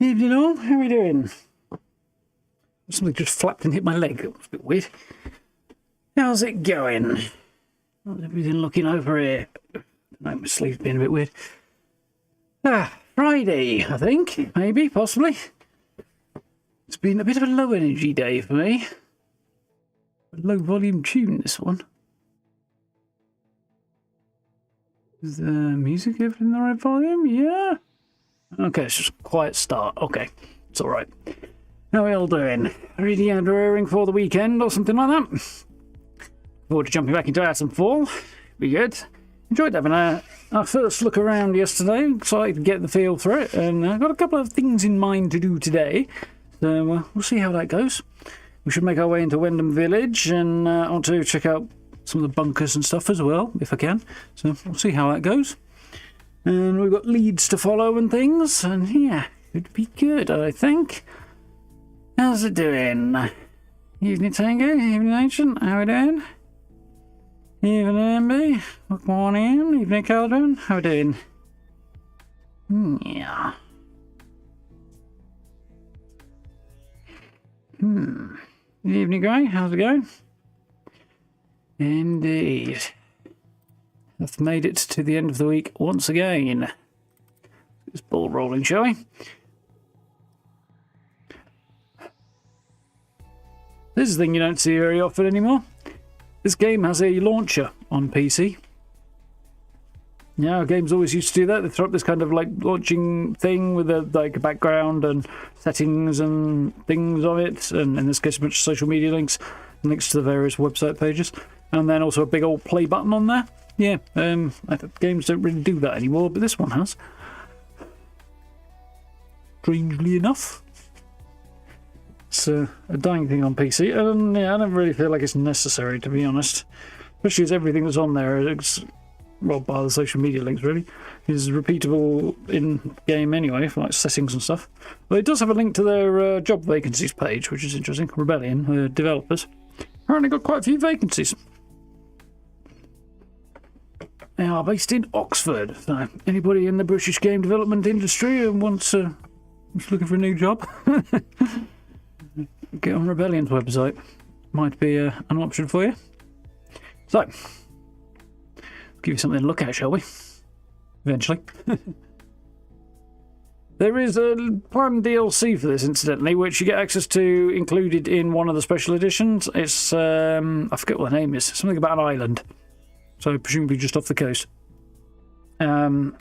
Evening all, how are we doing? Something just flapped and hit my leg. That was a bit weird. How's it going? How's everything looking over here? My sleeve's been a bit weird. Friday, I think. Maybe, possibly. It's been a bit of a low energy day for me. A low volume tune, this one. Is the music in the right volume? Yeah. Okay, it's just a quiet start. Okay, it's alright. How are we all doing? Ready and raring for the weekend or something like that? Look forward to jumping back into Atomfall. Be good. Enjoyed having our first look around yesterday. Excited to get the feel for it. And I've got a couple of things in mind to do today. So we'll see how that goes. We should make our way into Wyndham Village and I want to check out some of the bunkers and stuff as well, if I can. So we'll see how that goes. And we've got leads to follow and things. And yeah, it'd be good, I think. How's it doing? Evening Tango, evening Ancient, how we doing? Evening Amby, good morning, evening Cauldron, how we doing? Yeah. Evening Grey, how's it going? Indeed. I've made it to the end of the week once again. This ball rolling, shall we? This is the thing you don't see very often anymore. This game has a launcher on PC. Yeah, games always used to do that. They throw up this kind of like launching thing with a background and settings and things on it, and in this case a bunch of social media links to the various website pages, and then also a big old play button on there. Yeah, I think games don't really do that anymore, but this one has. Strangely enough. It's a dying thing on PC, and yeah, I don't really feel like it's necessary, to be honest. Especially as everything that's on there, well, bar the social media links really, is repeatable in-game anyway, for like settings and stuff. But it does have a link to their job vacancies page, which is interesting. Rebellion, developers. Apparently got quite a few vacancies. They are based in Oxford. So anybody in the British game development industry and wants looking for a new job, get on Rebellion's website. Might be an option for you. So, give you something to look at, shall we? Eventually. There is a planned DLC for this, incidentally, which you get access to included in one of the special editions. It's, I forget what the name is. Something about an island. So, presumably just off the coast. But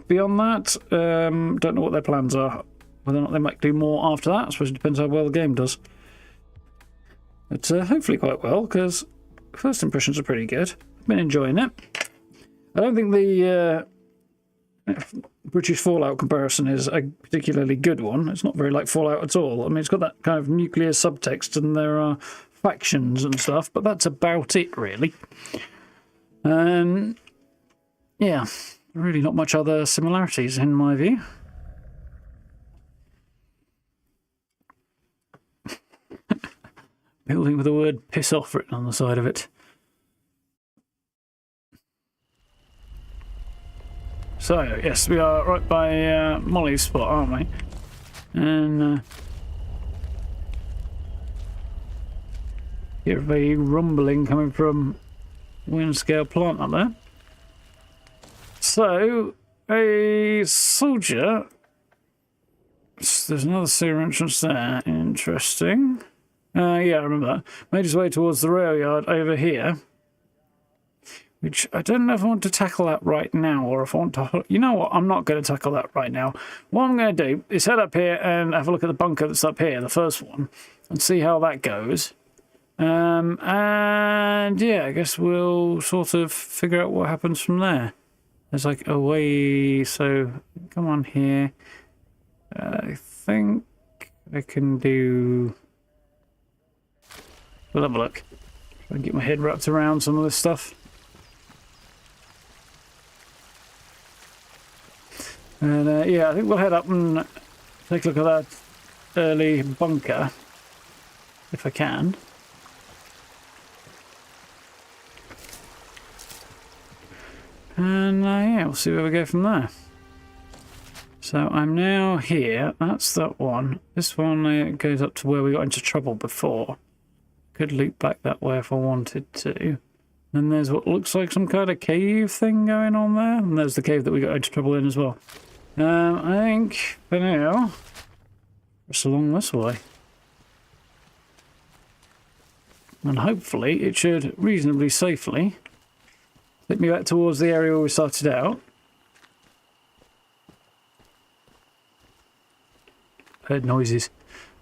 beyond that, don't know what their plans are. Whether or not they might do more after that. I suppose it depends how well the game does. But hopefully quite well, because first impressions are pretty good. I've been enjoying it. I don't think the British Fallout comparison is a particularly good one. It's not very like Fallout at all. I mean, it's got that kind of nuclear subtext and there are factions and stuff, but that's about it, really. Yeah, really not much other similarities in my view. Building with the word piss off written on the side of it. So, yes, we are right by Molly's spot, aren't we? And hear a vague rumbling coming from Windscale Plant up there. So, a soldier. There's another sewer entrance there. Interesting. Yeah, I remember that. Made his way towards the rail yard over here. Which, I don't know if I want to tackle that right now, or if I want to... You know what, I'm not going to tackle that right now. What I'm going to do is head up here and have a look at the bunker that's up here, the first one, and see how that goes. And, yeah, I guess we'll sort of figure out what happens from there. There's like a way... So, come on here. I think I can do... We'll have a look. Try and get my head wrapped around some of this stuff. And yeah, I think we'll head up and take a look at that early bunker, if I can. And yeah, we'll see where we go from there. So I'm now here. That's that one. This one goes up to where we got into trouble before. Could loop back that way if I wanted to. Then there's what looks like some kind of cave thing going on there. And there's the cave that we got into trouble in as well. I think for now, it's along this way. And hopefully it should reasonably safely take me back towards the area where we started out. Heard noises.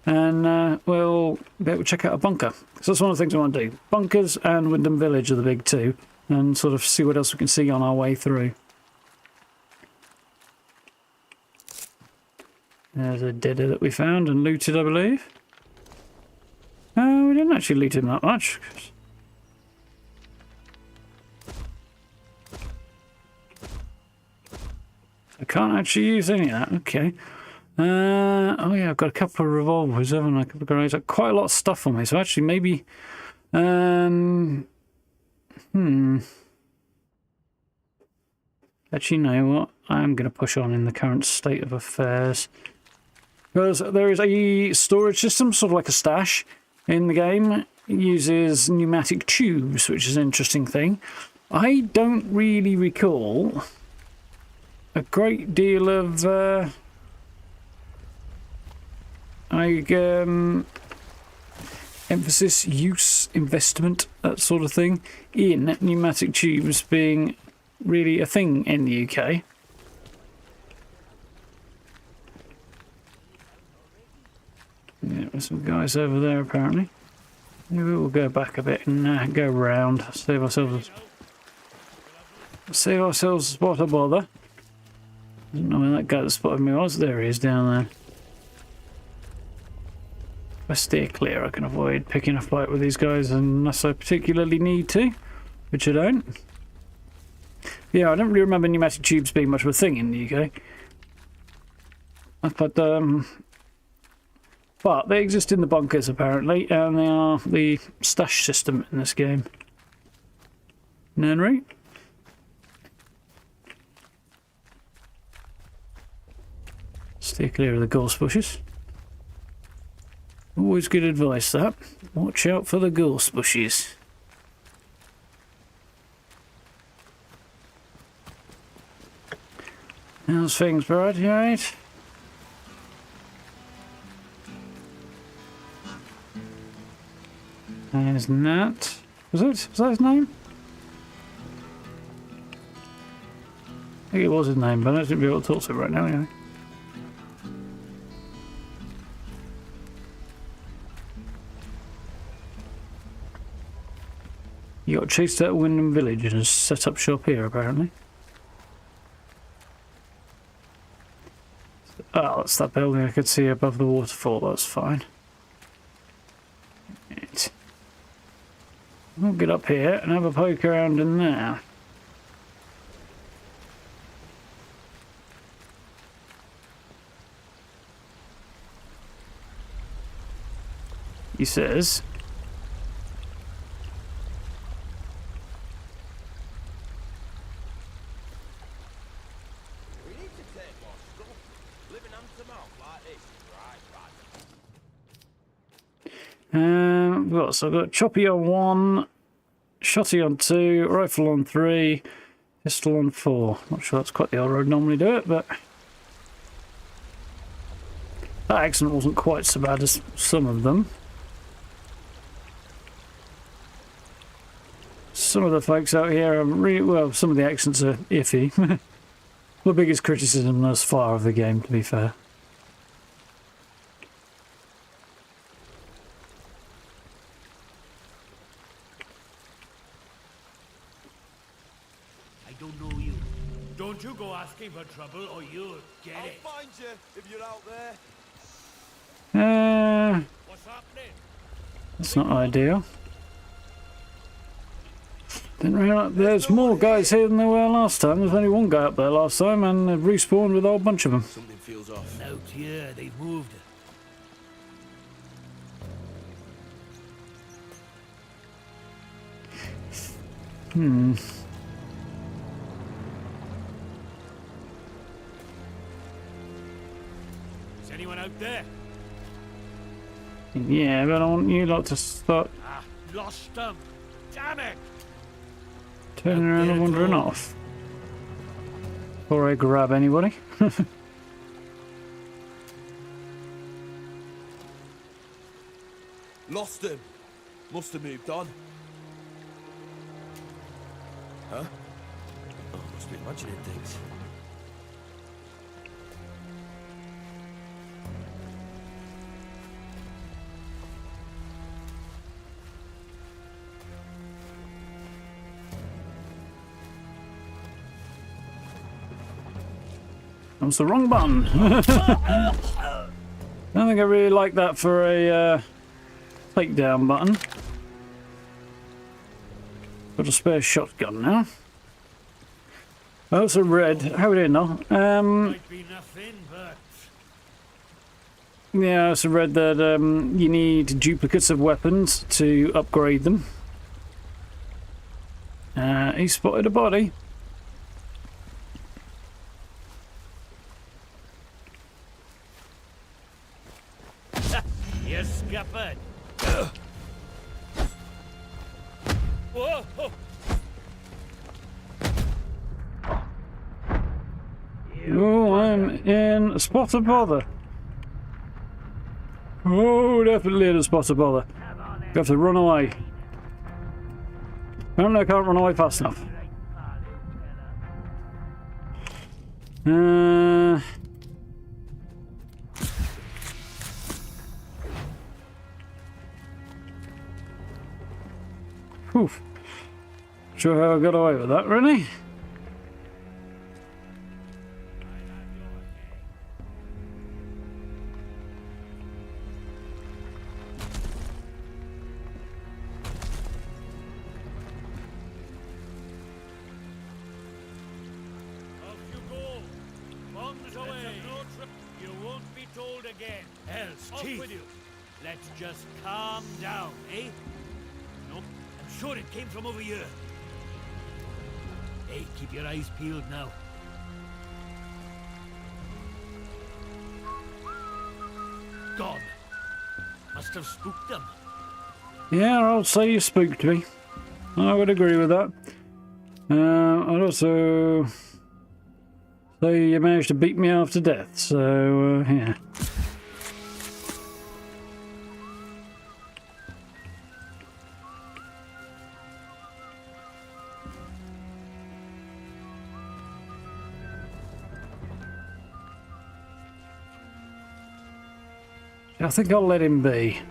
And we'll be able to check out a bunker. So that's one of the things I want to do. Bunkers and Wyndham Village are the big two. And sort of see what else we can see on our way through. There's a deader that we found and looted, I believe. We didn't actually loot him that much. I can't actually use any of that. Okay. Oh yeah, I've got a couple of revolvers, haven't I? A couple of grenades. I've got quite a lot of stuff on me, so actually maybe... Actually, you know what? I'm going to push on in the current state of affairs. Because there is a storage system, sort of like a stash, in the game. It uses pneumatic tubes, which is an interesting thing. I don't really recall a great deal of emphasis, use, investment, that sort of thing, in pneumatic tubes being really a thing in the UK. Yeah, there's some guys over there apparently. Maybe we'll go back a bit and go round, save ourselves a spot of bother. I don't know where that guy that spotted me was. There he is down there. If I steer clear, I can avoid picking a fight with these guys unless I particularly need to, which I don't. Yeah, I don't really remember pneumatic tubes being much of a thing in the UK. But they exist in the bunkers apparently, and they are the stash system in this game. Nanry? Stay clear of the gorse bushes. Always good advice, that. Watch out for the gorse bushes. How's things, Brad? You alright? There's Nat. Was that his name? I think it was his name, but I don't think we'll be able to talk to him right now anyway. You got chased out of Wyndham Village and set up shop here, apparently. Oh, that's that building I could see above the waterfall. That's fine. Right. We'll get up here and have a poke around in there. He says... So I've got choppy on 1, shotty on 2, rifle on 3, pistol on 4. Not sure that's quite the order I'd normally do it, but that accident wasn't quite so bad as some of them. Some of the folks out here are really, well, some of the accidents are iffy. The biggest criticism thus far of the game, to be fair. Don't you go asking for trouble or you'll get it. I'll find you if you're out there. What's happening? That's not ideal. Didn't realise there's more guys here than there were last time. There's only one guy up there last time and they've respawned with a whole bunch of them. Something feels off. Out here, they've moved. out there? Yeah, but I want you lot to start Ah, lost them. Damn it! turning around and wandering off. Before I grab anybody. Lost him. Must have moved on. Huh? Oh, must be imagining things. That was the wrong button. I don't think I really like that for a takedown button. Got a spare shotgun now. Oh, it's a red. How we doing now? Might be nothing, but Yeah, it's a red that you need duplicates of weapons to upgrade them. He spotted a body. you scuppered. Whoa! Oh, I'm in a spot of bother. Oh, definitely in a spot of bother. You have to run away. Oh, no, I can't run away fast enough. Oof. Sure how I got away with that, really? Off you go. Bombs away. You won't be told again. Else, off with you. Let's just calm down, eh? Nope. I'm sure it came from over here. Hey, keep your eyes peeled now. Gone. Must have spooked them. Yeah, I'll say you spooked me. I would agree with that. I'd also say you managed to beat me after death, so yeah. I think I'll let him be.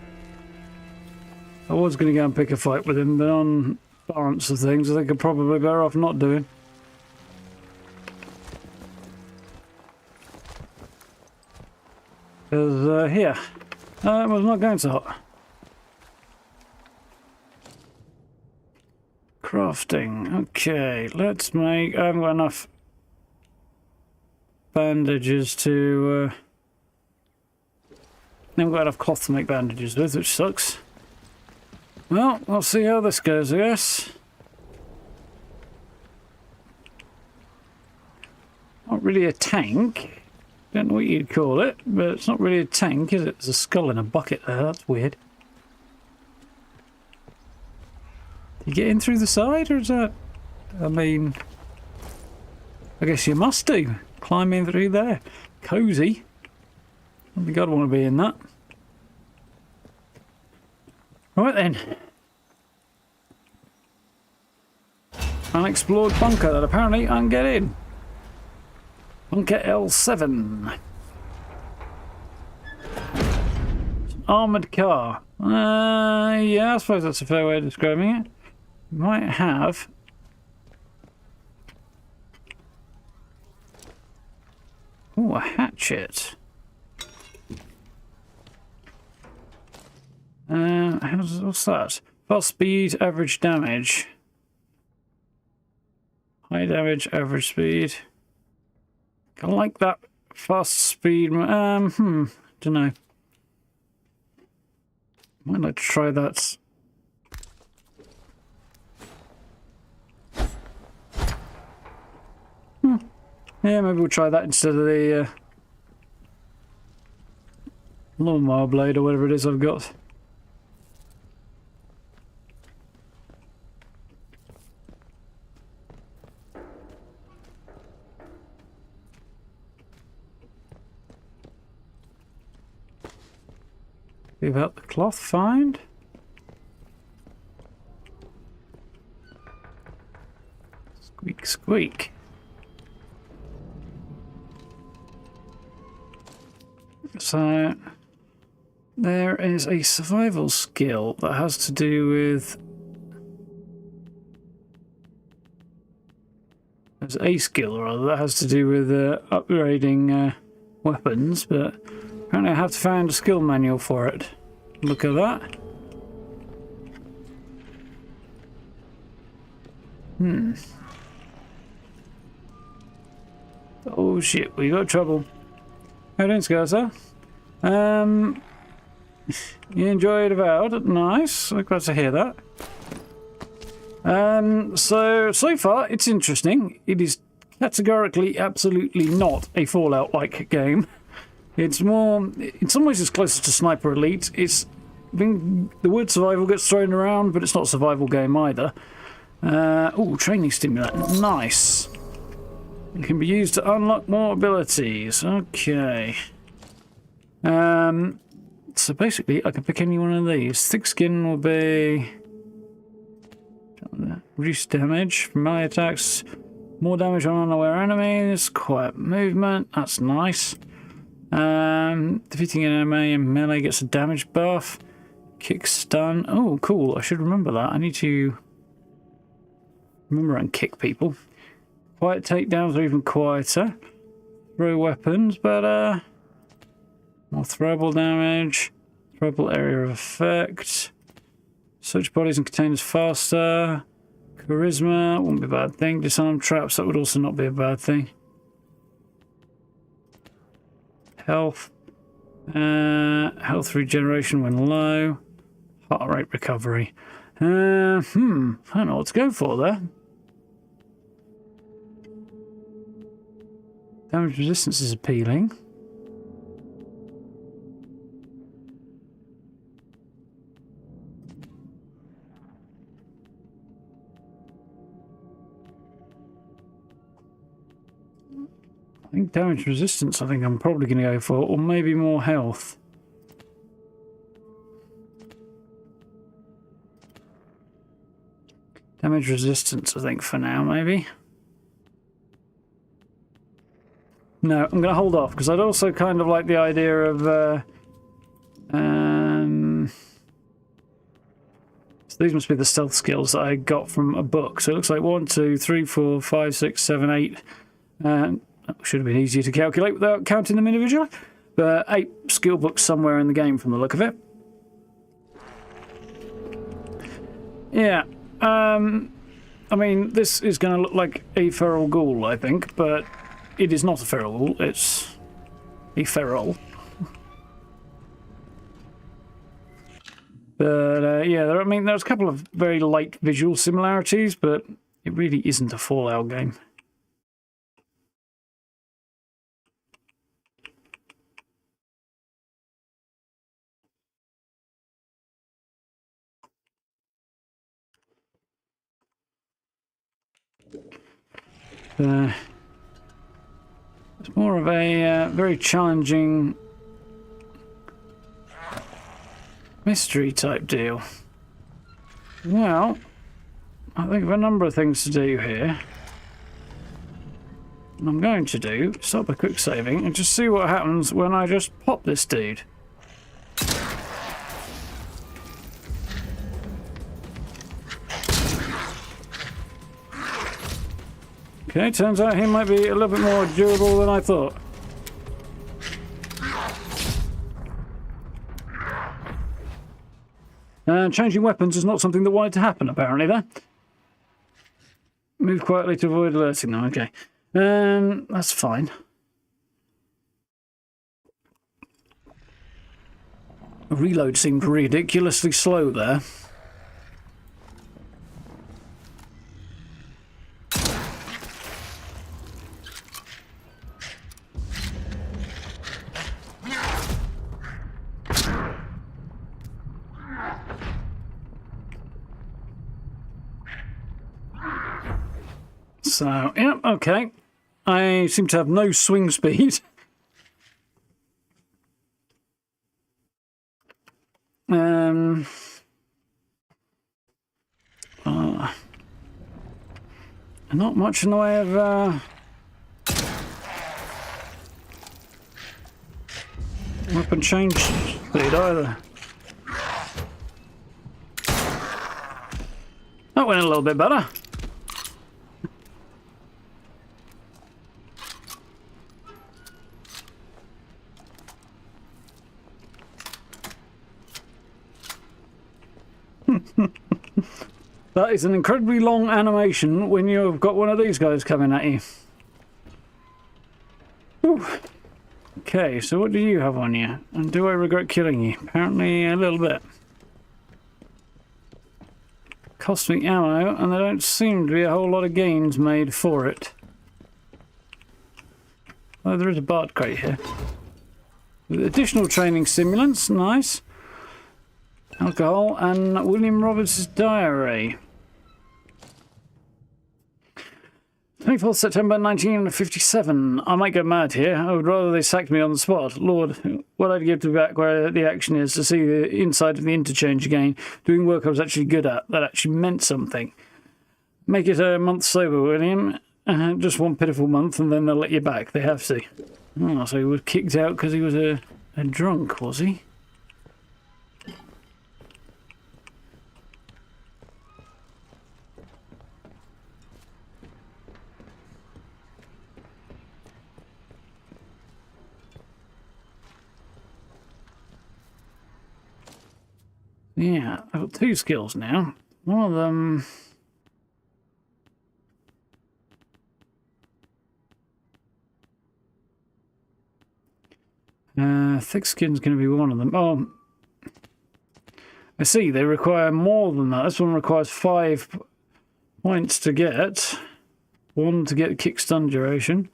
I was going to go and pick a fight with him, but on balance of things, I think I'm probably better off not doing. Because, here, it was not going so hot. Crafting. Okay, let's make... I haven't got enough bandages to... I haven't got enough cloth to make bandages with, which sucks. Well, we'll see how this goes, I guess. Not really a tank. Don't know what you'd call it, but it's not really a tank, is it? There's a skull in a bucket there, that's weird. You get in through the side, or is that... I mean... I guess you must do. Climb in through there. Cozy. I don't think I'd want to be in that. Right then. Unexplored bunker that apparently I can get in. Bunker L7. Armoured car. Yeah, I suppose that's a fair way of describing it. Might have... Oh, a hatchet. What's that? Fast speed, average damage. High damage, average speed. I like that fast speed. Don't know. Might like to try that. Yeah, maybe we'll try that instead of the lawnmower blade or whatever it is I've got. See about the cloth find. Squeak, squeak. So, there is a survival skill that has to do with... There's a skill, rather, that has to do with upgrading weapons, but apparently I have to find a skill manual for it. Look at that. Oh shit, we got trouble. How you doing, Scarcer? You enjoyed Avowed? Nice. I'm glad to hear that. So far, it's interesting. It is categorically, absolutely not a Fallout-like game. It's more, in some ways, it's closer to Sniper Elite. It's, I think the word survival gets thrown around, but it's not a survival game either. Oh, training stimulant. Nice. It can be used to unlock more abilities. Okay. So basically, I can pick any one of these. Thick skin will be... reduce damage from melee attacks. More damage on unaware enemies. Quiet movement. That's nice. Defeating an enemy in melee gets a damage buff. Kick stun. Oh, cool. I should remember that. I need to remember and kick people. Quiet takedowns are even quieter. Throw weapons, but more throwable damage. Throwable area of effect. Search bodies and containers faster. Charisma wouldn't be a bad thing. Disarm traps, that would also not be a bad thing. Health. Health regeneration when low. Heart rate recovery. I don't know what to go for there. Damage resistance is appealing. I think damage resistance, I think I'm probably going to go for, or maybe more health. Damage resistance, I think, for now, maybe. No, I'm going to hold off, because I'd also kind of like the idea of... so these must be the stealth skills that I got from a book. So it looks like 1, 2, 3, 4, 5, 6, 7, 8... that should have been easier to calculate without counting them individually. But 8 skill books somewhere in the game from the look of it. Yeah. I mean, this is going to look like a feral ghoul, I think, but it is not a feral ghoul, it's a feral. But yeah, I mean, there's a couple of very light visual similarities, but it really isn't a Fallout game. It's more of a very challenging mystery type deal. Well, I think of a number of things to do here. And I'm going to do, stop by quick saving and just see what happens when I just pop this dude. Okay, turns out he might be a little bit more durable than I thought. Changing weapons is not something that wanted to happen, apparently, there. Move quietly to avoid alerting them, okay. That's fine. Reload seemed ridiculously slow there. So, yeah, okay. I seem to have no swing speed. Not much in the way of weapon change speed either. That went a little bit better. That is an incredibly long animation when you've got one of these guys coming at you. Whew. Okay, so what do you have on you? And do I regret killing you? Apparently a little bit. Cosmic ammo, and there don't seem to be a whole lot of gains made for it. Oh, there is a Bard crate here. With additional training stimulants, nice. Alcohol and William Roberts' diary. 24th September 1957. I might go mad here. I would rather they sacked me on the spot. Lord, what I'd give to be back where the action is to see the inside of the interchange again, doing work I was actually good at, that actually meant something. Make it a month sober, William. Just one pitiful month and then they'll let you back. They have to. Oh, so he was kicked out because he was a drunk, was he? Yeah, I've got 2 skills now. One of them... thick skin's going to be one of them. Oh, I see, they require more than that. This one requires 5 points to get. 1 to get kick stun duration.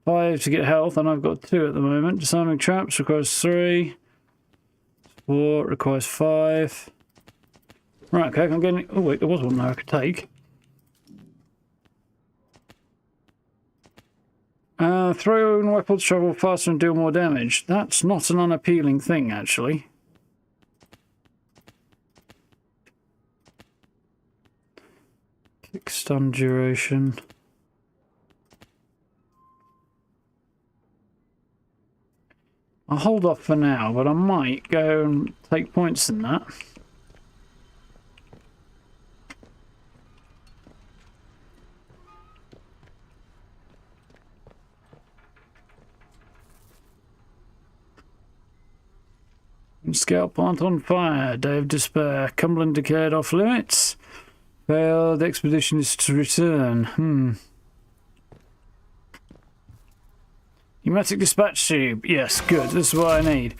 5 to get health, and I've got 2 at the moment. Disarming traps requires 3. 4 requires 5. Right, okay, I'm getting... Oh wait, there was one there I could take. Throw weapons travel faster and deal more damage. That's not an unappealing thing, actually. Kick stun duration. I'll hold off for now, but I might go and take points in that. Windscale Plant on fire. Day of despair. Cumberland declared off limits. Failed expedition is to return. Pneumatic dispatch tube. Yes, good. This is what I need.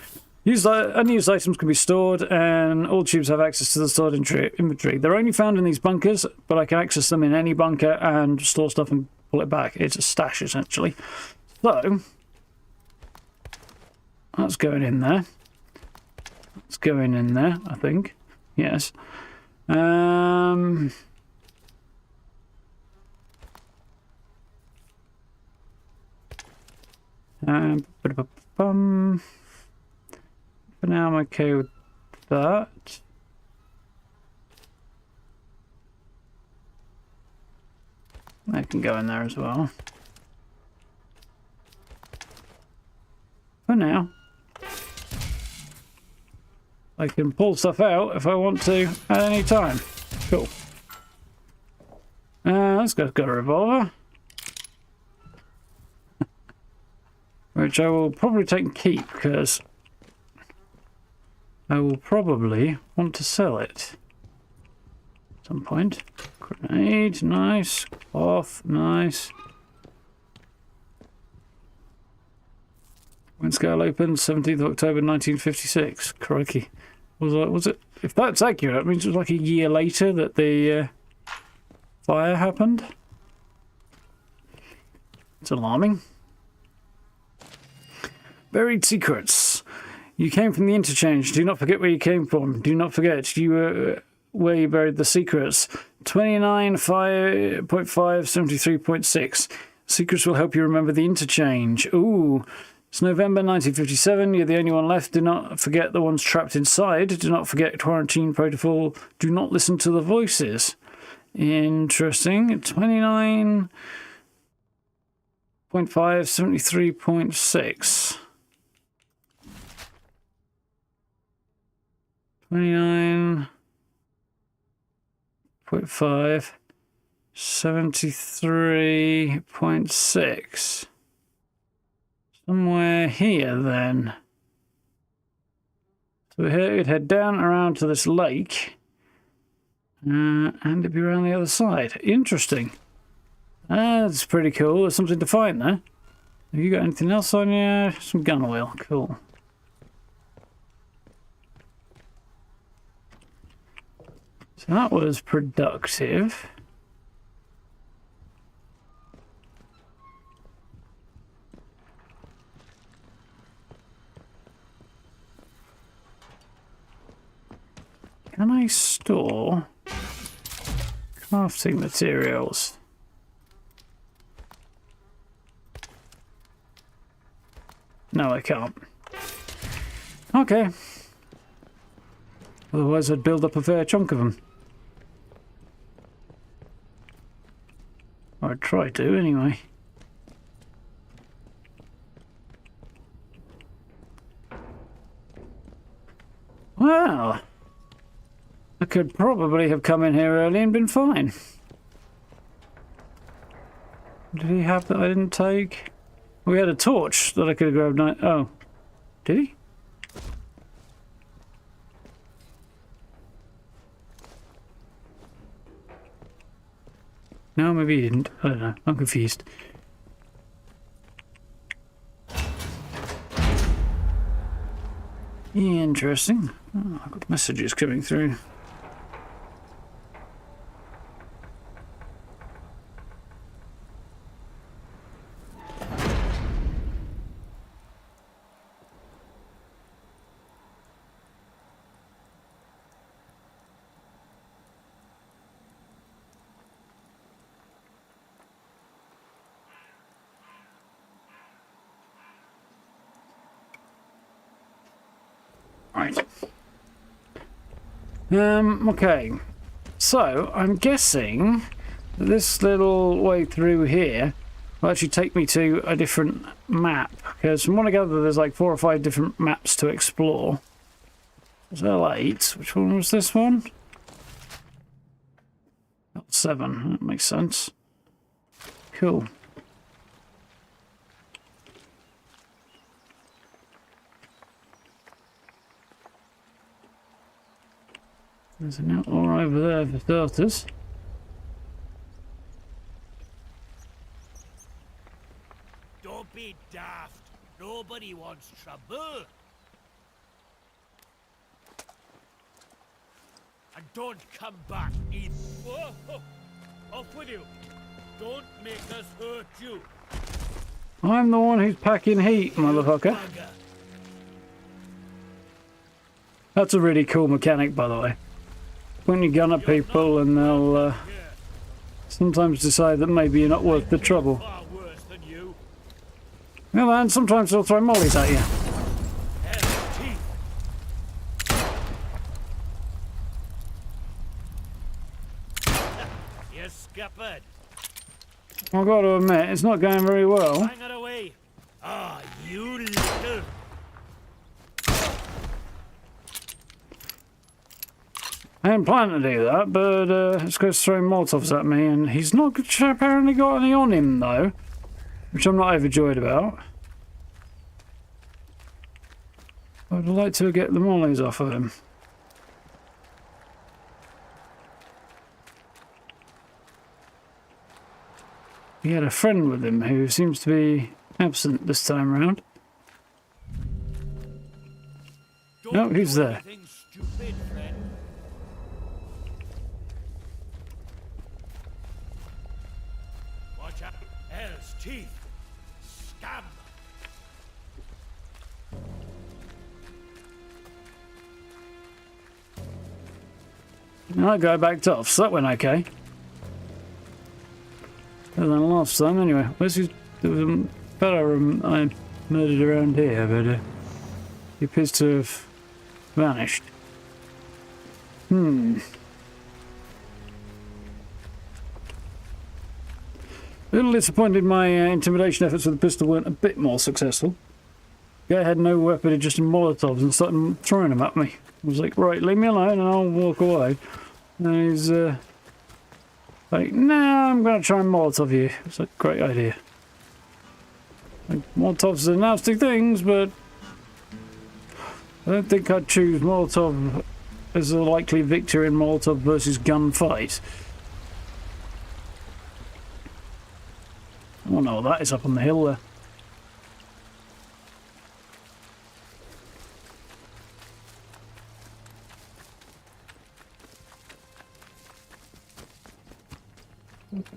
Unused items can be stored, and all tubes have access to the stored inventory. They're only found in these bunkers, but I can access them in any bunker and store stuff and pull it back. It's a stash, essentially. So, that's going in there. That's going in there, I think. Yes. For now, I'm okay with that. That can go in there as well. For now. I can pull stuff out if I want to at any time. Cool. This guy's got a revolver. Which I will probably take and keep, because I will probably want to sell it at some point. Grenade, nice. Cloth, nice. Windscale opened 17th of October 1956. Crikey. Was it? If that's accurate, it means it was like a year later that the fire happened. It's alarming. Buried secrets. You came from the interchange. Do not forget where you came from. Do not forget. You where you buried the secrets. 29.573.6. Secrets will help you remember the interchange. Ooh. It's November 1957. You're the only one left. Do not forget the ones trapped inside. Do not forget quarantine protocol. Do not listen to the voices. Interesting. 29.573.6. 29.573.6. Somewhere here, then. So we'd head down around to this lake. And it'd be around the other side. Interesting. That's pretty cool. There's something to find there. Have you got anything else on you? Some gun oil. Cool. So that was productive. Can I store crafting materials? No, I can't. Okay. Otherwise, I'd build up a fair chunk of them. Or I'd try to, anyway. Well, I could probably have come in here early and been fine. What did he have that I didn't take? We had a torch that I could have grabbed. Oh, did he? No, maybe he didn't. I don't know. I'm confused. Interesting. Oh, I've got messages coming through. Right. Okay. So, I'm guessing that this little way through here will actually take me to a different map. Because from what I gather, there's like 4 or 5 different maps to explore. There's L8. Which one was this one? L7. That makes sense. Cool. There's an outlaw over there for starters. Don't be daft. Nobody wants trouble. And don't come back in. Whoa, whoa. Off with you. Don't make us hurt you. I'm the one who's packing heat, motherfucker. Bugger. That's a really cool mechanic, by the way. Point your gun at people and they'll sometimes decide that maybe you're not worth the trouble. Far worse than you. Well, and sometimes they'll throw mollies at you. Hell's teeth. You scuppered. I've got to admit, it's not going very well. Hang it away. Ah, you little. I didn't plan to do that, but this guy's throwing Molotovs at me, and he's not apparently got any on him, though. Which I'm not overjoyed about. I'd like to get the mollies off of him. He had a friend with him who seems to be absent this time round. No, who's there? Stupid, friend. Watch out. Hell's teeth. Scum. That guy backed off, so that went okay. Better than last time, anyway. Where's his... There was a fellow I murdered around here, but he appears to have vanished. A little disappointed my intimidation efforts with the pistol weren't a bit more successful. The guy had no weapon, he just Molotovs and started throwing them at me. I was like, right, leave me alone and I'll walk away. And he's like, nah, I'm going to try and Molotov you. It's a great idea. Like, Molotovs are nasty things, but I don't think I'd choose Molotov as a likely victor in Molotov versus gunfight. I don't know what that is up on the hill there.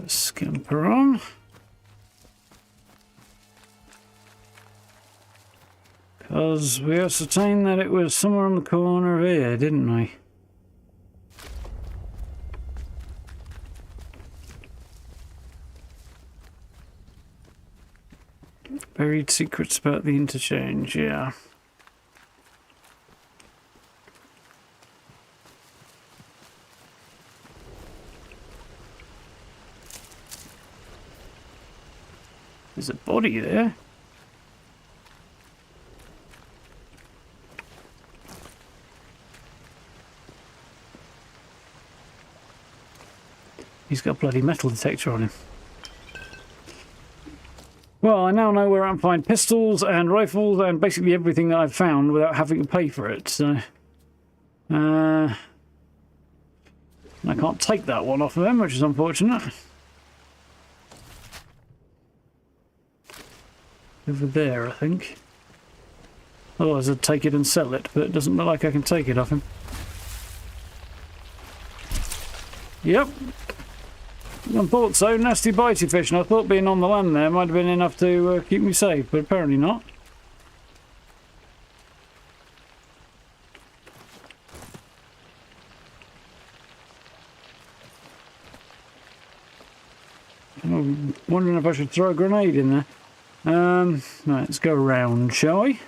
Scamper on. Because we ascertained that it was somewhere on the corner of here, didn't we? Buried secrets about the interchange, yeah. There's a body there. He's got a bloody metal detector on him. Well, I now know where I can find pistols and rifles and basically everything that I've found without having to pay for it, so... I can't take that one off of him, which is unfortunate. Over there, I think. Otherwise I'd take it and sell it, but it doesn't look like I can take it off him. Yep. I thought so. Nasty bitey fish, and I thought being on the land there might have been enough to keep me safe, but apparently not. I'm wondering if I should throw a grenade in there. Right, let's go around, shall we?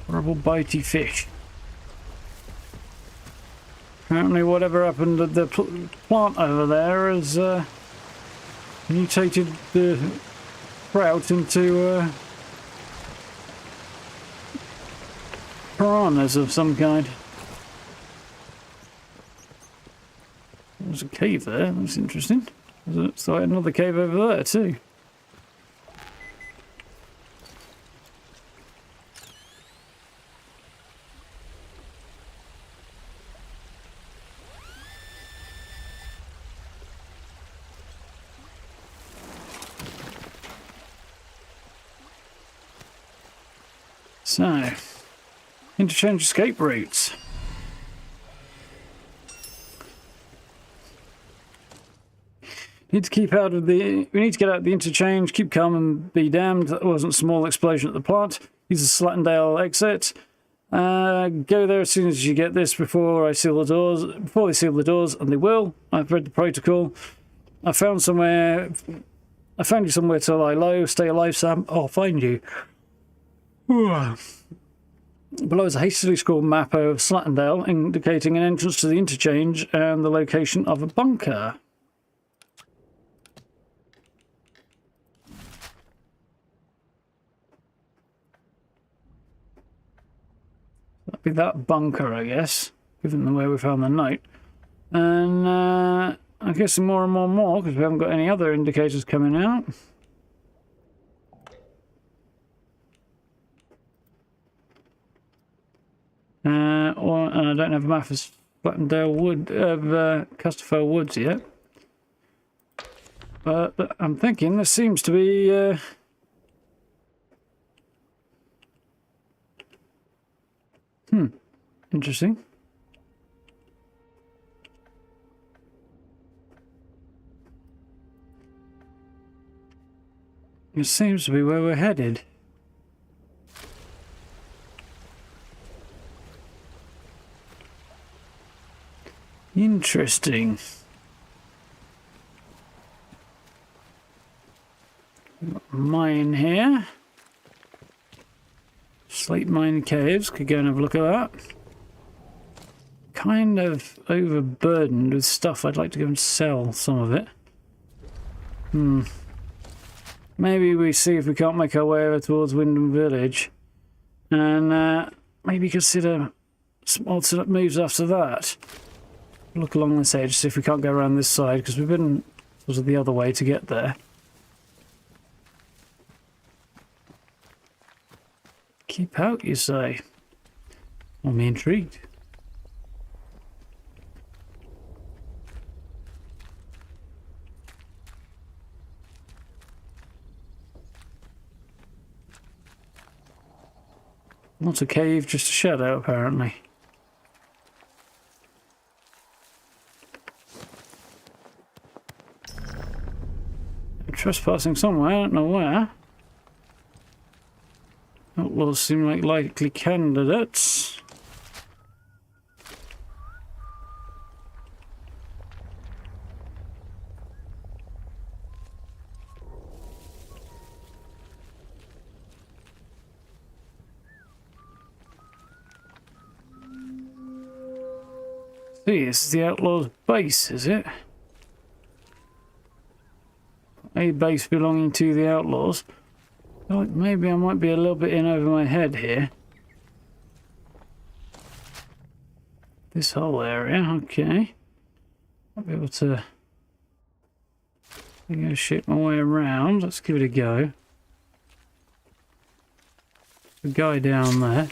Horrible bitey fish. Apparently whatever happened at the plant over there has mutated the trout into piranhas of some kind. There's a cave there, that's interesting. So another cave over there too. So, interchange escape routes. Need to keep out of the. We need to get out of the interchange. Keep calm and be damned. That wasn't a small explosion at the plant. Use the Slattendale exit. Go there as soon as you get this before I seal the doors. Before they seal the doors, and they will. I've read the protocol. I found you somewhere to lie low. Stay alive, Sam. I'll find you. Below is a hastily scrawled map of Slattendale indicating an entrance to the interchange and the location of a bunker. That'd be that bunker, I guess, given the way we found the note. And I guess more and more because we haven't got any other indicators coming out. I don't have a map of Slattendale Wood, of Custerfell Woods yet. But I'm thinking this seems to be... interesting. It seems to be where we're headed. Interesting. Mine here. Slate mine caves. Could go and have a look at that. Kind of overburdened with stuff. I'd like to go and sell some of it. Maybe we see if we can't make our way over towards Wyndham Village. And maybe consider some alternate moves after that. Look along this edge, see if we can't go around this side, because we've been sort of the other way to get there. Keep out, you say? I'm intrigued. Not a cave, just a shadow, apparently. Trespassing somewhere, I don't know where. Outlaws seem like likely candidates. See, this is the Outlaws' base, is it? A base belonging to the Outlaws. Oh, maybe I might be a little bit in over my head here. This whole area, okay. Might be able to negotiate my way around. Let's give it a go. The guy down there.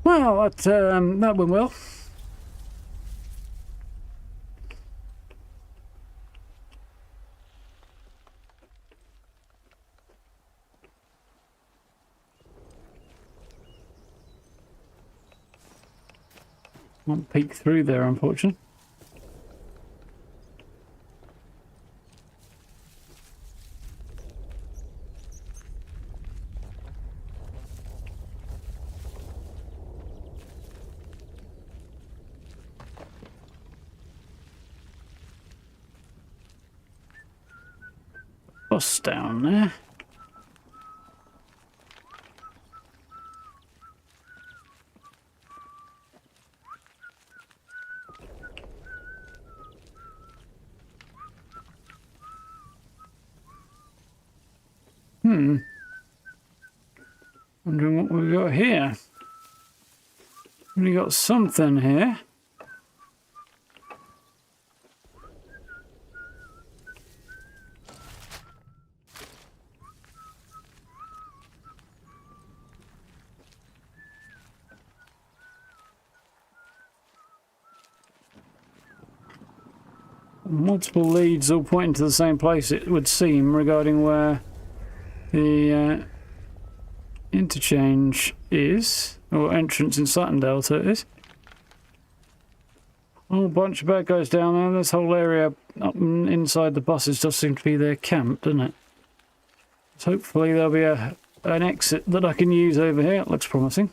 Well, that went well. Won't peek through there, unfortunately. Bus down there. Wondering what we've got here. We got something here. Multiple leads all pointing to the same place, it would seem, regarding where the interchange is, or entrance in Saturn Delta is. A whole bunch of bad guys down there. This whole area up inside the buses does seem to be their camp, doesn't it? So hopefully there'll be an exit that I can use over here. It looks promising.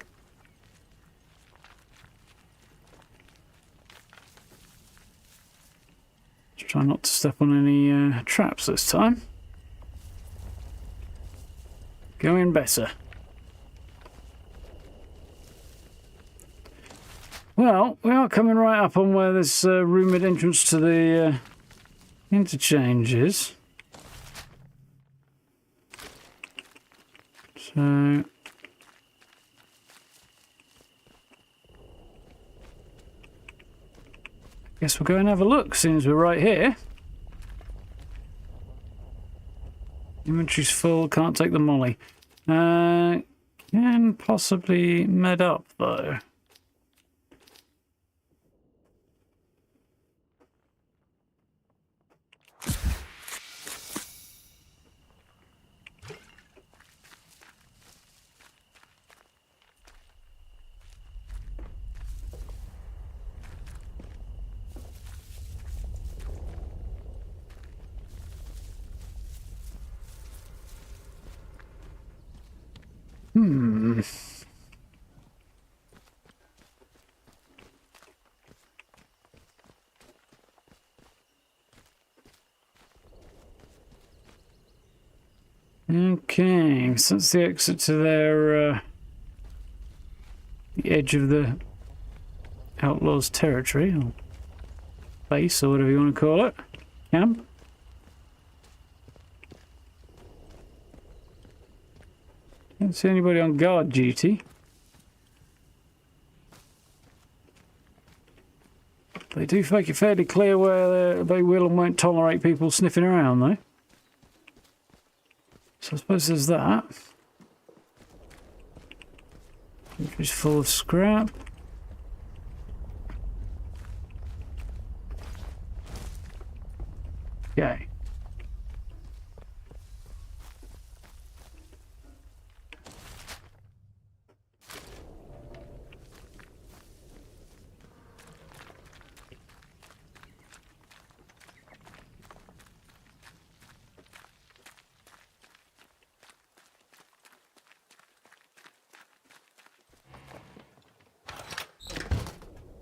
Try not to step on any traps this time. Going better. Well, we are coming right up on where this rumoured entrance to the interchange is. So... guess we'll go and have a look, since we're right here. Inventory's full, can't take the molly. Can possibly med up, though. Hmm. Okay, so that's the exit to their, the edge of the outlaws' territory, or base, or whatever you want to call it. Camp. Don't see anybody on guard duty. They do make it fairly clear where they will and won't tolerate people sniffing around, though. So I suppose there's that. Which is full of scrap. Okay.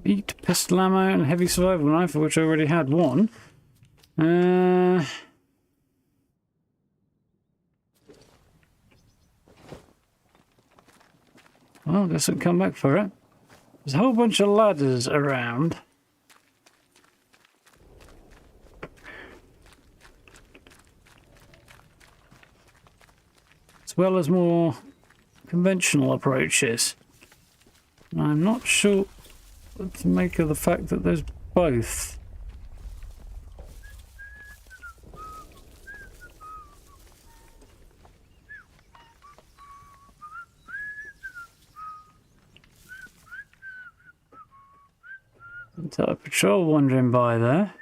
Eat pistol ammo and heavy survival knife, of which I already had one. Well, I guess I'll come back for it. There's a whole bunch of ladders around. As well as more conventional approaches. I'm not sure what to make of the fact that there's both. Entire patrol wandering by there.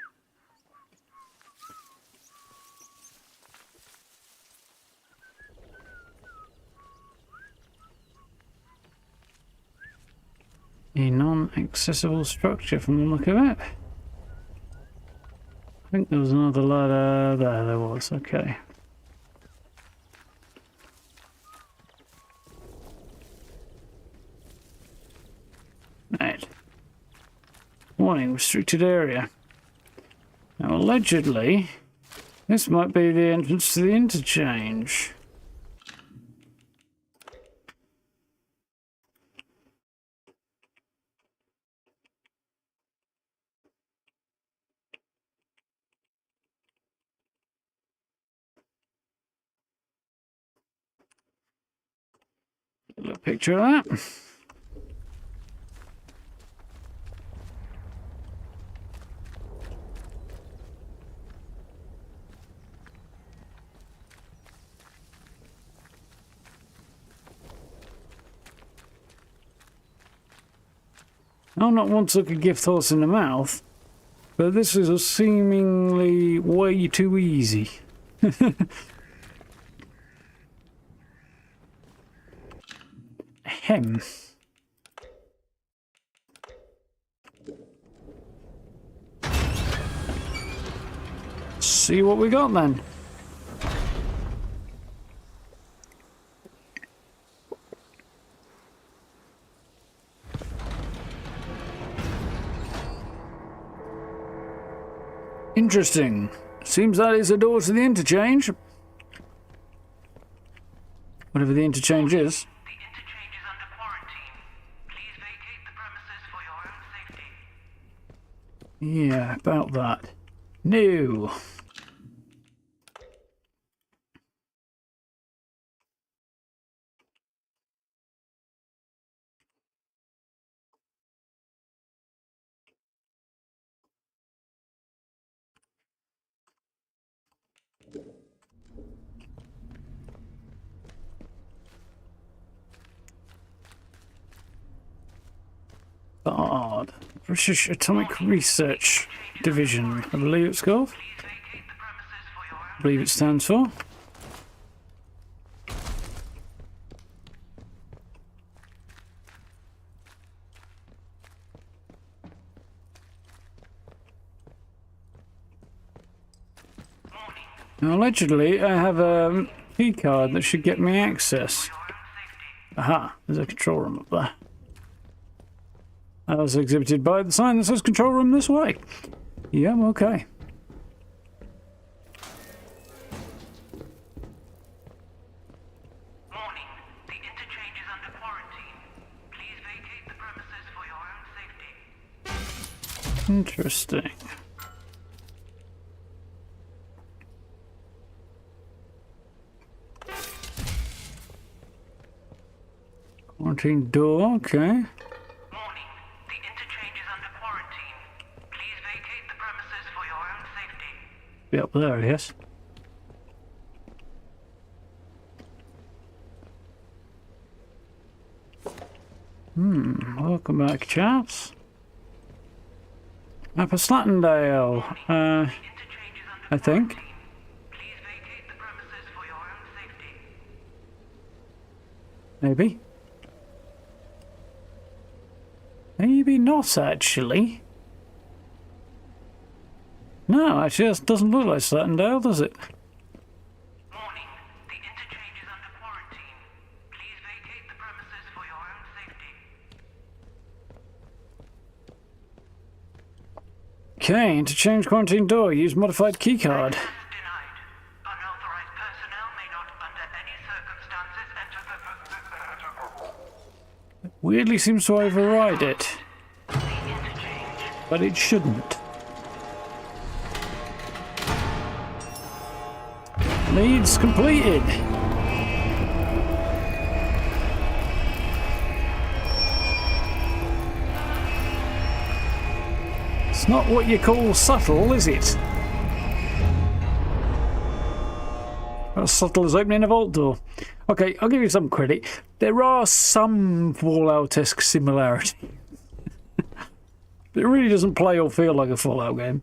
A non-accessible structure from the look of it. I think there was another ladder. There was, okay. Right. Warning, restricted area. Now, allegedly, this might be the entrance to the interchange. A little picture of that. I'm not one to look a gift horse in the mouth, but this is a seemingly way too easy. Ahem. See what we got then. Interesting. Seems that is a door to the interchange. Whatever the interchange is. The interchange is under quarantine. Please vacate the premises for your own safety. Yeah, about that. No. BARD, British Atomic Research Division, I believe it's called. I believe it stands for. Now, allegedly, I have a key card that should get me access. Aha, there's a control room up there. As exhibited by the sign that says control room this way. Yeah, okay. Warning, the interchange is under quarantine. Please vacate the premises for your own safety. Interesting. Quarantine door, okay. Warning, the interchange is under quarantine. Please vacate the premises for your own safety. Be up there, I guess. Welcome back, chaps. Up at Slattendale, Interchange is under I think. quarantine. Please vacate the premises for your own safety. Maybe. Maybe not, actually. No, actually, it doesn't look like Slattendale, does it? Warning, the interchange is under quarantine. Please vacate the premises for your own safety. Okay, interchange quarantine door. Use modified keycard. Denied. Unauthorized personnel may not, under any circumstances, enter the... Weirdly seems to override it, The interchange. but it shouldn't. Needs completed. It's not what you call subtle, is it? As subtle as opening a vault door. Okay, I'll give you some credit. There are some Fallout-esque similarities. It really doesn't play or feel like a Fallout game.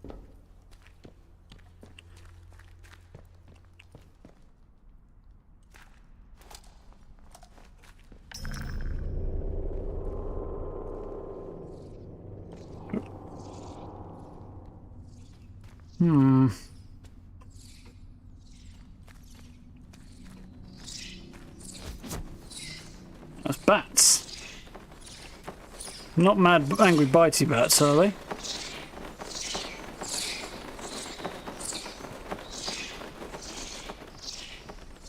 That's bats. Not mad, angry, bitey bats, are they?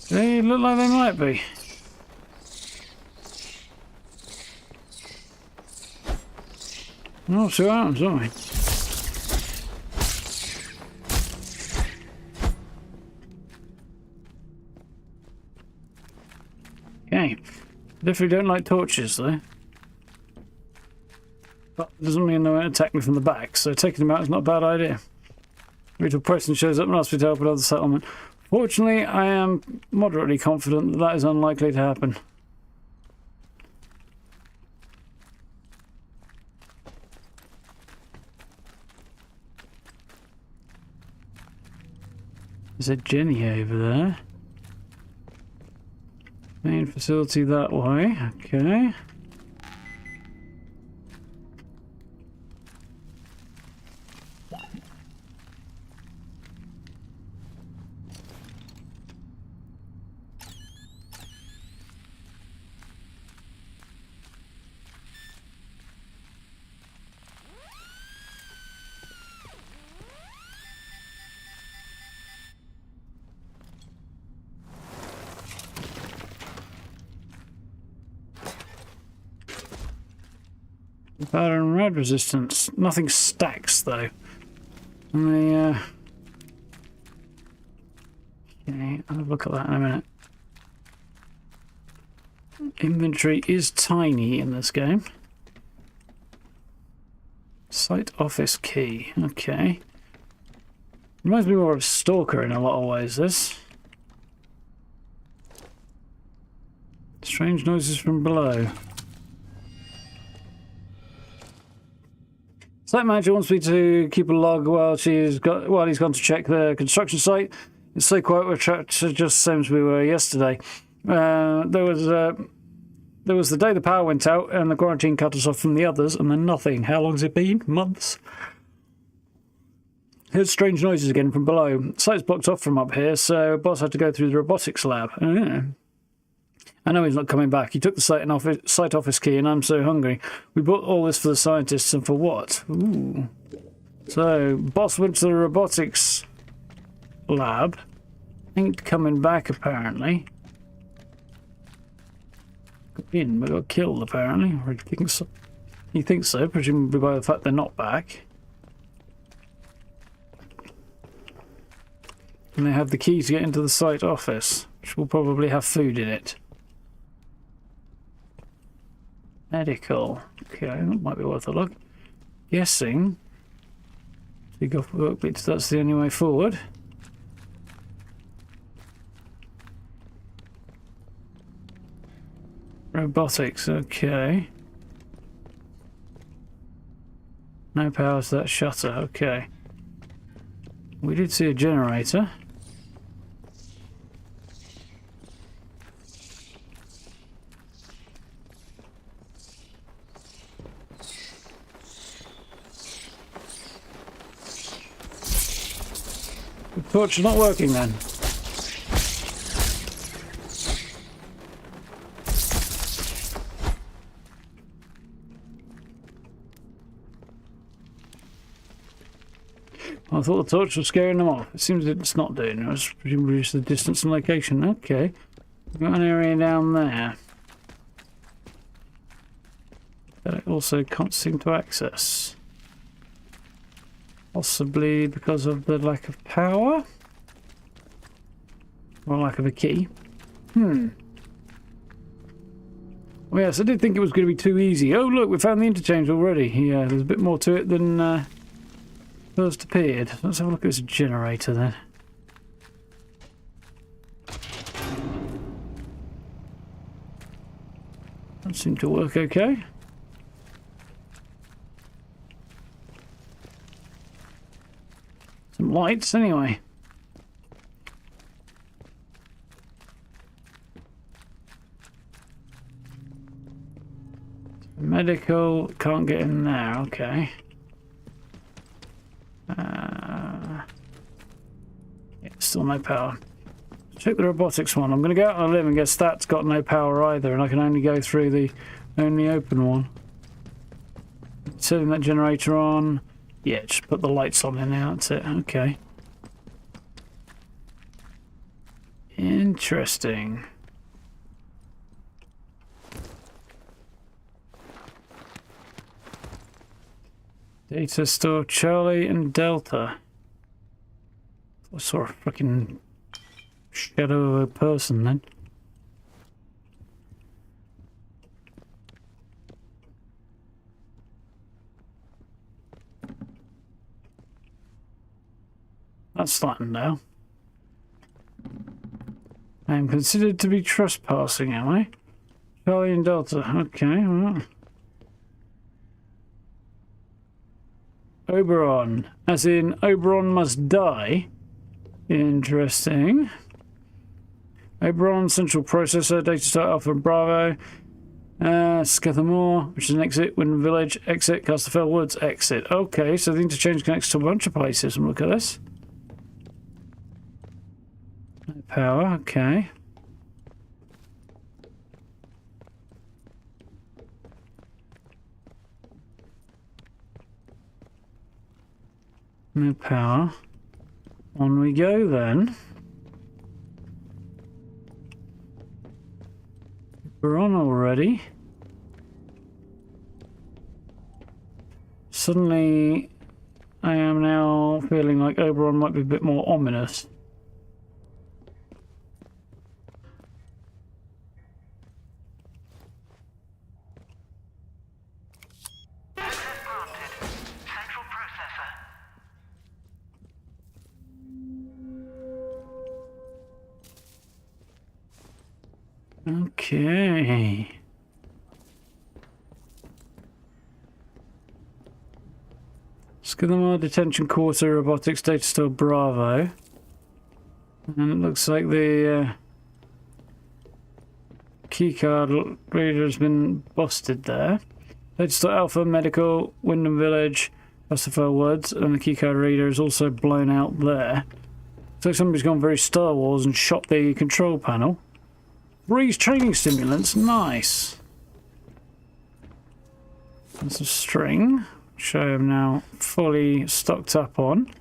They look like they might be. Oh, see what happens, don't we? Okay. Definitely don't like torches, though. But it doesn't mean they won't attack me from the back, so taking them out is not a bad idea. Ritual person shows up and asks me to help with other settlement. Fortunately, I am moderately confident that that is unlikely to happen. There's a Jenny over there. Main facility that way, okay. Powder and red resistance. Nothing stacks though. And okay, I'll have a look at that in a minute. Inventory is tiny in this game. Site office key. Okay. Reminds me more of Stalker in a lot of ways, this. Strange noises from below. Site manager wants me to keep a log while he's gone to check the construction site. It's so quiet we're trapped just the same as we were yesterday. There was the day the power went out and the quarantine cut us off from the others, and then nothing. How long's it been? Months. Heard strange noises again from below. Site's blocked off from up here, so boss had to go through the robotics lab. I know he's not coming back. He took the site office key, and I'm so hungry. We bought all this for the scientists, and for what? Ooh. So, boss went to the robotics lab. Ain't coming back, apparently. Got in, but got killed, apparently. Or he thinks so, presumably by the fact they're not back. And they have the key to get into the site office, which will probably have food in it. Medical. Okay, that might be worth a look. Guessing. Dig off work bits, that's the only way forward. Robotics, okay. No power to that shutter, okay. We did see a generator. The torch is not working then. I thought the torch was scaring them off. It seems it's not doing it. It's presumably just the distance and location. Okay. We've got an area down there that I also can't seem to access. Possibly because of the lack of power? Or lack of a key. Well, yes, I did think it was going to be too easy. Oh, look, we found the interchange already. Yeah, there's a bit more to it than first appeared. Let's have a look at this generator then. That seemed to work okay. Some lights anyway. Medical, can't get in there, okay. Yeah, still no power. Check the robotics one. I'm going to go out on a limb and guess that's got no power either, and I can only go through the only open one. Setting that generator on. Yeah, just put the lights on there now, that's it. Okay. Interesting. Data store Charlie and Delta. I saw a fucking shadow of a person then. That's flattened now. I am considered to be trespassing, am I? Charlie and Delta. Okay, well. Oberon. As in, Oberon must die. Interesting. Oberon, central processor, data start Alpha and Bravo. Scathamore, which is an exit. Wind Village, exit. Casterfell Woods, exit. Okay, so the interchange connects to a bunch of places. And look at this. No power, okay. No power. On we go then. We're on already. Suddenly, I am now feeling like Oberon might be a bit more ominous. Okay. Skidmore Detention Quarter, Robotics Data Store Bravo. And it looks like the keycard reader has been busted there. Data Store Alpha, Medical, Wyndham Village, Casterfell Woods, and the keycard reader is also blown out there. Looks like somebody's gone very Star Wars and shot the control panel. Breeze training stimulants, nice. And some string, which I am now fully stocked up on.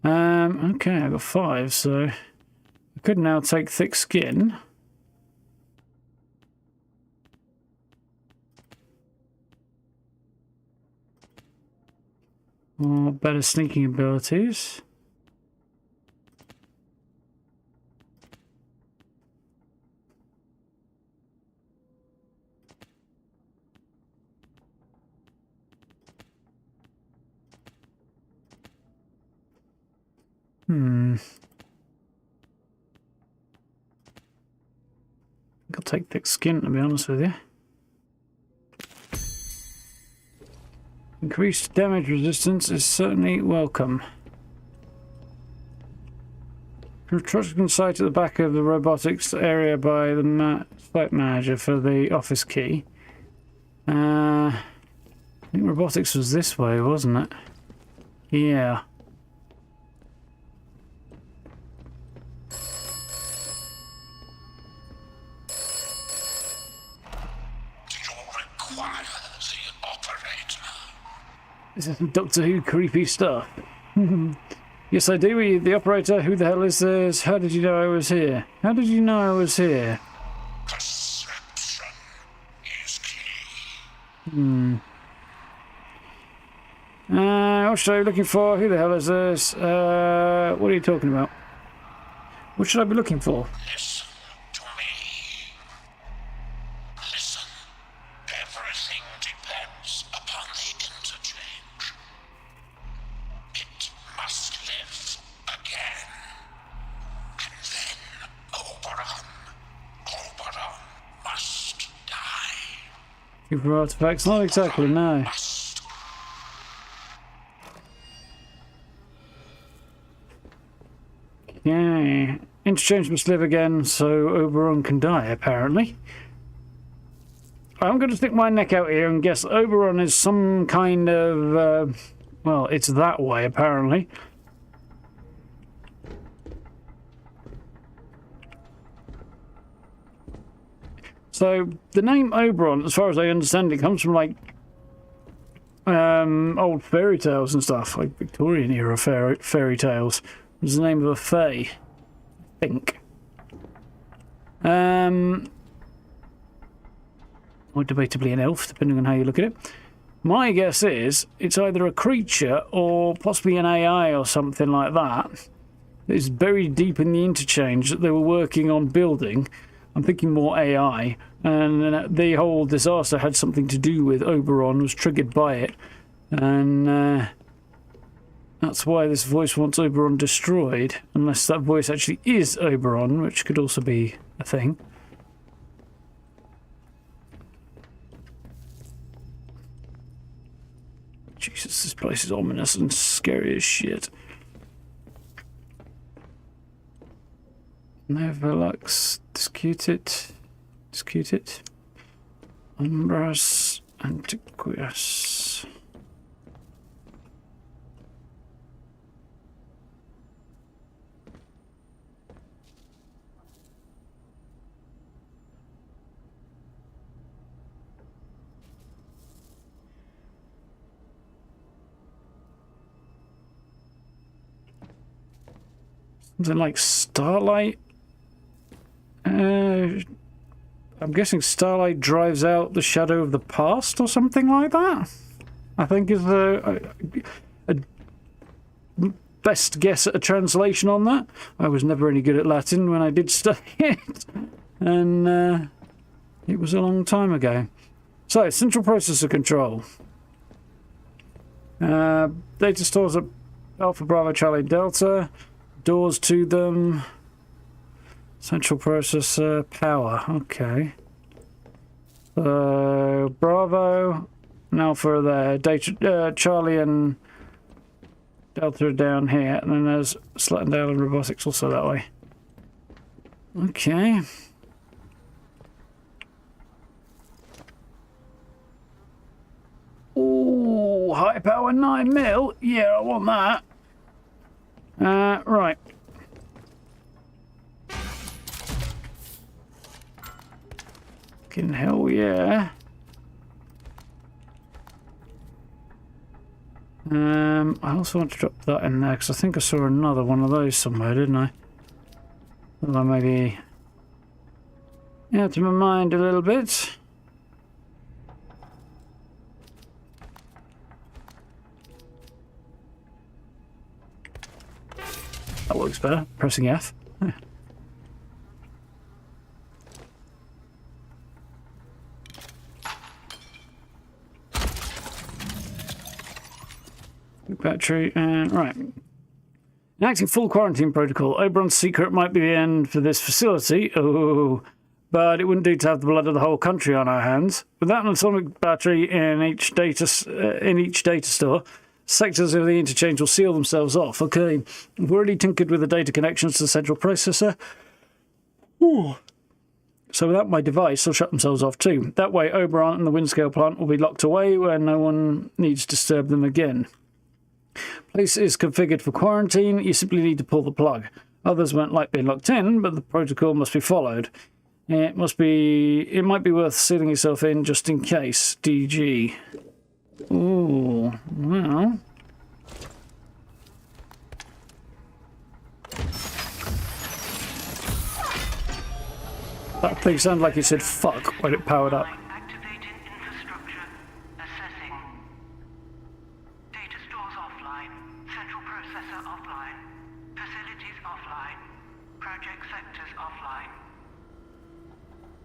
Okay, I got 5, so I could now take thick skin. Or better sneaking abilities. I think I'll take thick skin, to be honest with you. Increased damage resistance is certainly welcome. Construction site at the back of the robotics area by the site manager for the office key. I think robotics was this way, wasn't it? Yeah. This is Doctor Who creepy stuff. Yes, I do. The operator. Who the hell is this? How did you know I was here? How did you know I was here? Perception is key. What should I be looking for? Who the hell is this? What are you talking about? What should I be looking for? Listen to me. Listen. Everything depends upon the interchange. It must live again. And then Oberon must die. Super artifacts? Not exactly, no. Yeah, interchange must live again, so Oberon can die, apparently. I'm going to stick my neck out here and guess Oberon is some kind of... well, it's that way, apparently. So, the name Oberon, as far as I understand it, comes from, like, old fairy tales and stuff, like Victorian-era fairy tales. It's the name of a fae, I think. Or debatably an elf, depending on how you look at it. My guess is it's either a creature or possibly an AI or something like that. It's buried deep in the interchange that they were working on building. I'm thinking more AI. And the whole disaster had something to do with Oberon, was triggered by it. And that's why this voice wants Oberon destroyed. Unless that voice actually is Oberon, which could also be a thing. Jesus, this place is ominous and scary as shit. Neverlux, discute it. Umbras Antiquus. Something like Starlight? I'm guessing Starlight drives out the shadow of the past or something like that? I think is the best guess at a translation on that. I was never any good at Latin when I did study it. And it was a long time ago. So, central processor control. Data stores at Alpha Bravo Charlie Delta. Doors to them. Central processor power. Okay. Bravo. Now for the data. Charlie and Delta are down here, and then there's Slatendale and robotics also that way. Okay. Ooh, high power 9mm. Yeah, I want that. Right. Fucking hell, yeah. I also want to drop that in there because I think I saw another one of those somewhere, didn't I? Although maybe out of my mind a little bit. That looks better. Pressing F. Battery and right. Enacting full quarantine protocol. Oberon's secret might be the end for this facility. Oh, but it wouldn't do to have the blood of the whole country on our hands. Without an atomic battery in each data store, sectors of the interchange will seal themselves off. Okay, we've already tinkered with the data connections to the central processor. Ooh. So without my device, they'll shut themselves off too. That way, Oberon and the Windscale plant will be locked away where no one needs to disturb them again. Place is configured for quarantine. You simply need to pull the plug. Others won't like being locked in, but the protocol must be followed. It might be worth sealing yourself in just in case. DG. Ooh, well. That thing sounded like it said fuck when it powered up. Activating infrastructure. Assessing. Data stores offline. Central processor offline. Facilities offline. Project sectors offline.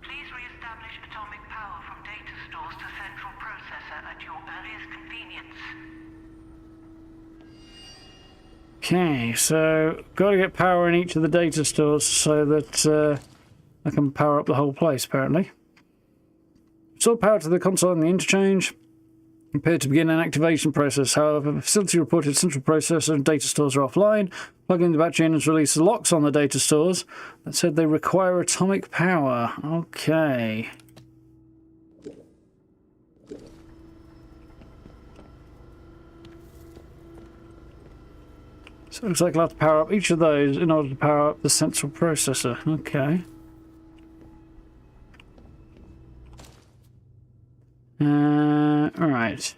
Please re-establish atomic power from data stores to central processor at your earliest convenience. Okay, so got to get power in each of the data stores so that I can power up the whole place, apparently. Restore power to the console and the interchange. Prepare to begin an activation process. However, the facility reported central processor and data stores are offline. Plug in the battery and release the locks on the data stores. That said they require atomic power. Okay. So it looks like I'll have to power up each of those in order to power up the central processor. Okay. Alright.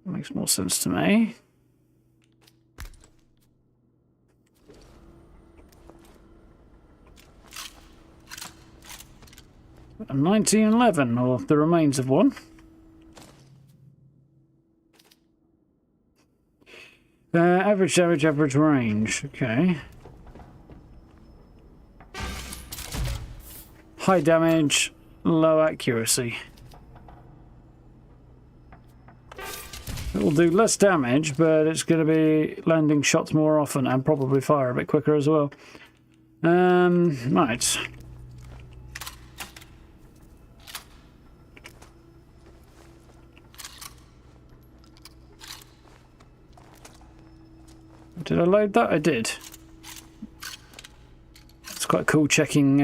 Makes more sense to me. A 1911, or the remains of one. Average damage, average range. Okay. High damage, low accuracy. It will do less damage, but it's going to be landing shots more often and probably fire a bit quicker as well. Right. Did I load that? I did. It's quite cool checking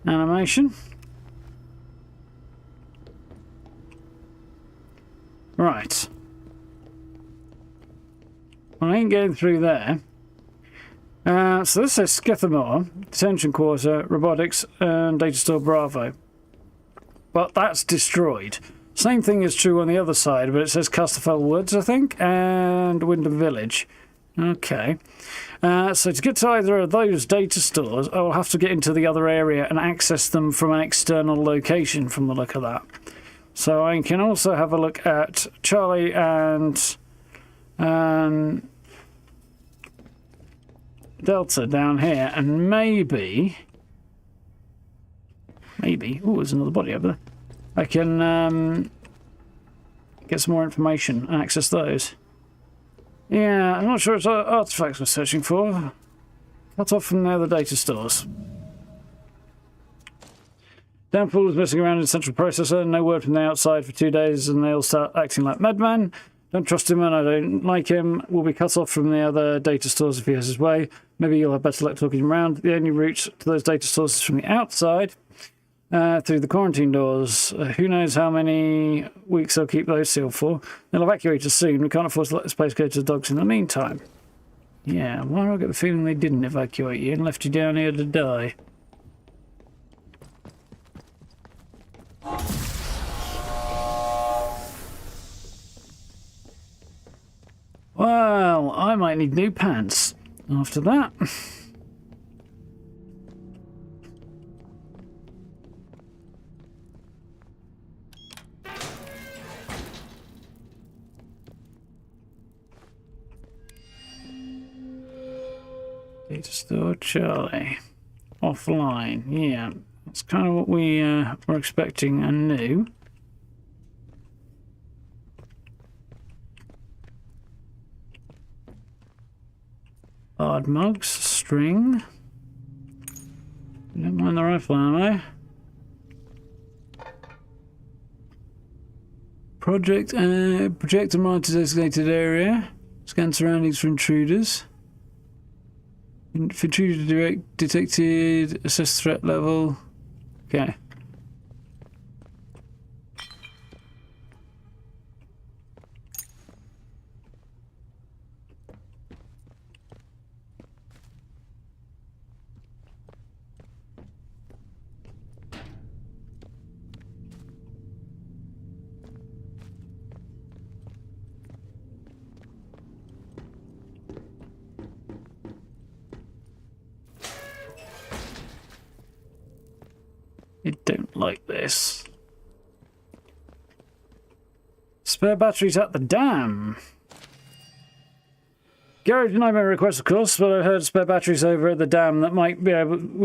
animation. Right. Well, I ain't getting through there. So this says Skithamore, Detention Quarter, Robotics, and Data Store Bravo. But that's destroyed. Same thing is true on the other side, but it says Casterfell Woods, I think, and Wyndham Village. Okay. So to get to either of those data stores, I will have to get into the other area and access them from an external location from the look of that. So I can also have a look at Charlie and Delta down here, and maybe, oh, there's another body over there. I can get some more information and access those. Yeah, I'm not sure it's artifacts we're searching for. Cut off from the other data stores. Downpool is messing around in central processor. No word from the outside for 2 days, and they'll start acting like madman. Don't trust him, and I don't like him. We'll be cut off from the other data stores if he has his way. Maybe you'll have better luck talking him around. The only route to those data stores is from the outside, through the quarantine doors. Who knows how many weeks they'll keep those sealed for. They'll evacuate us soon. We can't afford to let this place go to the dogs in the meantime. Yeah, why do I get the feeling they didn't evacuate you and left you down here to die? Well, I might need new pants after that. Data store Charlie. Offline, yeah. That's kind of what we were expecting and knew. Hard mugs, string. Don't mind the rifle ammo. Projector monitor designated area. Scan surroundings for intruders. If intruder detected, assess threat level. Okay. I don't like this. Spare batteries at the dam. Garage nightmare request, of course, but I heard spare batteries over at the dam that we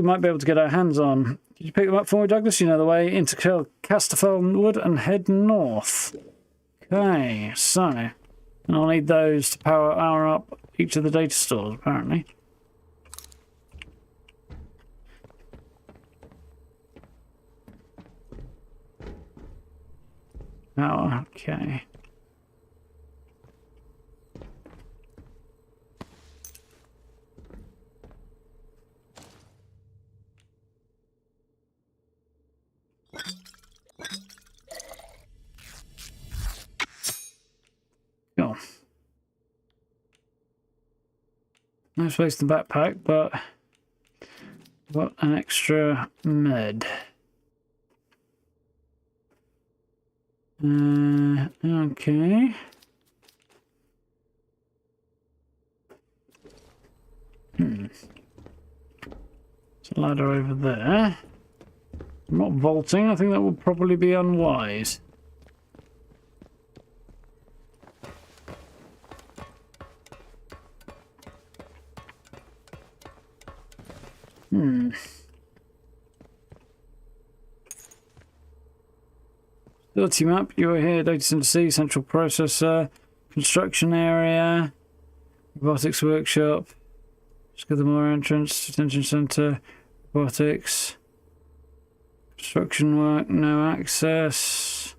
might be able to get our hands on. Did you pick them up for me, Douglas? You know the way into Casterfell Wood and head north. Okay, so and I'll need those to power up each of the data stores, apparently. Oh, okay. Cool. No space in the backpack, but got an extra med. Okay. There's a ladder over there. I'm not vaulting. I think that would probably be unwise. Facility map, you're here, data center C, central processor, construction area, robotics workshop, Skidmore entrance, detention center, robotics, construction work, no access,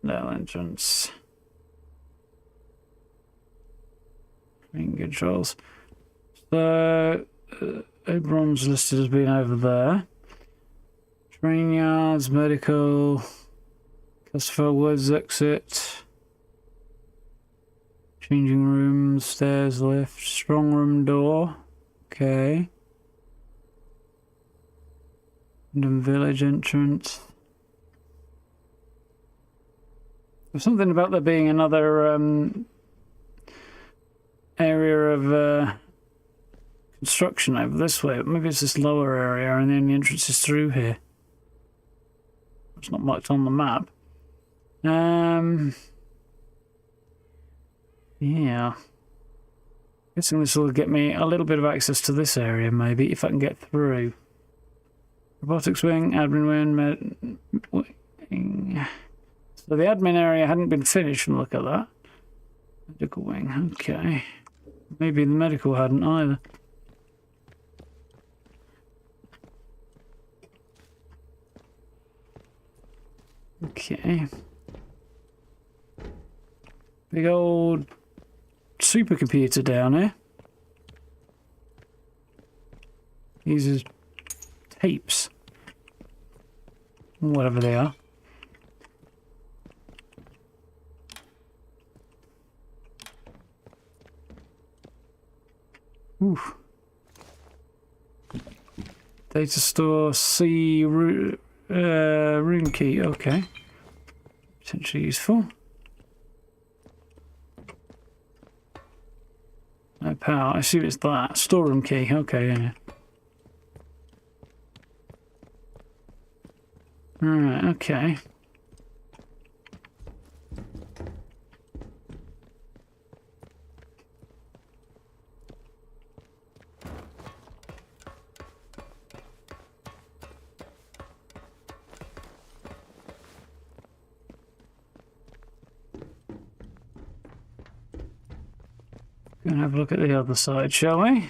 no entrance, main controls. So, Oberon's listed as being over there. Train yards, medical. Casterfell Woods exit. Changing rooms, stairs, lift, strong room door. Okay. Random village entrance. There's something about there being another area of construction over this way. Maybe it's this lower area and then the entrance is through here. There's not much on the map. Yeah. Guessing this will get me a little bit of access to this area, maybe, if I can get through. Robotics wing, admin wing, So the admin area hadn't been finished from the look at that. Medical wing, okay. Maybe the medical hadn't either. Okay. Big old supercomputer down here. Uses tapes. Whatever they are. Whew. Data store C room key. Okay. Potentially useful. No power. I see it's that. Storeroom key. Okay, yeah. Alright, okay. Gonna have a look at the other side, shall we?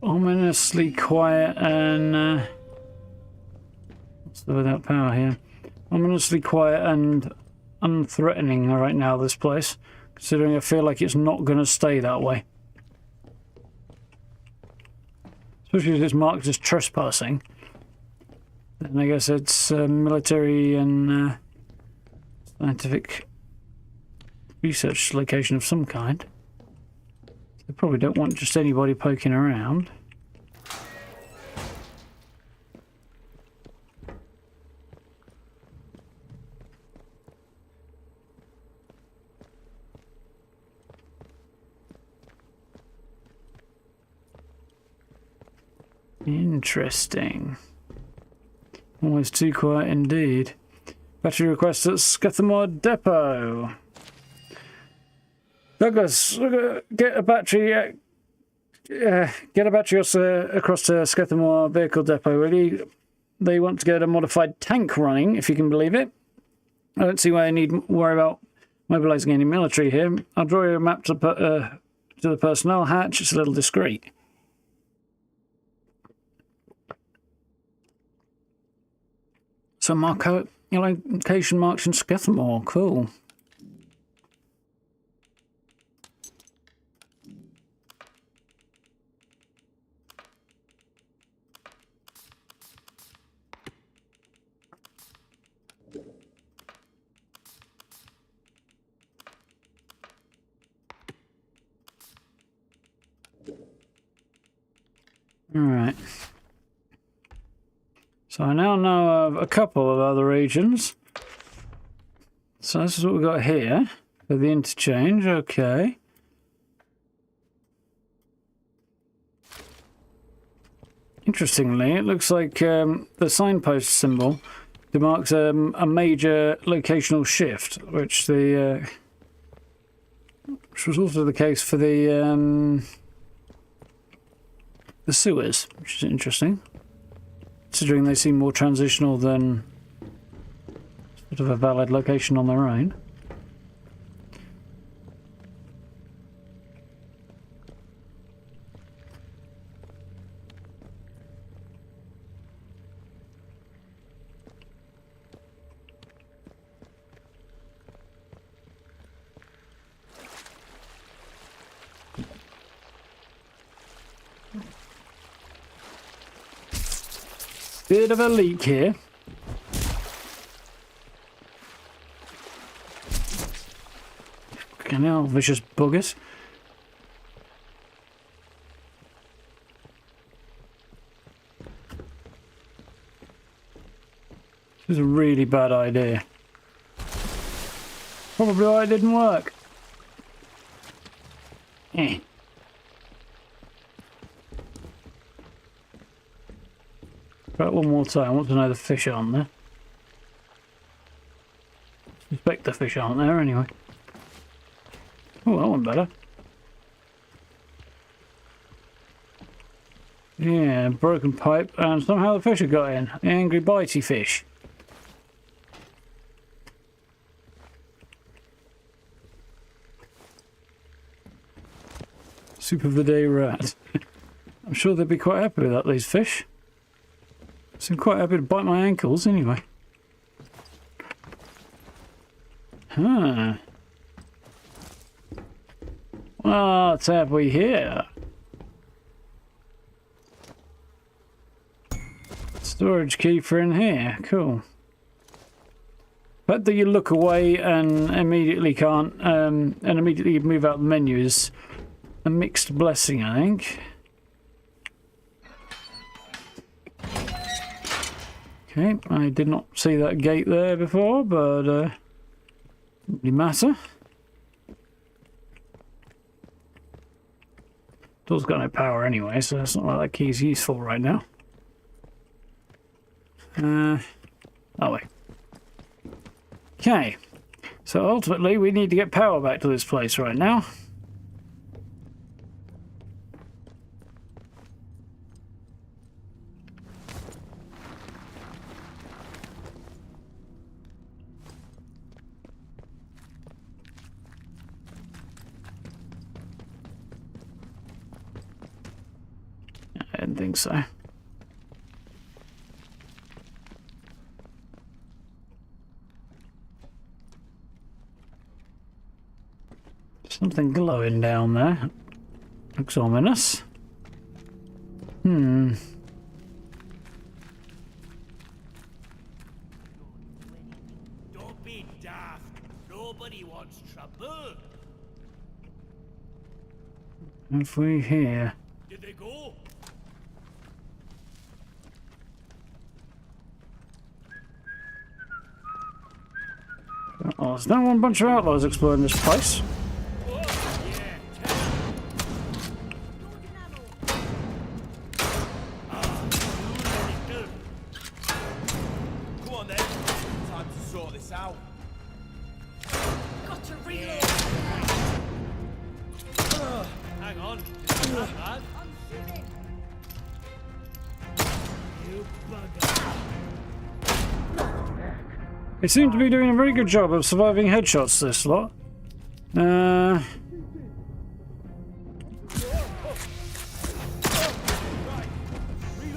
Ominously quiet and what's the without power here? Ominously quiet and unthreatening right now, this place. Considering I feel like it's not going to stay that way. Especially if it's marked as trespassing. Then I guess it's military and scientific research location of some kind. They probably don't want just anybody poking around. Interesting. Almost too quiet indeed. Battery request at Skethamore Depot. Douglas, get a battery across to Skethamore Vehicle Depot, will you? They want to get a modified tank running, if you can believe it. I don't see why I need to worry about mobilising any military here. I'll draw you a map to the personnel hatch. It's a little discreet. So location marks in Skethamore. Cool. All right. So I now know of a couple of other regions. So this is what we've got here for the interchange. Okay. Interestingly, it looks like the signpost symbol demarks a major locational shift, which was also the case for the sewers, which is interesting. Considering they seem more transitional than sort of a valid location on their own. Bit of a leak here. Fucking hell, vicious buggers. This is a really bad idea. Probably why it didn't work. Eh. Right, one more time. I want to know the fish aren't there. Suspect the fish aren't there anyway. Oh, that one better. Yeah, broken pipe, and somehow the fish have got in. The angry bitey fish. Soup of the day rat. I'm sure they'd be quite happy with that, these fish. Seem quite happy to bite my ankles anyway. Huh. What have we here? Storage key for in here. Cool. The fact that you look away and immediately can't, and immediately move out the menu is a mixed blessing, I think. Okay, I did not see that gate there before, but doesn't really matter. Door's got no power anyway, so it's not like that key's useful right now. Oh wait. Okay, so ultimately we need to get power back to this place right now. I didn't think so. Something glowing down there. Looks ominous. Don't be daft. Nobody wants trouble. If we here. Did they go? Oh, there's no one bunch of outlaws exploring this place. Come on then. Time to sort this out. Got to reload. Hang on. Is that bad? I'm shooting. You bugger. They seem to be doing a very good job of surviving headshots, this lot.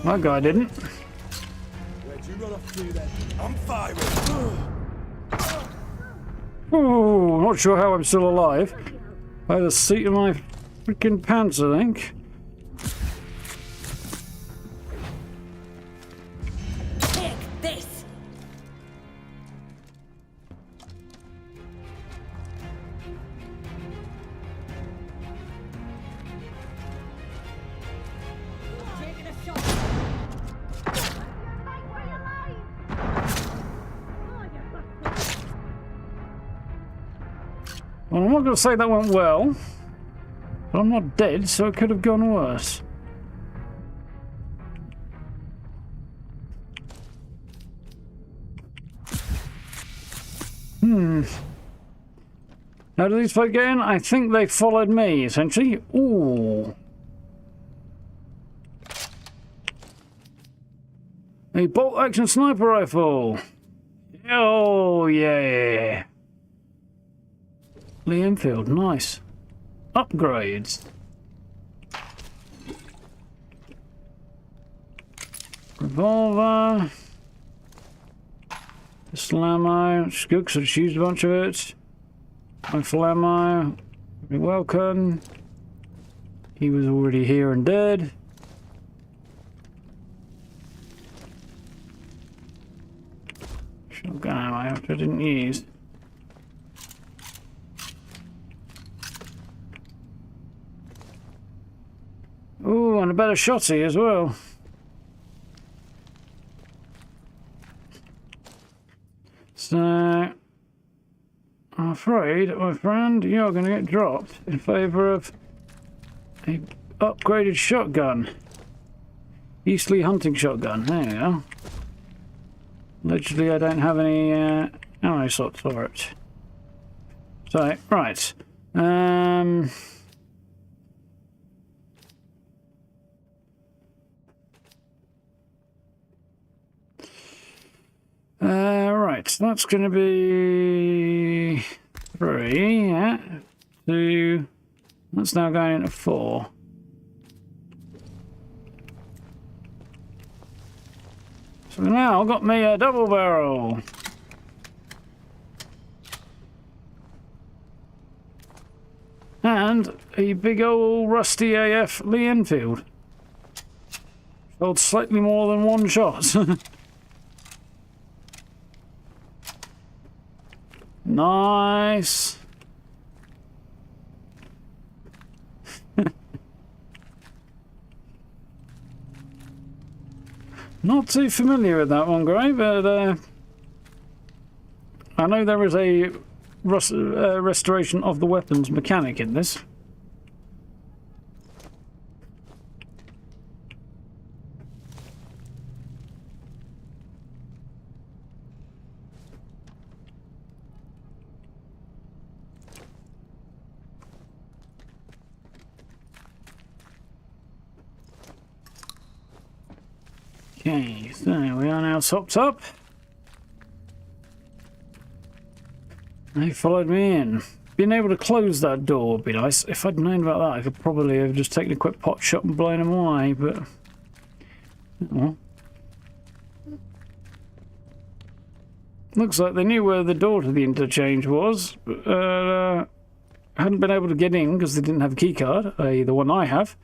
That guy didn't. Where'd you run off to then? I'm firing. Oh, not sure how I'm still alive. By the seat of my freaking pants, I think. Take this. Taking a shot. Well, I'm not going to say that went well, but I'm not dead, so it could have gone worse. How do these folk get in? I think they followed me, essentially. Ooh. A bolt-action sniper rifle. Oh, yeah. Lee Enfield, nice. Upgrades. Revolver. Pistol ammo, which is good because I just used a bunch of it. Rifle ammo. You're welcome. He was already here and dead. Shotgun ammo, which I didn't use. Ooh, and a better shotty as well. So, I'm afraid, my friend, you're going to get dropped in favour of a upgraded shotgun. Eastleigh hunting shotgun. There you go. Allegedly, I don't have any ammo slots for it. So, right. Right, that's going to be 3, yeah. 2, that's now going into 4. So now I've got me a double barrel. And a big old rusty AF Lee Enfield. Felt slightly more than one shot. Nice. Not too familiar with that one, Gray, but I know there is a restoration of the weapons mechanic in this. Okay, so we are now topped up. They followed me in. Being able to close that door would be nice. If I'd known about that, I could probably have just taken a quick pot shot and blown them away, but... Oh. Looks like they knew where the door to the interchange was, but hadn't been able to get in because they didn't have a key card, the one I have.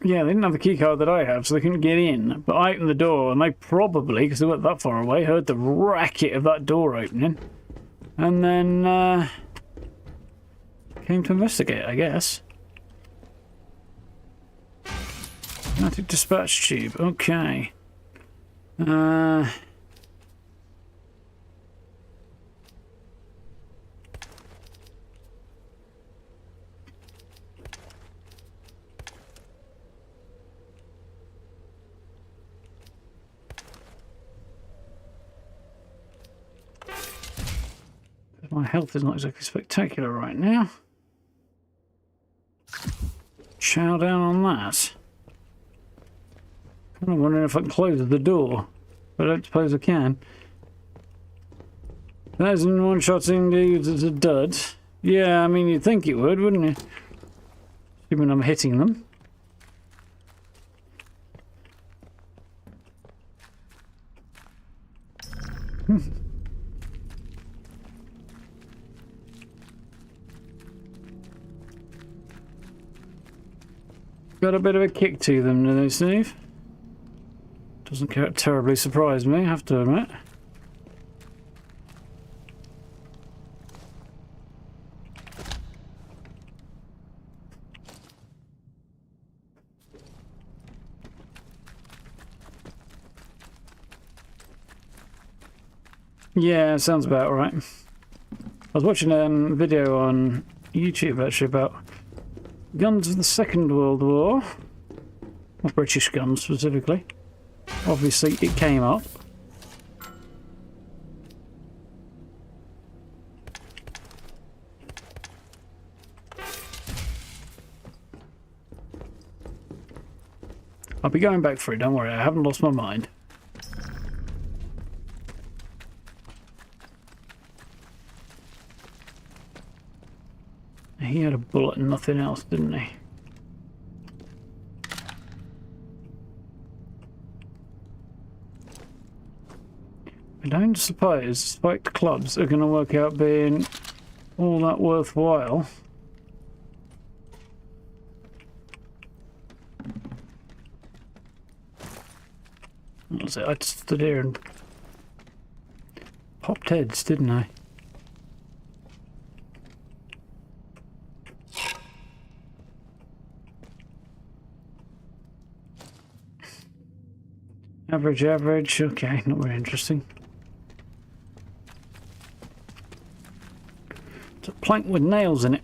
Yeah, they didn't have the keycard that I have, so they couldn't get in. But I opened the door, and they probably, because they weren't that far away, heard the racket of that door opening. And then, came to investigate, I guess. Automatic dispatch tube, okay. My health is not exactly spectacular right now. Chow down on that. I'm wondering if I can close the door, but I don't suppose I can. That isn't one-shotting dudes as a dud. Yeah, I mean, you'd think it would, wouldn't you? Assuming I'm hitting them. Got a bit of a kick to them, do they, Steve? Doesn't terribly surprise me, I have to admit. Yeah, sounds about right. I was watching a video on YouTube actually about guns of the Second World War, or British guns specifically. Obviously, it came up. I'll be going back for it, don't worry, I haven't lost my mind. He had a bullet and nothing else, didn't he? I don't suppose spiked clubs are going to work out being all that worthwhile. What was it? I just stood here and popped heads, didn't I? Average, okay, not very interesting. It's a plank with nails in it.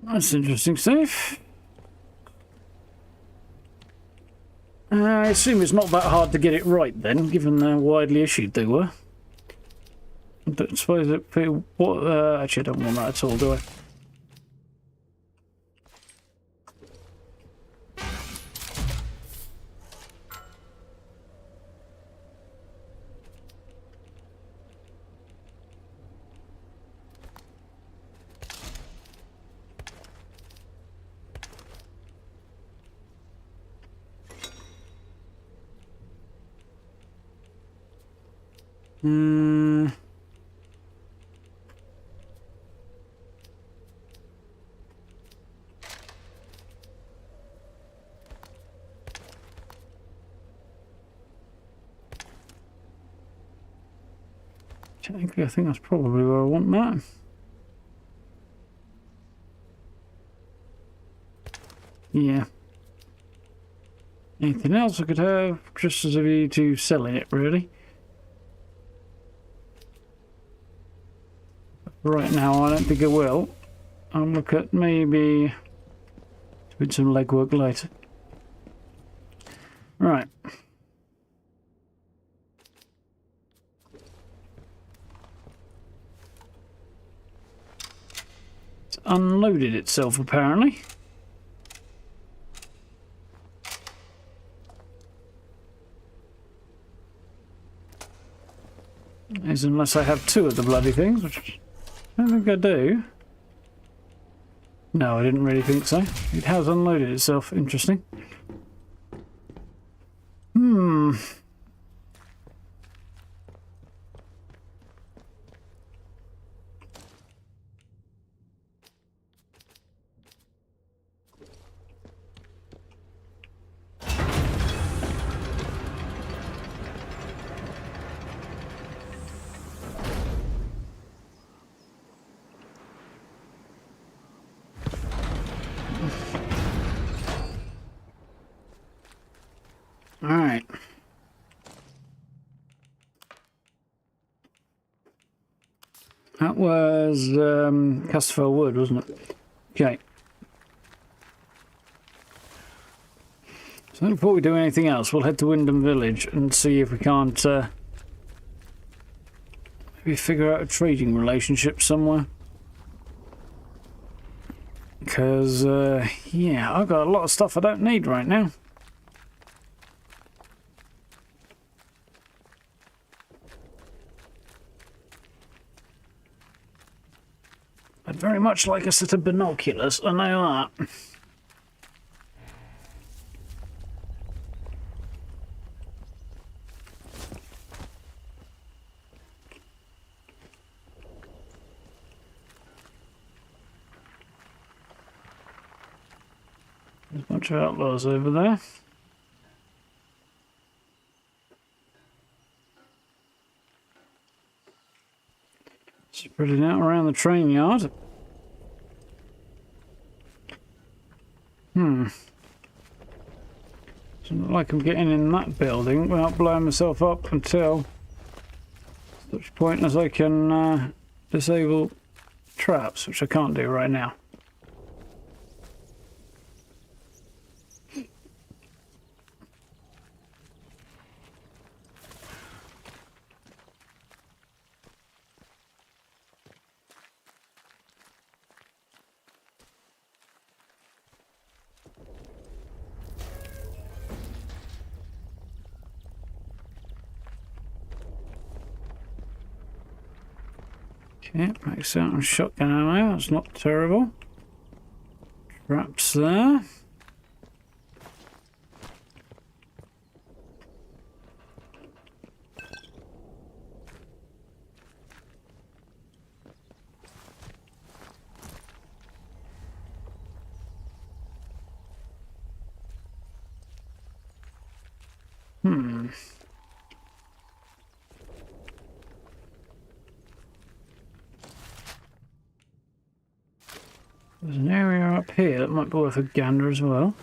That's interesting, Steve. I assume it's not that hard to get it right then, given how widely issued they were. I don't suppose it... actually, I don't want that at all, do I? Uh, Technically, I think that's probably where I want that. Yeah. Anything else I could have, just as a view to selling it, really. Right now, I don't think I will. I'll look at maybe doing some legwork later. Right. It's unloaded itself, apparently. Is unless I have two of the bloody things, which I don't think I do. No, I didn't really think so. It has unloaded itself. Interesting. Alright. That was Castafel Wood, wasn't it? Okay. So before we do anything else, we'll head to Wyndham Village and see if we can't maybe figure out a trading relationship somewhere. Because, yeah, I've got a lot of stuff I don't need right now. I'd very much like a set of binoculars, I know that. There's a bunch of outlaws over there. Spreading out around the train yard. Doesn't look like I'm getting in that building without blowing myself up until such point as I can disable traps, which I can't do right now. Okay, max out on shotgun ammo, that's not terrible. Traps there. There's an area up here that might be worth a gander as well.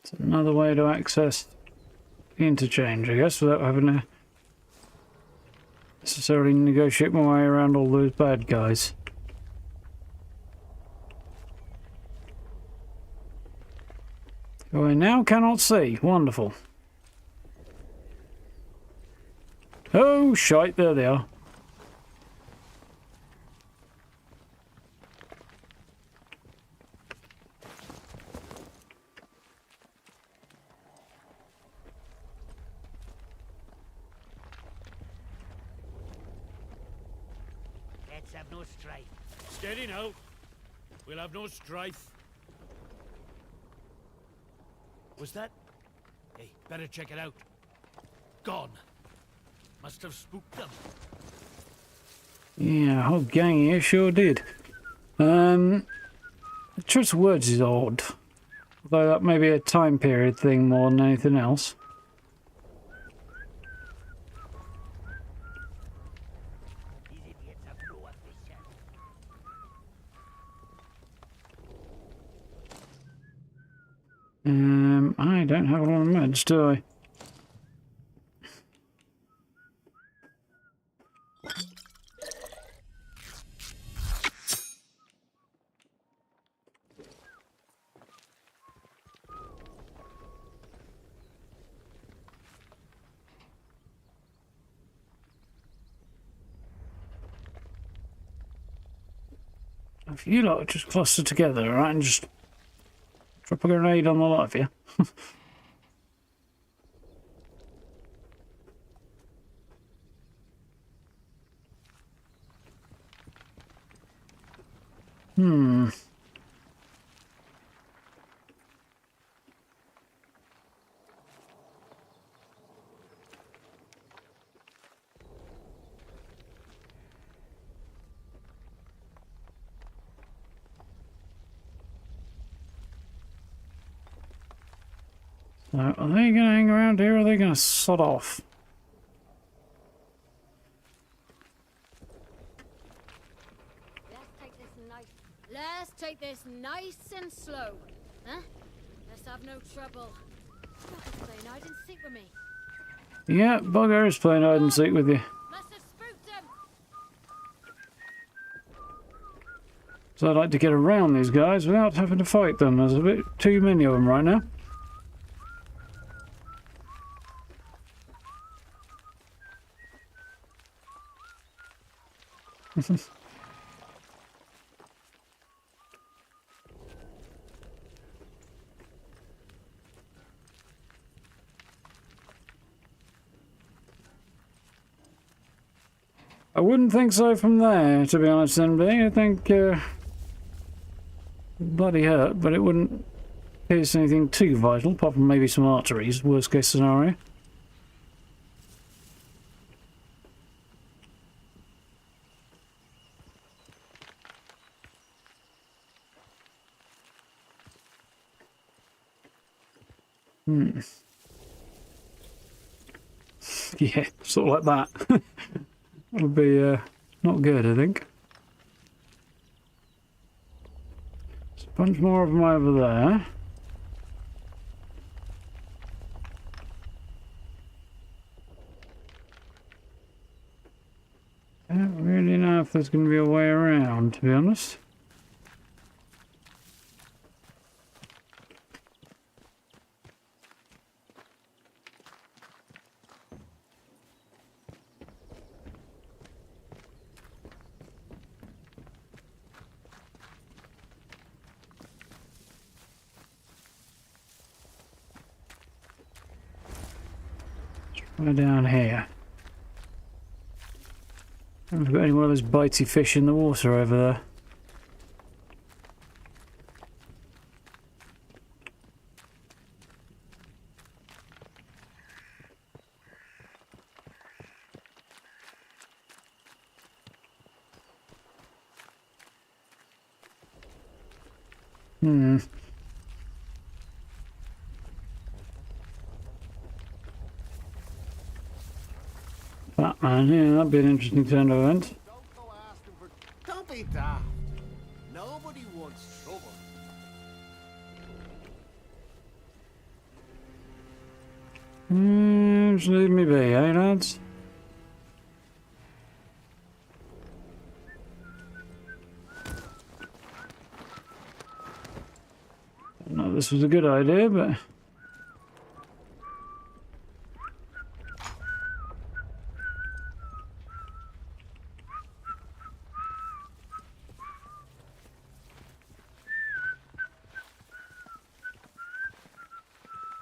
It's another way to access the interchange, I guess, without having to necessarily negotiate my way around all those bad guys. Who I now cannot see. Wonderful. Oh, shite, there they are. Let's have no strife. Steady now. We'll have no strife. Was that? Hey, better check it out. Gone. Must have spooked them. Yeah, whole gang here sure did. The choice of words is odd. Although that may be a time period thing more than anything else. I don't have a lot of meds, do I? If you lot just cluster together, right, and just drop a grenade on the lot of you. So, are they going to hang around here or are they going to sod off? Let's take this nice and slow. Huh? Let's have no trouble. Bugger's playing hide and seek with me. Yeah, Bugger is playing hide and seek with you. Must have spooked him. So I'd like to get around these guys without having to fight them. There's a bit too many of them right now. I wouldn't think so from there, to be honest, NB. I think bloody hurt, but it wouldn't pierce anything too vital, apart from maybe some arteries, worst case scenario. Yeah, sort of like that. Would be not good, I think. There's a bunch more of them over there. I don't really know if there's going to be a way around, to be honest. Right down here. Haven't got any more of those bitey fish in the water over there. Batman, yeah, that'd be an interesting turn of events. Don't go asking for... Don't be daft. Nobody wants trouble. Just leave me be, eh, lads? No, this was a good idea, but...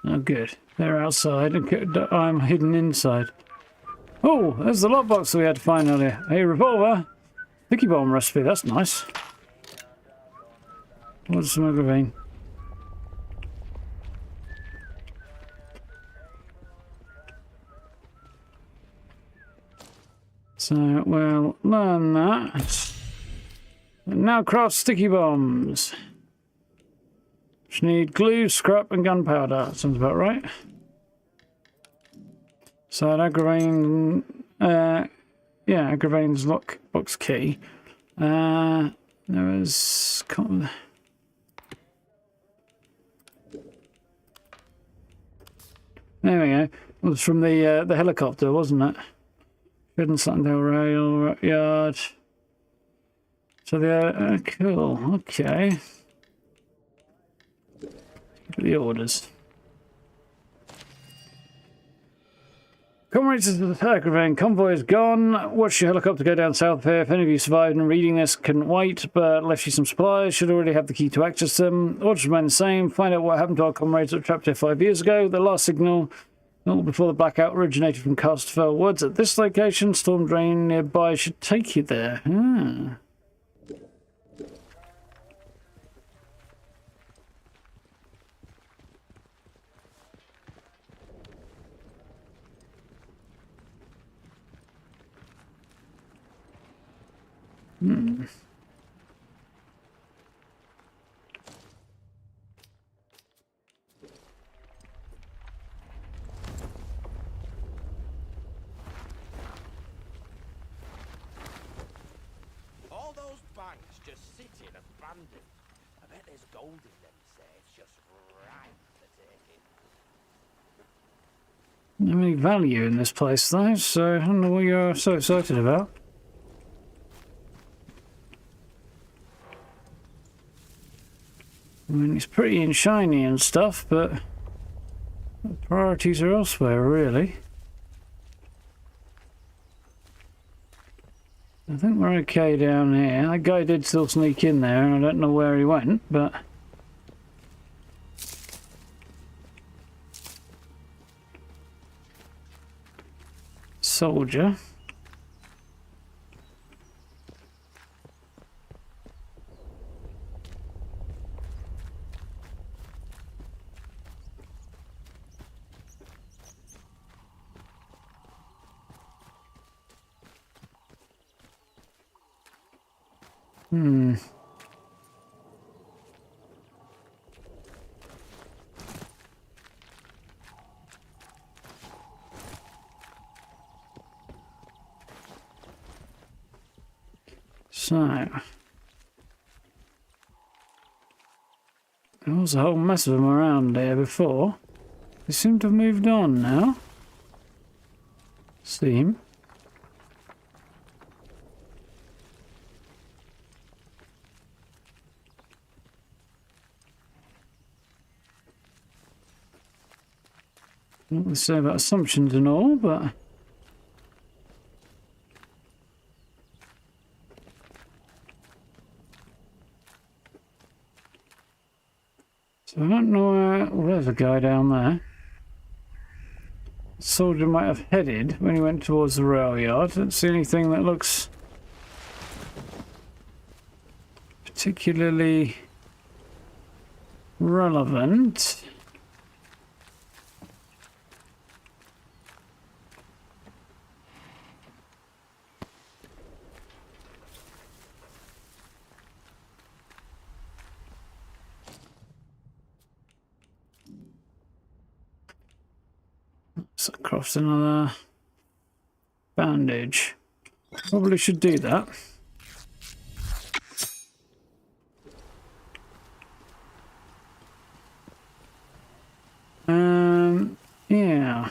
Oh, good. They're outside and I'm hidden inside. Oh, there's the lockbox that we had to find earlier. A revolver. Picky bomb recipe, that's nice. What's some magazine? So we'll learn that. And now craft sticky bombs. Which need glue, scrap, and gunpowder. That sounds about right. So aggravating, yeah, aggravating's lockbox key. There was. There we go. It was from the helicopter, wasn't it? Hidden Suttendale Rail Yard. So the cool. Okay. Look at the orders. Comrades of the aggravating convoy is gone. Watch your helicopter go down south here. If any of you survived and reading this couldn't wait, but left you some supplies, should already have the key to access them. Orders remain the same. Find out what happened to our comrades that were trapped here 5 years ago. The last signal before the blackout originated from Casterfell Woods. At this location, storm drain nearby should take you there. Ah. All those banks just sitting abandoned. I bet there's gold in them safes just ripe for taking. Not any value in this place though, so I don't know what you're so excited about. I mean, it's pretty and shiny and stuff, but the priorities are elsewhere, really. I think we're okay down here. That guy did still sneak in there, and I don't know where he went, but... Soldier. So, there was a whole mess of them around here before. They seem to have moved on now. Seem. What they say about assumptions and all, but... So I don't know where... Well, there's a guy down there. The soldier might have headed when he went towards the rail yard. I don't see anything that looks... particularly... relevant. So across another bandage. Probably should do that. Yeah.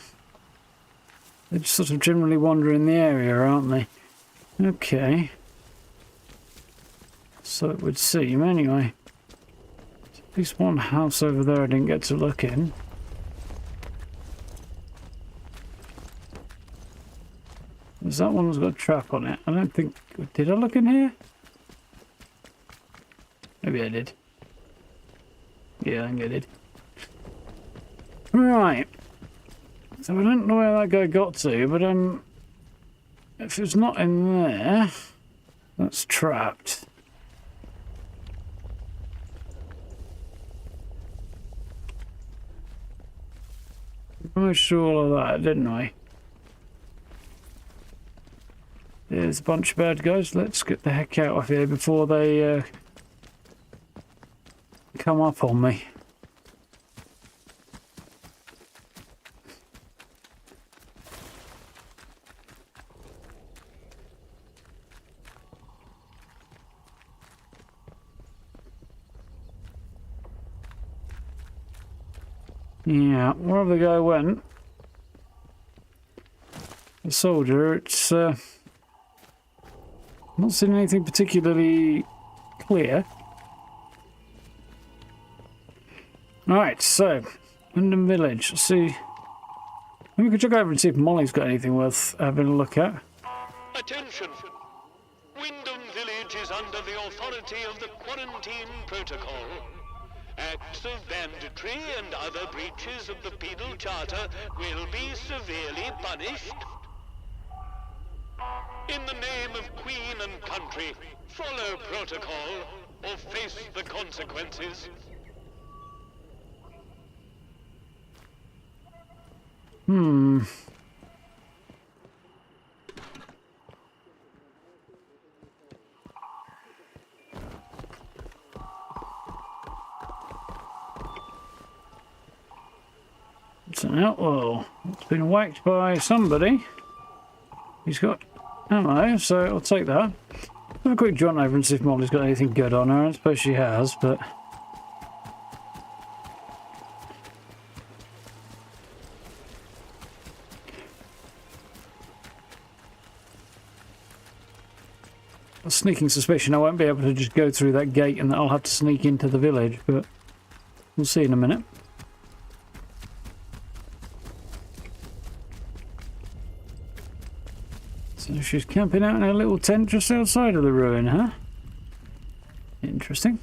They just sort of generally wander in the area, aren't they? Okay. So it would seem, anyway. There's at least one house over there I didn't get to look in. There's that one that's got a trap on it. I don't think... Did I look in here? Maybe I did. Yeah, I think I did. Right. So I don't know where that guy got to, but if it's not in there, that's trapped. We managed to do all of that, didn't we? There's a bunch of bad guys. Let's get the heck out of here before they come up on me. Yeah, wherever the guy went, the soldier, it's not seen anything particularly clear. Alright, so, London Village. Let's see. Maybe we could check over and see if Molly's got anything worth having a look at. Attention! Wyndham Village is under the authority of the Quarantine Protocol. Acts of banditry and other breaches of the Penal Charter will be severely punished. In the name of Queen and country, follow protocol or face the consequences. It's an outlaw. It's been whacked by somebody. He's got ammo, so I'll take that. Have a quick jaunt over and see if Molly's got anything good on her. I suppose she has, but... a sneaking suspicion I won't be able to just go through that gate and that I'll have to sneak into the village, but we'll see in a minute. So she's camping out in her little tent just outside of the ruin, huh? Interesting.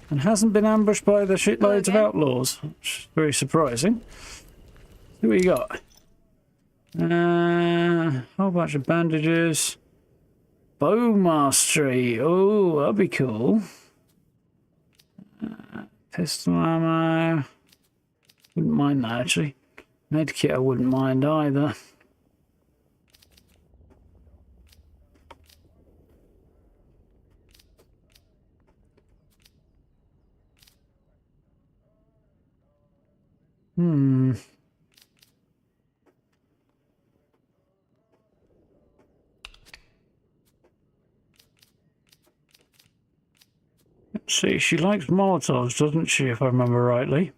And hasn't been ambushed by the shitloads of outlaws, which is very surprising. See what you got. Whole bunch of bandages. Bow mastery. Oh, that'd be cool. Pistol ammo. Wouldn't mind that, actually. Medkit I wouldn't mind either. Let's see, she likes Molotovs, doesn't she, if I remember rightly?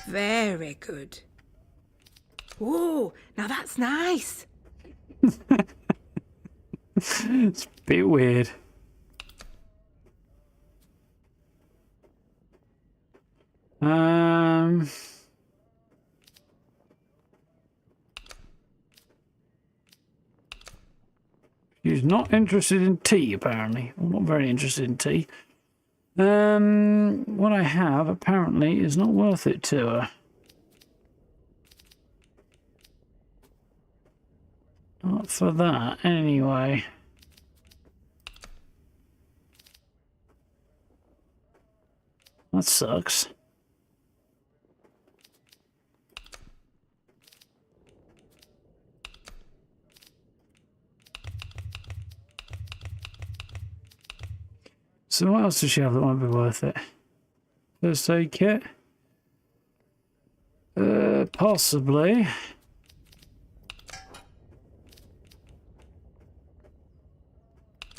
Very good. Whoa, now that's nice. It's a bit weird. She's not interested in tea, apparently. Well, not very interested in tea. What I have, apparently, is not worth it to her. Not for that, anyway. That sucks. So what else does she have that might be worth it? First aid kit? Possibly.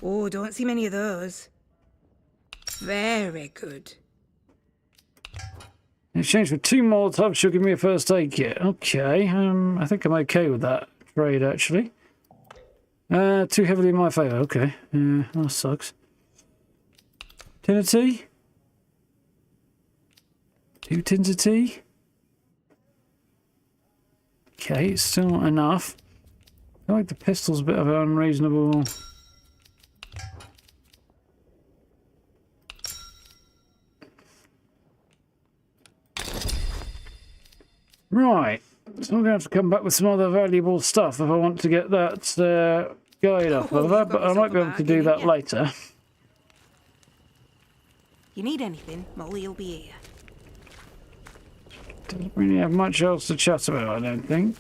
Oh, don't see many of those. Very good. In exchange for 2 Molotovs, she'll give me a first aid kit. Okay, I think I'm okay with that trade, actually. Too heavily in my favour. Okay, that sucks. Tin of tea? 2 tins of tea? Okay, it's still not enough. I feel like the pistol's a bit of an unreasonable... Right, so I'm going to have to come back with some other valuable stuff if I want to get that guide up of her, but I might be able to do that later. You need anything, Molly will be here. Doesn't really have much else to chat about, I don't think.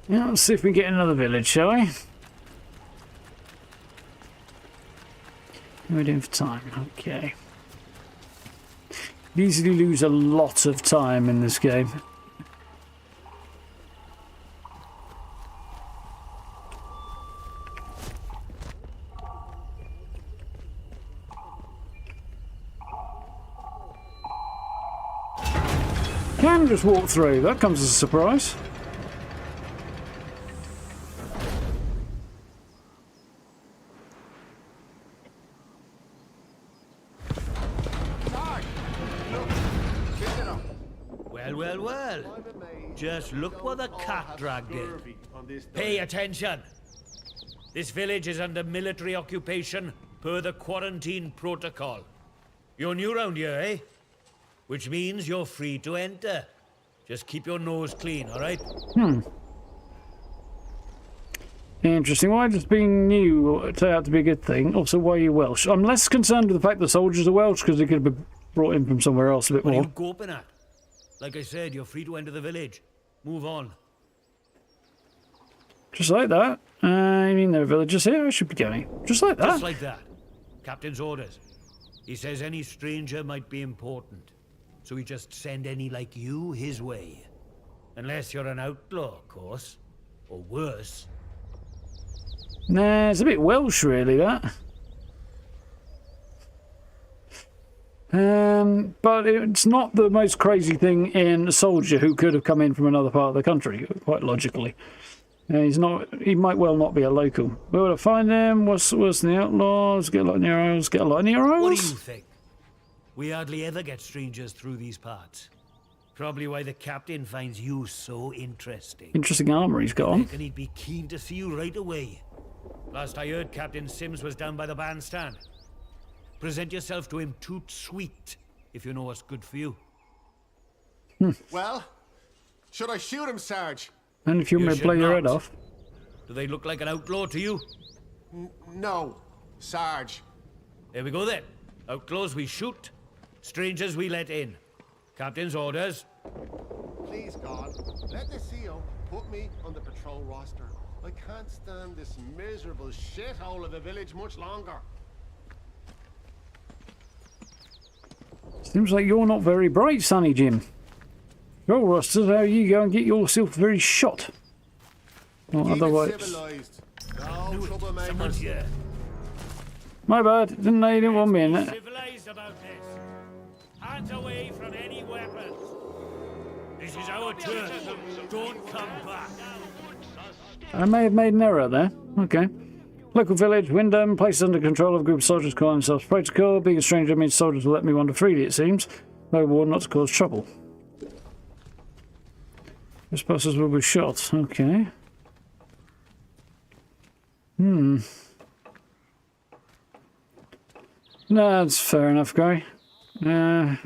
Yeah, let's see if we can get another village, shall we? How are we doing for time? Okay. We easily lose a lot of time in this game. Can just walk through. That comes as a surprise. Well. Just look what the cat dragged in. Pay attention. This village is under military occupation per the quarantine protocol. You're new round here, eh? Which means you're free to enter. Just keep your nose clean, all right? Interesting. Why does being new turn out to be a good thing? Also, why are you Welsh? I'm less concerned with the fact the soldiers are Welsh because they could have been brought in from somewhere else a bit What more. are you gawping at? Like I said, you're free to enter the village. Move on. Just like that? I mean, there are villagers here. I should be going. Just like that? Just like that. Captain's orders. He says any stranger might be important. So we just send any like you his way. Unless you're an outlaw, of course. Or worse. Nah, it's a bit Welsh, really, that. But it's not the most crazy thing in a soldier who could have come in from another part of the country, quite logically. He's not. He might well not be a local. Where would I find him? What's the outlaws? Get a lot of Neros. Get a lot of Neros. What do you think? We hardly ever get strangers through these parts. Probably why the captain finds you so interesting. Interesting armor he's got I on. reckon he'd be keen to see you right away. Last I heard, Captain Sims was down by the bandstand. Present yourself to him toot sweet, if you know what's good for you. Well, should I shoot him, Sarge? And if you want me to blow your head not. off. Do they look like an outlaw to you? No, Sarge. There we go then. Outlaws we shoot, strangers we let in. Captain's orders. Please, God, let the CO put me on the patrol roster. I can't stand this miserable shithole of a village much longer. Seems like you're not very bright, Sonny Jim. Your roster's how you go and get yourself very shot. Or Keep it otherwise. civilized. No Someone's troublemakers. here. My bad. Didn't know you didn't want me in it. Civilized about this. Hands away from any weapons. This is our turn. Don't come back. I may have made an error there. Okay. Local village, Wyndham, placed under control of a group of soldiers calling themselves Protocol. Being a stranger means soldiers will let me wander freely, it seems. No warn not to cause trouble. Trespassers will be shot. Okay. No, that's fair enough, guy. Like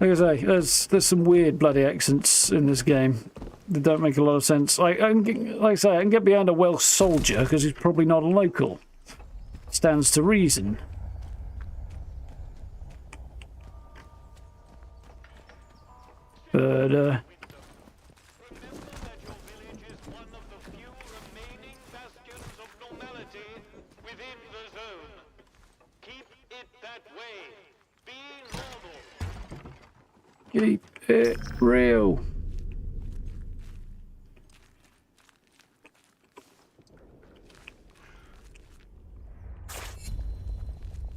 I say, there's some weird bloody accents in this game. They don't make a lot of sense. Like I can get behind a Welsh soldier because he's probably not a local. Stands to reason. But Remember that your village is one of the few remaining bastions of normality within the zone. Keep it that way. Be normal. keep it real.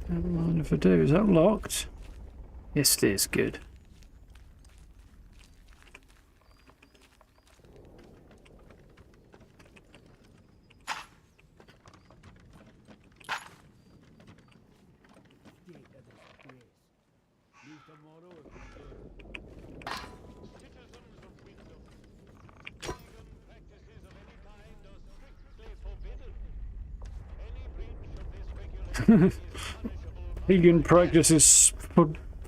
Never mind if I do. Is that locked? Yes, it is. Good. Citizens of Wyndham, pagan practices of any kind are strictly forbidden. Any breach of this regulation is punishable by Vegan practice is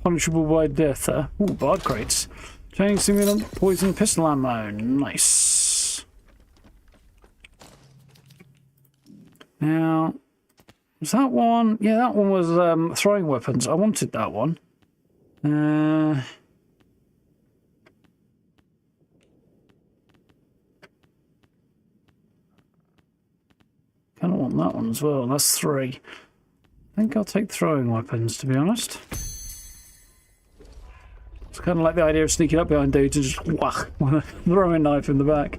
punishable by death. Ooh, bard crates. Training simulant, poison pistol ammo. Nice. Now, was that one? Yeah, that one was throwing weapons. I wanted that one. want that one as well. That's 3. I think I'll take throwing weapons, to be honest. It's kind of like the idea of sneaking up behind dudes and just whack with a throwing knife in the back.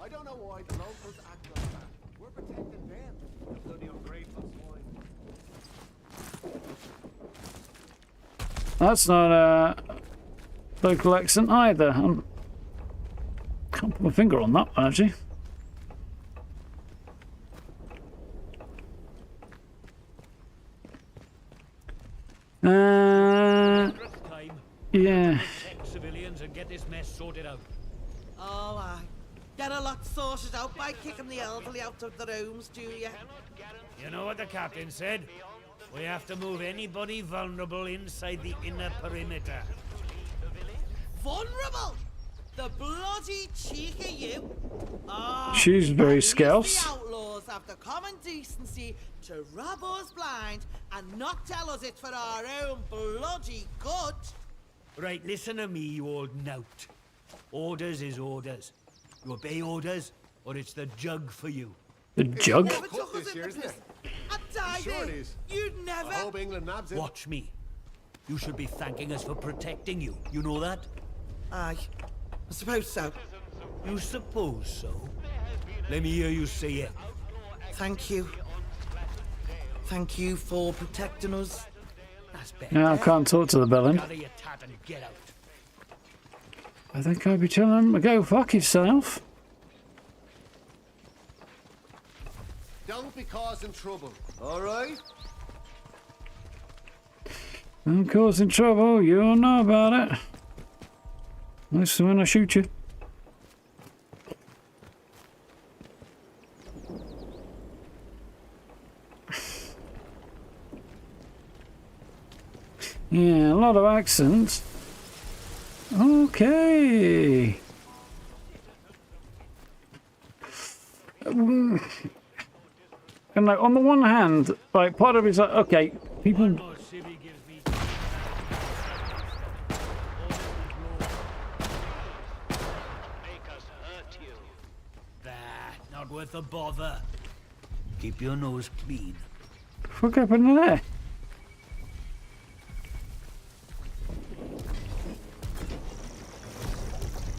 I don't know why the locals act like that. We're protecting them. The bloody ungrateful swine. That's not a local accent either. I can't put my finger on that one, actually. Yeah. Protect civilians and get this mess sorted out. Oh, aye. Get a lot sorted out by kicking the elderly out of the rooms, do you? You know what the captain said? We have to move anybody vulnerable inside the inner perimeter. Vulnerable? The bloody cheek of you! Oh, She's very at least scarce. The outlaws have the common decency to rub us blind and not tell us it's for our own bloody good. Right, listen to me, you old knout. Orders is orders. You obey orders, or it's the jug for you. The jug? Never took us in the prison. I died Sure it in. is. You'd never. I hope England nabs it. Watch me. You should be thanking us for protecting you. You know that? Aye, I suppose so. You suppose so? Let me hear you say it. Thank you. Thank you for protecting us. That's better. No, I can't talk to the bellend. Gather your tat and get out. I think I'd be telling him to go fuck himself. Don't be causing trouble, alright? I'm causing trouble, you'll know about it. That's when I shoot you. Yeah, a lot of accents. Okay. And like on the one hand, like part of it's like, okay, people. More civvy gives me. Make us hurt you. That not worth the bother. Keep your nose clean. What happened to there?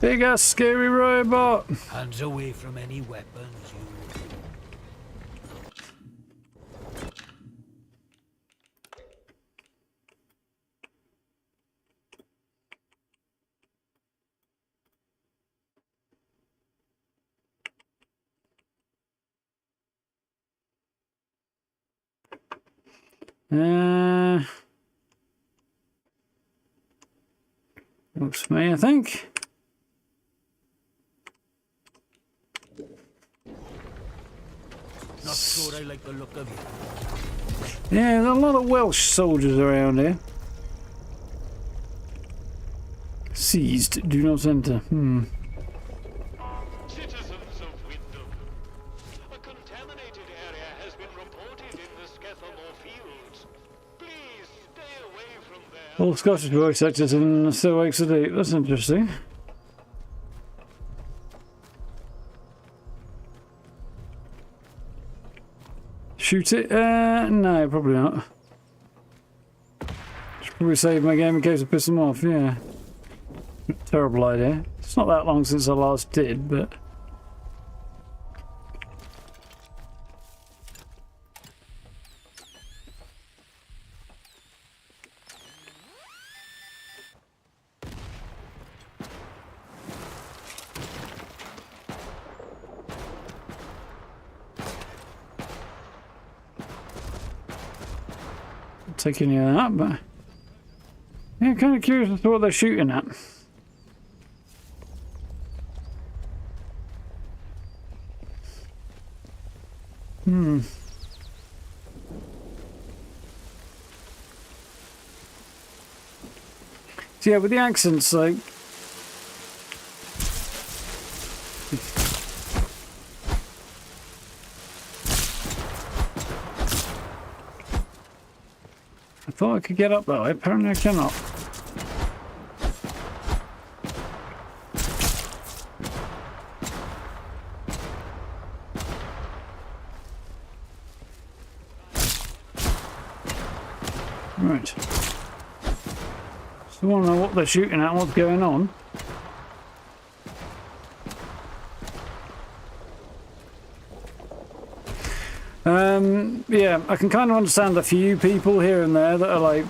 Big ass scary robot. Hands away from any weapons, you. Looks me, I think. Not sure I like the look of you. Yeah, there's a lot of Welsh soldiers around here. Seized. Do not enter. Citizens of Wyndham, a contaminated area has been reported in the Skethamore fields. Please stay away from there. All Scottish voice actors in Still Wakes the Deep. That's interesting. Shoot it? No, probably not. Should probably save my game in case I piss them off, yeah. Terrible idea. It's not that long since I last did, but... take any of that, but yeah, kind of curious as to what they're shooting at. So yeah, with the accents, like I thought I could get up that way. Apparently I cannot. Right. So I want to know what they're shooting at and what's going on. Yeah, I can kind of understand a few people here and there that are like,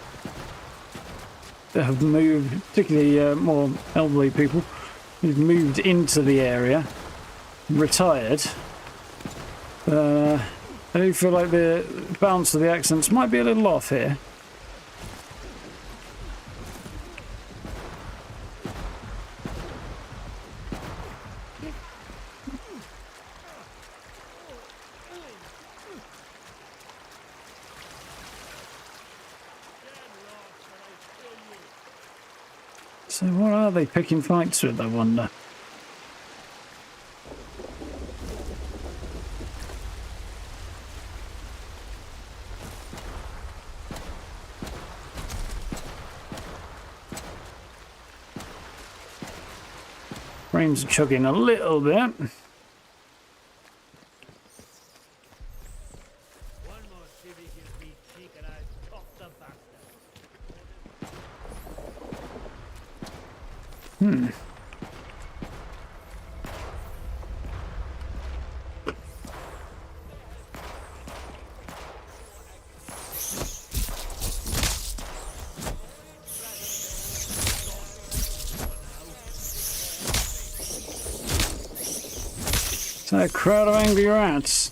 that have moved, particularly more elderly people, who've moved into the area, retired. I do feel like the balance of the accents might be a little off here. So what are they picking fights with, I wonder? Brains are chugging a little bit. One more city gives me cheek and I pop the bastard. It's a crowd of angry rats.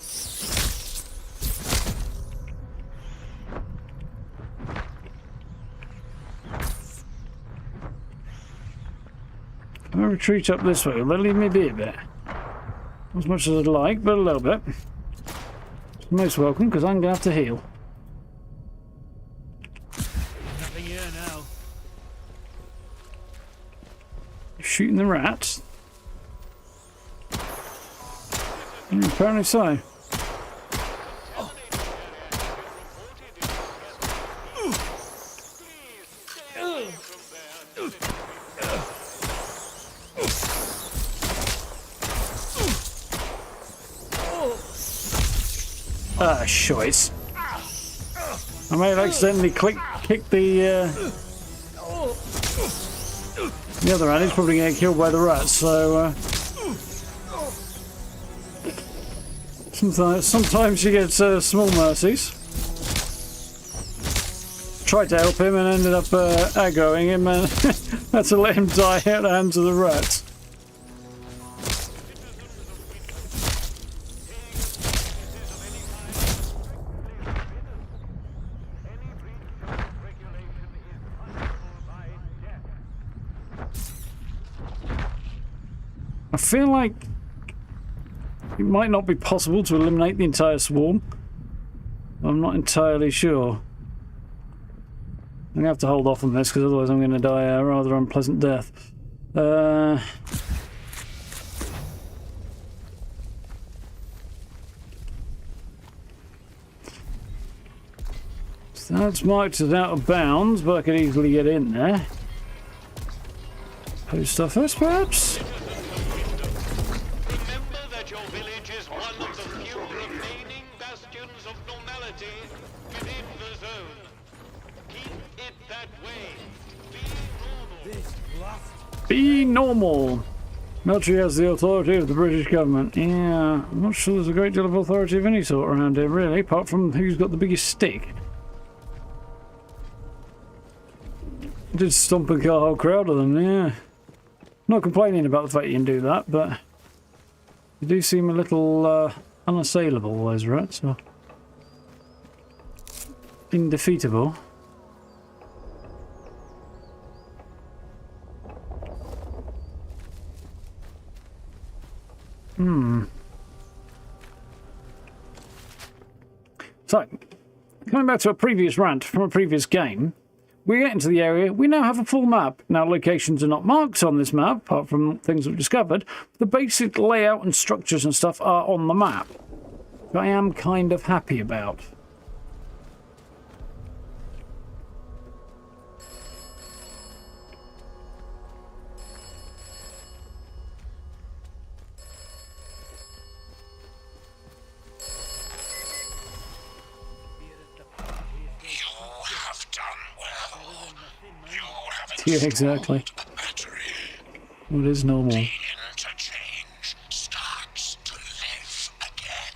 If I retreat up this way, will they leave me be a bit? Not as much as I'd like, but a little bit. It's most welcome, because I'm going to have to heal. Nothing here now. Shooting the rats? Apparently so. Ah, shite. I may have accidentally kicked the other rat. He's probably going to get killed by the rats, so sometimes you get small mercies. Tried to help him and ended up aggroing him and had to let him die at the hands of the rats. I feel like it might not be possible to eliminate the entire swarm. I'm not entirely sure. I'm going to have to hold off on this because otherwise I'm going to die a rather unpleasant death. So that's marked as out of bounds, but I could easily get in there. Post office, perhaps? Be normal. Military has the authority of the British government. Yeah, I'm not sure there's a great deal of authority of any sort around here, really, apart from who's got the biggest stick. I did stomp a whole crowd of them, yeah. Not complaining about the fact you can do that, but you do seem a little unassailable, those rats, or indefeatable. So, coming back to a previous rant from a previous game, we get into the area, we now have a full map. Now, locations are not marked on this map, apart from things we've discovered. The basic layout and structures and stuff are on the map, which I am kind of happy about. Yeah, exactly. Battery. What is normal? The interchange starts to live again.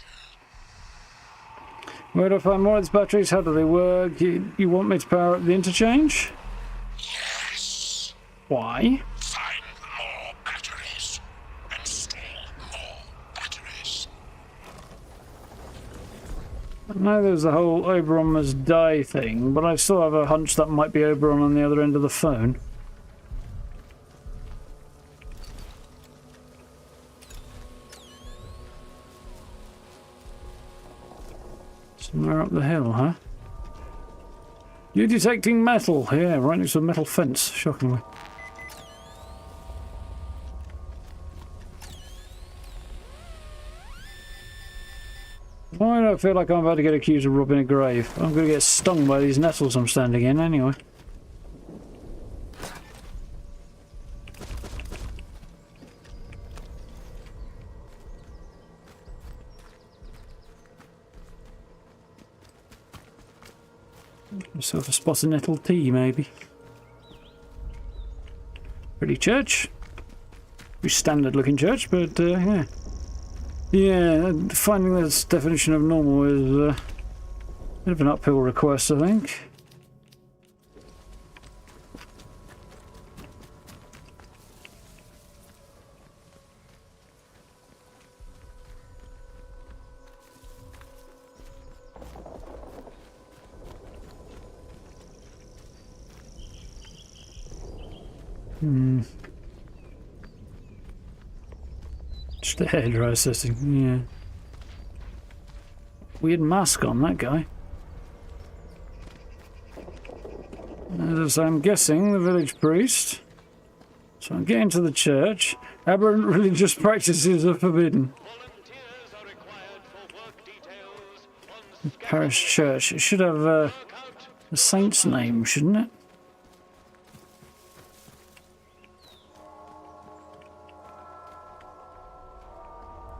Where do I find more of these batteries? How do they work? You want me to power up the interchange? Yes. Why? Find more batteries. Install more batteries. I know there's the whole Oberon must die thing, but I still have a hunch that might be Oberon on the other end of the phone. Somewhere up the hill, huh? You're detecting metal. Yeah, right next to a metal fence, shockingly. Why do I feel like I'm about to get accused of robbing a grave? I'm going to get stung by these nettles I'm standing in anyway. Myself a spot of nettle tea, maybe. Pretty church. Pretty standard looking church, but yeah. Yeah, finding this definition of normal is a bit of an uphill request, I think. Just a hairdryer setting, yeah. Weird mask on that guy. As I'm guessing, the village priest. So I'm getting to the church. Aberrant religious practices are forbidden. Volunteers are required for work details. Parish church. It should have a saint's name, shouldn't it?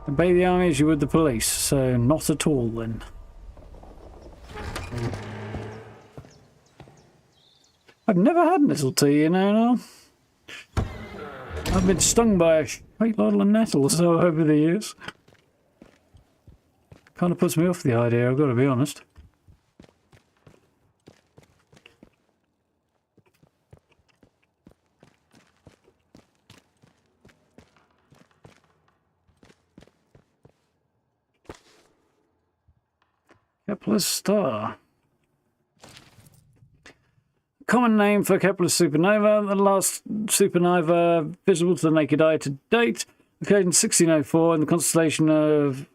Obey the army as you would the police, so not at all then. I've never had nettle tea, you know. I've been stung by a great lot of nettles over the years. Kind of puts me off the idea, I've got to be honest. Kepler's star. Common name for Kepler's supernova, the last supernova visible to the naked eye to date, occurred in 1604 in the constellation of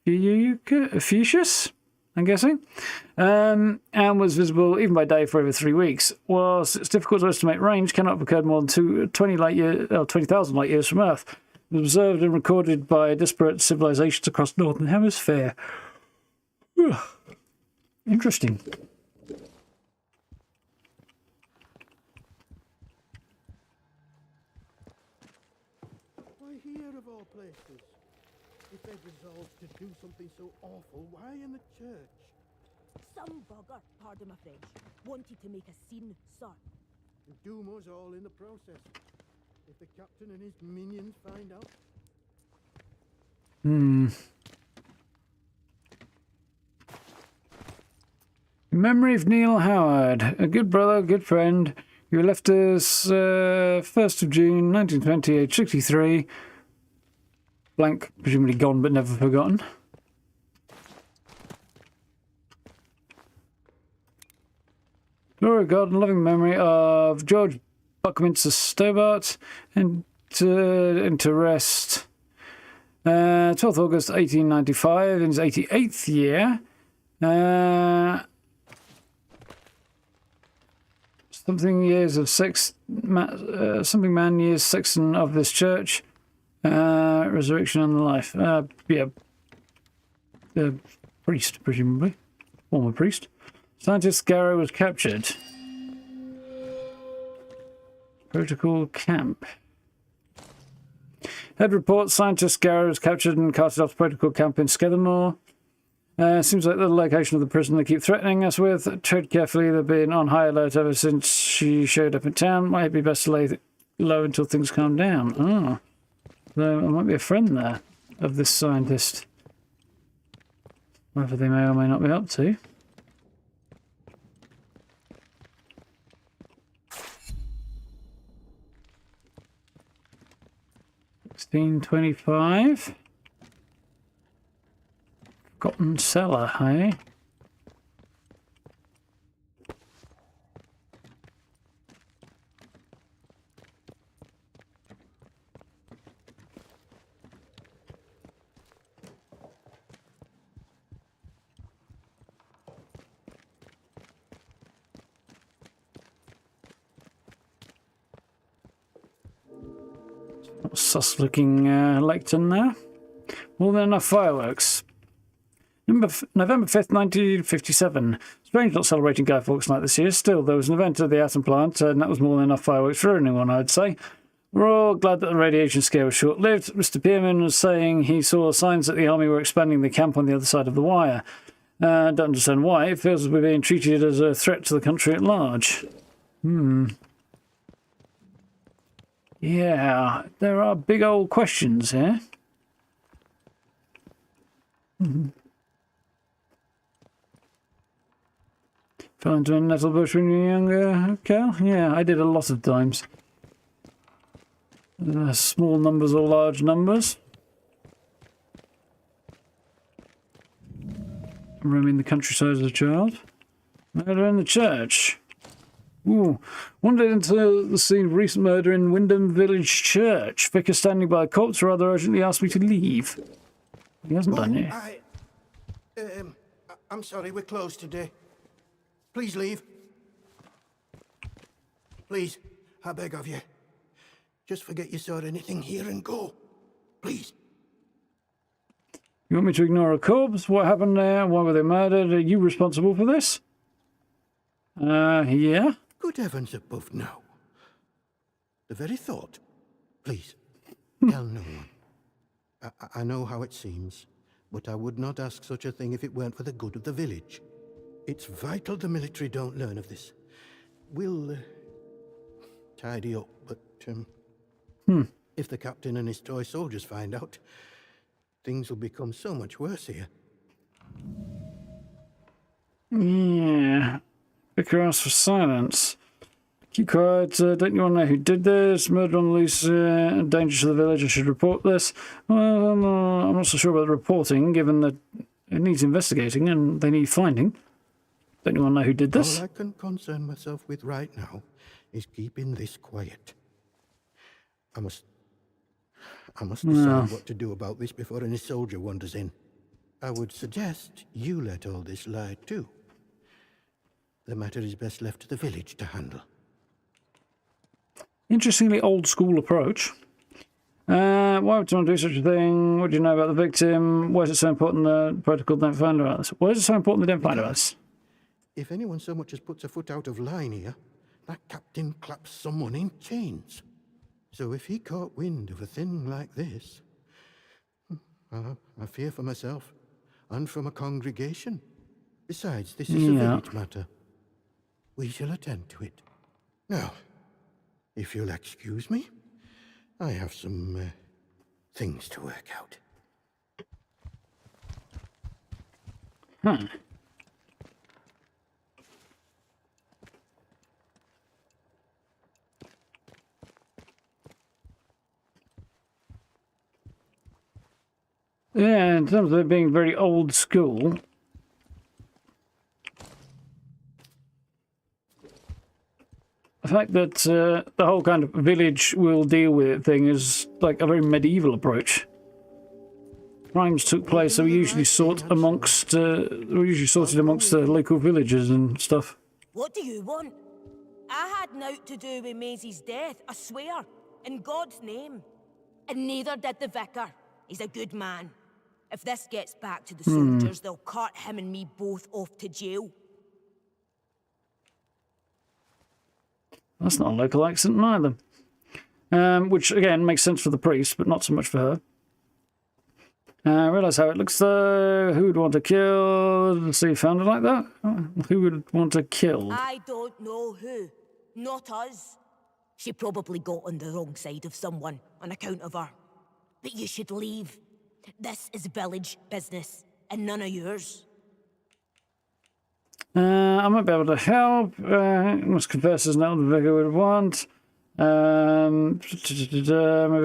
Ophiuchus, I'm guessing, and was visible even by day for over 3 weeks. Whilst it's difficult to estimate range, cannot have occurred more than 20,000 light years from Earth. It was observed and recorded by disparate civilizations across the Northern Hemisphere. Interesting. Why here of all places? If they've resolved to do something so awful, why in the church? Some bugger, pardon my French, wanted to make a scene, sir. And doom us all in the process. If the captain and his minions find out. In memory of Neil Howard, a good brother, good friend, who left us 1st of June 1920, age 63. Blank, presumably gone but never forgotten. Glory of God and loving memory of George Buckminster Stobart, and to rest 12th August 1895 in his 88th year. Something years of something man years sexton of this church. Resurrection and the life. Yeah. Priest, presumably. Former priest. Scientist Garrow was captured. Protocol camp. Head report, scientist Garrow was captured and carted off to Protocol camp in Skethermore. Seems like the location of the prison they keep threatening us with. Tread carefully, they've been on high alert ever since she showed up in town. Might be best to lay low until things calm down. Oh. So I might be a friend there of this scientist. Whatever they may or may not be up to. $16.25. Forgotten cellar, hey? Sus looking lectern there. More than enough fireworks. November 5th, 1957. Strange not celebrating Guy Fawkes Night this year. Still, there was an event at the Atom Plant, and that was more than enough fireworks for anyone, I'd say. We're all glad that the radiation scare was short-lived. Mr. Pierman was saying he saw signs that the army were expanding the camp on the other side of the wire. Don't understand why. It feels as we're being treated as a threat to the country at large. Yeah, there are big old questions here. Fell into a nettle bush when you were younger, Cal? Yeah, I did a lot of times. Small numbers or large numbers. Roaming the countryside as a child. Murder in the church. Ooh. Wandered into the scene of recent murder in Wyndham Village Church. Vicar standing by a corpse rather urgently asked me to leave. He hasn't done it. I'm sorry, we're closed today. Please leave. Please, I beg of you. Just forget you saw anything here and go. Please. You want me to ignore a corpse? What happened there? Why were they murdered? Are you responsible for this? Yeah? Good heavens above, no. The very thought. Please, tell no one. I know how it seems, but I would not ask such a thing if it weren't for the good of the village. It's vital the military don't learn of this. We'll tidy up, but if the captain and his toy soldiers find out, things will become so much worse here. Yeah. Vicar asked for silence. Keep quiet. Don't you want to know who did this? Murder on the loose, danger to the village. I should report this. Well, I'm not so sure about the reporting, given that it needs investigating and they need finding. Don't you want to know who did this? All I can concern myself with right now is keeping this quiet. I must decide what to do about this before any soldier wanders in. I would suggest you let all this lie too. The matter is best left to the village to handle. Interestingly old school approach. Why would someone do such a thing? What do you know about the victim? Why is it so important the protocol don't find about this? Why is it so important they don't find about this? If anyone so much as puts a foot out of line here, that captain claps someone in chains. So if he caught wind of a thing like this, I fear for myself and for my congregation. Besides, this is a village matter. We shall attend to it. Now, if you'll excuse me, I have some things to work out. Yeah, in terms of it being very old school, the fact that the whole kind of village will deal with it thing is like a very medieval approach. Crimes took place, so we usually sorted amongst the local villagers and stuff. What do you want? I had naught to do with Maisie's death, I swear, in God's name. And neither did the vicar. He's a good man. If this gets back to the soldiers, they'll cart him and me both off to jail. That's not a local accent neither. Which, again, makes sense for the priest, but not so much for her. Realise how it looks though. Who would want to kill? So you found it like that? Who would want to kill? I don't know who. Not us. She probably got on the wrong side of someone on account of her. But you should leave. This is village business, and none of yours. I might be able to help. Must confess there's an elder vicar would want. Maybe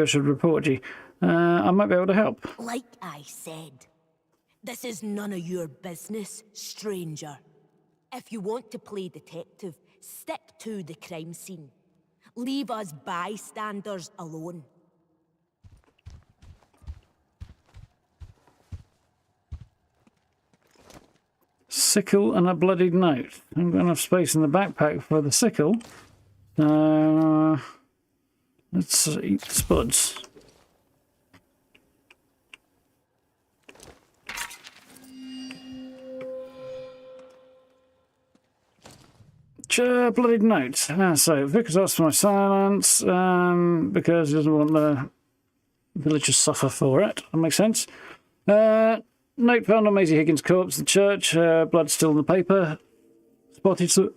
I should report you. I might be able to help. Like I said, this is none of your business, stranger. If you want to play detective, stick to the crime scene. Leave us bystanders alone. Sickle and a bloodied note. I haven't got enough space in the backpack for the sickle. Let's eat the spuds. Bloodied note. So, Vicar's asked for my silence because he doesn't want the villagers to suffer for it. That makes sense. Note found on Maisie Higgins' corpse, the church, blood still in the paper. Spotted some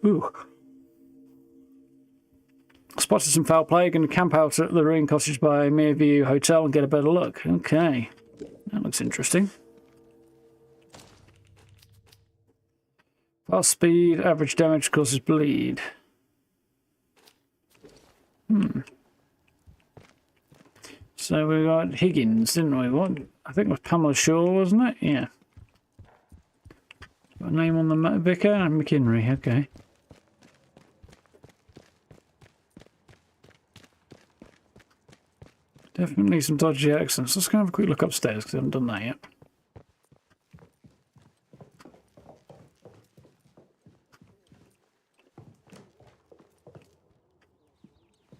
foul play, going to camp out at the ruined cottage by Mereview Hotel and get a better look. Okay, that looks interesting. Fast speed, average damage causes bleed. So we got Higgins, didn't we? What? I think it was Pamela Shaw, wasn't it? Yeah. Got a name on the vicar? McKinley, okay. Definitely some dodgy accents. Let's go have a quick look upstairs because I haven't done that yet.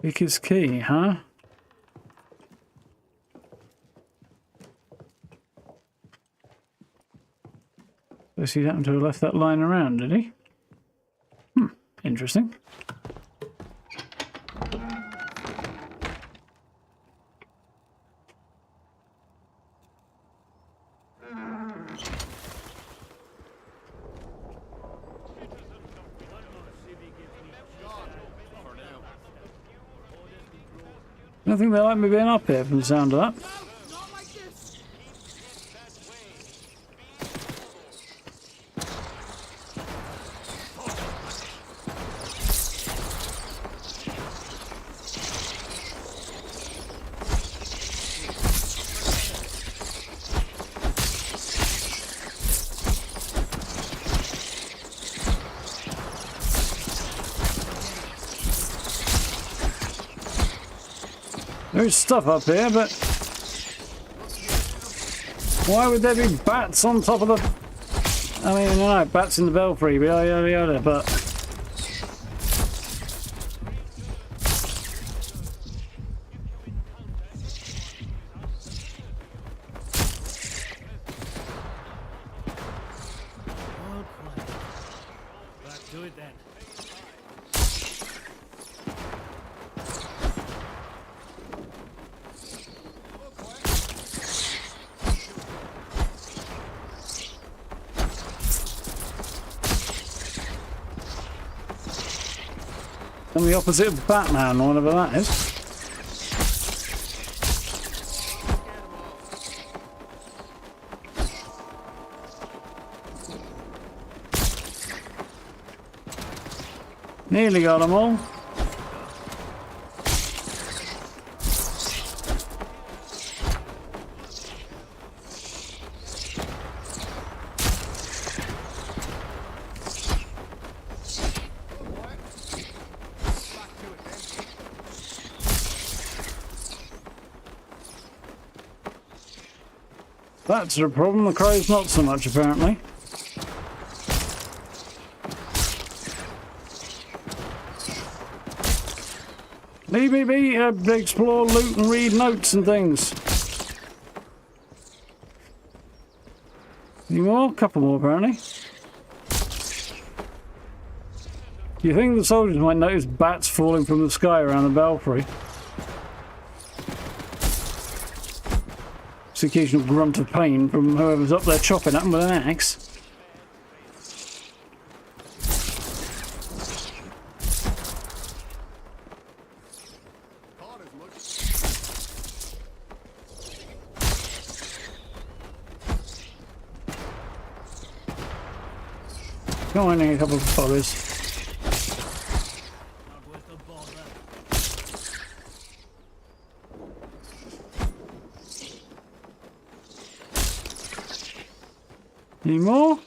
Vicar's key, huh? Guess he happened to have left that lying around, did he? Interesting. I don't think they like me being up here from the sound of that. There's stuff up here, but why would there be bats on top of the... I mean, you know, bats in the belfry, yada yada yada, but... Back to it then. I'm the opposite of Batman, or whatever that is. Nearly got them all. That's a problem, the crows not so much apparently. Leave me be, explore, loot and read notes and things. Any more? Couple more apparently. Do you think the soldiers might notice bats falling from the sky around the belfry? It's the occasional grunt of pain from whoever's up there chopping at them with an axe. Go on, a couple of buggers. Any more?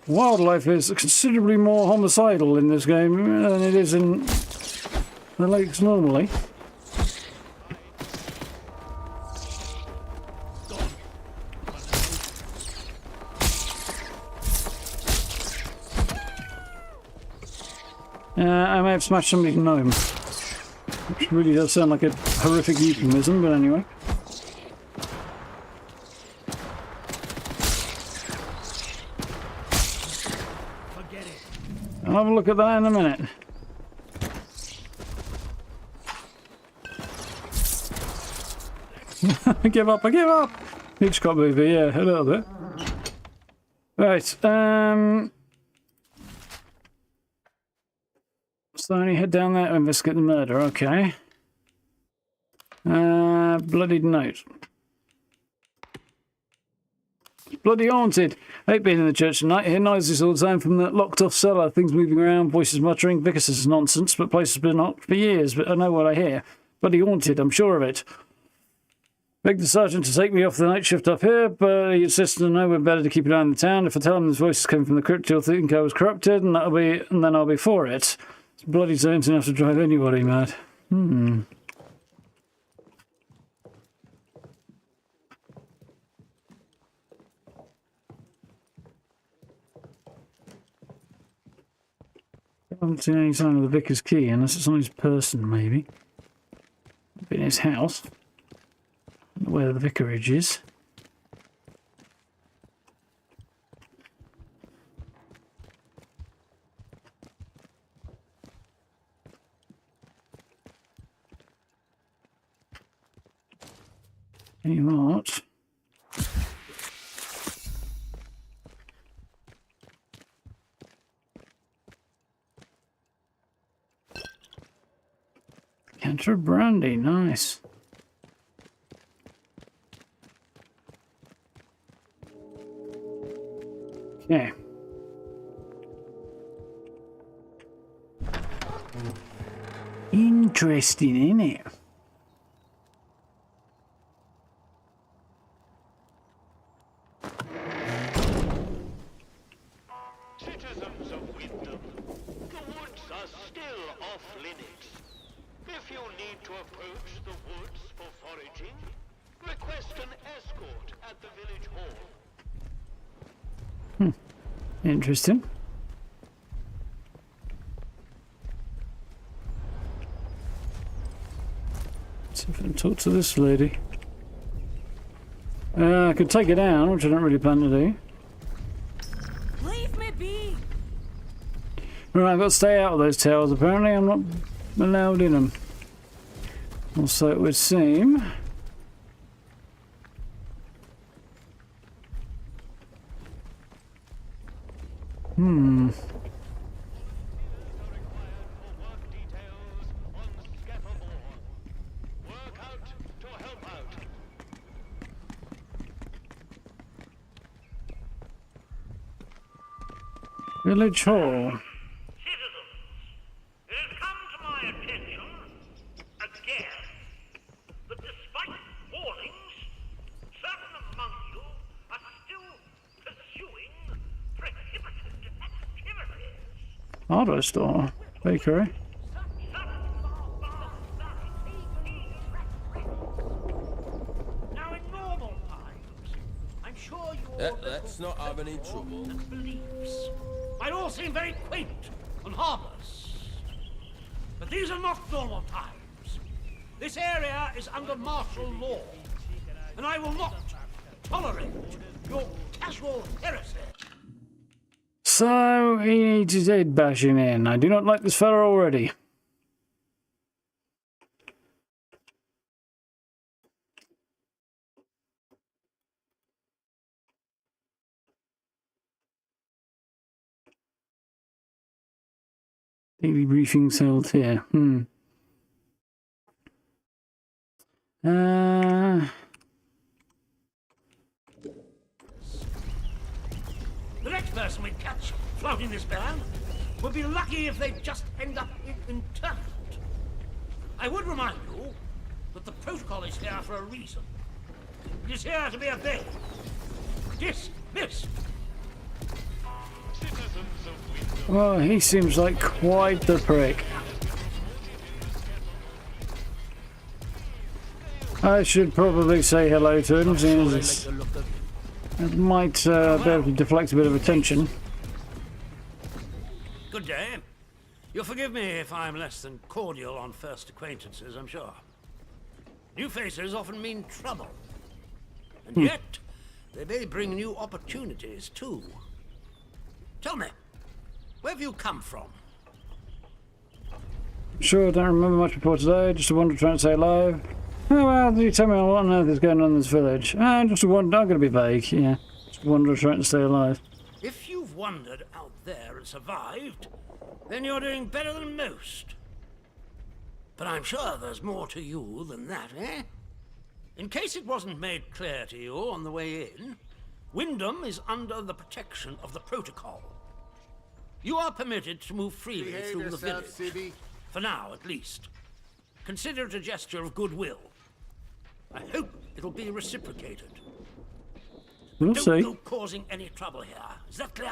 Wildlife is considerably more homicidal in this game than it is in the lakes normally. I may have smashed somebody's gnome. Which really does sound like a horrific euphemism, but anyway. I'll have a look at that in a minute. I give up, I give up! Hitchcock movie, yeah, a little bit. Right, so I only head down there to investigate the murder, okay. Bloodied note. Bloody haunted. I hate being in the church tonight. I hear noises all the time from the locked off cellar. Things moving around, voices muttering. Vicar says it's nonsense, but the place has been locked for years, but I know what I hear. Bloody haunted, I'm sure of it. Beg the sergeant to take me off the night shift up here, but he insists to know we're better to keep an eye on the town. If I tell him his voices came from the crypt, he'll think I was corrupted, and then I'll be for it. It's bloody zone's enough to drive anybody mad. I haven't seen any sign of the vicar's key, unless it's on his person, maybe. Maybe in his house. I don't know where the vicarage is. Any what? Canter brandy, nice. Okay. Interesting, isn't it? Citizens of Wyndham, the woods are still off limits. If you need to approach the woods for foraging, request an escort at the village hall. Interesting. Let's see if I can talk to this lady. I could take it down, which I don't really plan to do. Leave me be. Right, I've got to stay out of those towers. Apparently, I'm not allowed in them. Also, it would seem. Village Hall. Citizens, it has come to my attention, again, that despite warnings, certain among you are still pursuing prohibited activities. Hardware store. Bakery. Now, in normal times, I'm sure you let's not have any trouble. beliefs might all seem very quaint and harmless. But these are not normal times. This area is under martial law, and I will not tolerate your casual heresy. So, he needs his head bashing in. I do not like this fella already. Daily briefings held here. The next person we catch flouting this ban would be lucky if they just end up in internment. I would remind you that the protocol is here for a reason. It is here to be obeyed. Dismissed. Well, he seems like quite the prick. I should probably say hello to him, since it might be able to deflect a bit of attention. Good day. You'll forgive me if I'm less than cordial on first acquaintances, I'm sure. New faces often mean trouble. And yet, they may bring new opportunities, too. Tell me, where have you come from? Sure, I don't remember much before today, just a wonder trying to stay alive. Oh well, you tell me what on earth is going on in this village? Just a wonder, I'm going to be vague, yeah. Just a wonder trying to stay alive. If you've wandered out there and survived, then you're doing better than most. But I'm sure there's more to you than that, eh? In case it wasn't made clear to you on the way in, Wyndham is under the protection of the protocol. You are permitted to move freely through the village. Sibby. For now, at least. Consider it a gesture of goodwill. I hope it'll be reciprocated. We'll Don't see. go causing any trouble here. Is that clear?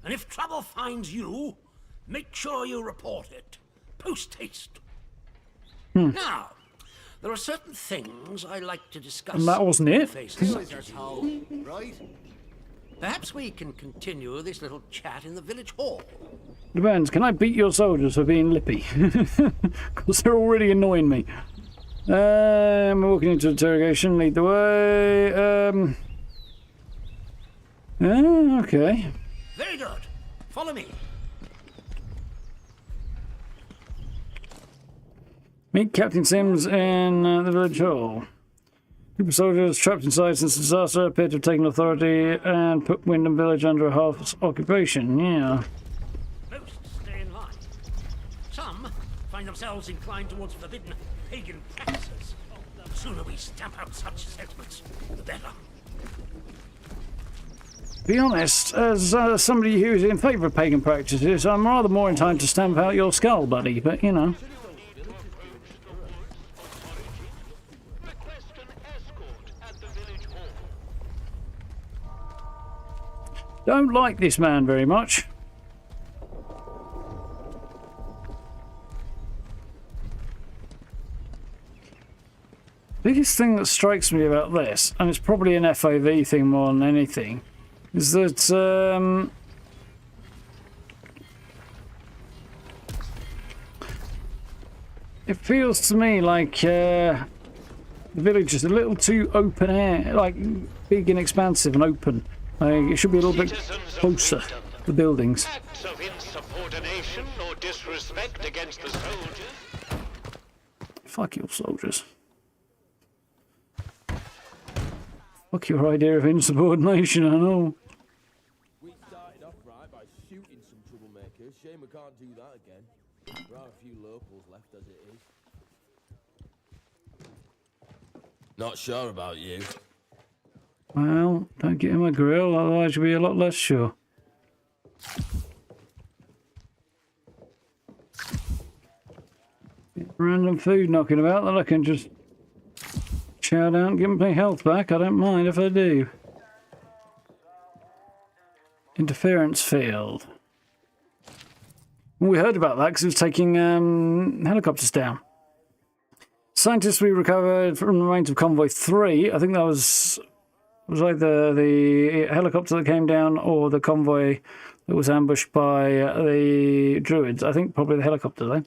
And if trouble finds you, make sure you report it. Post haste. Now, there are certain things I like to discuss. And that wasn't it. Right? Perhaps we can continue this little chat in the village hall. Depends, can I beat your soldiers for being lippy? Because they're already annoying me. I'm walking into interrogation, lead the way. Okay. Very good. Follow me. Meet Captain Sims in the village hall. Group of soldiers trapped inside since the disaster appear to have taken authority and put Wyndham Village under a half occupation. Yeah. Most stay in line. Some find themselves inclined towards forbidden pagan practices. The sooner we stamp out such sentiments, the better. Be honest, as somebody who's in favour of pagan practices, I'm rather more inclined to stamp out your skull, buddy, but you know. Don't like this man very much. Biggest thing that strikes me about this, and it's probably an FOV thing more than anything, is that it feels to me like the village is a little too open air, like big and expansive and open. It should be a little bit closer, the buildings. Acts of insubordination or disrespect against the soldiers. Fuck your soldiers. Fuck your idea of insubordination, I know. We started off right by shooting some troublemakers. Shame we can't do that again. There are a few locals left as it is. Not sure about you. Well, don't get in my grill, otherwise you'll be a lot less sure. Random food knocking about that I can just chow down and give my health back. I don't mind if I do. Interference field. Well, we heard about that because it was taking helicopters down. Scientists we recovered from the remains of Convoy 3. I think that was either the helicopter that came down or the convoy that was ambushed by the druids. I think probably the helicopter, though.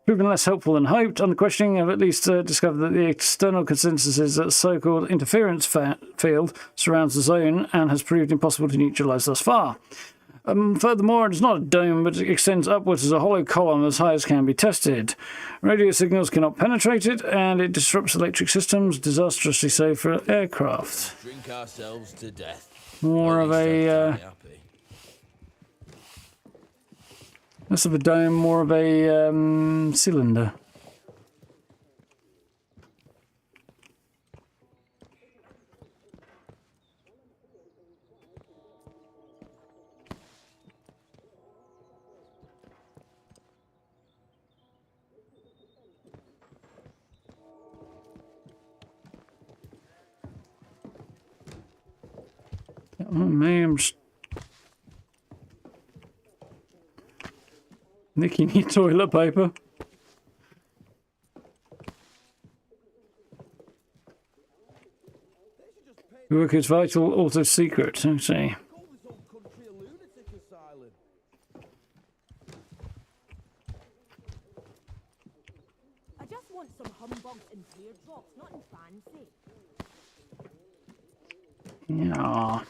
Proven less helpful than hoped. On the questioning, I've at least discovered that the external consensus is that the so-called interference field surrounds the zone and has proved impossible to neutralise thus far. Furthermore, it's not a dome, but it extends upwards as a hollow column as high as can be tested. Radio signals cannot penetrate it, and it disrupts electric systems, disastrously so for aircraft. Drink ourselves to death. More of a Less of a dome, more of a cylinder. Oh man, I'm just nicking your toilet paper. Work is vital, also secret. I see. I just want some humbugs and teardrops, nothing fancy. Yeah.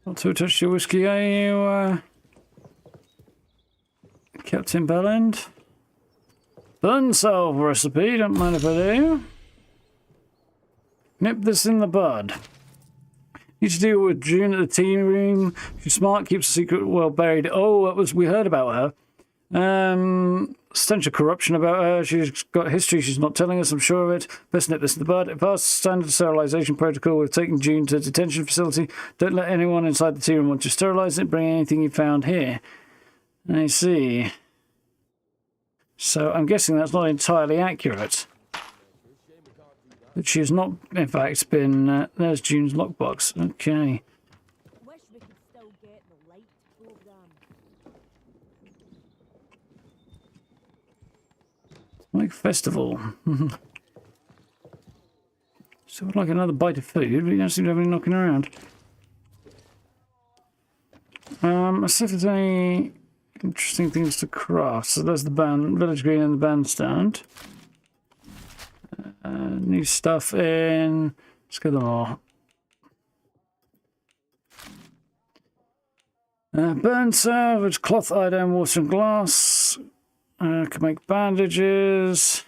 Not to touch your whiskey, are you, Captain Belland? Burn salve recipe, don't mind if I do. Nip this in the bud. Need to deal with June at the tea room. She's smart, keeps a secret well buried. Oh, that was, we heard about her. Stench of corruption about her. She's got history she's not telling us, I'm sure of it. Best nip this in the bud. Advanced standard sterilization protocol. We've taken June to a detention facility. Don't let anyone inside the tea room want to sterilize it. Bring anything you found here. I see. So I'm guessing that's not entirely accurate. That she has not, in fact, been... there's June's lockbox. Okay. Wish we could still get the light program. Like festival. So I'd like another bite of food, but you don't seem to have any knocking around. Let's see if there's any interesting things to craft. So there's the village green and the bandstand. New stuff in. Let's get them all. Burn salvage, cloth, iodine, water, and glass. Can make bandages.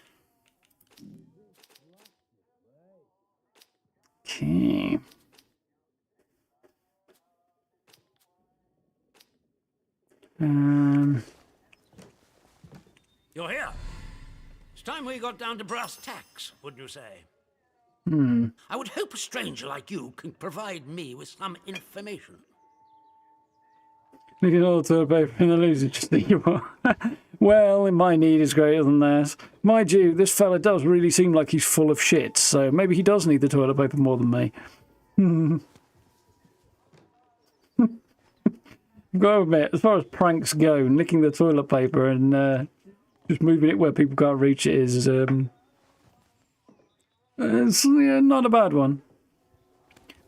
Okay. You're here. It's time we got down to brass tacks, wouldn't you say? I would hope a stranger like you can provide me with some information. Look at all the toilet paper in the loser, just think you are. Well, my need is greater than theirs. Mind you, this fella does really seem like he's full of shit, so maybe he does need the toilet paper more than me. I've got to admit, as far as pranks go, nicking the toilet paper and just moving it where people can't reach it is it's, yeah, not a bad one.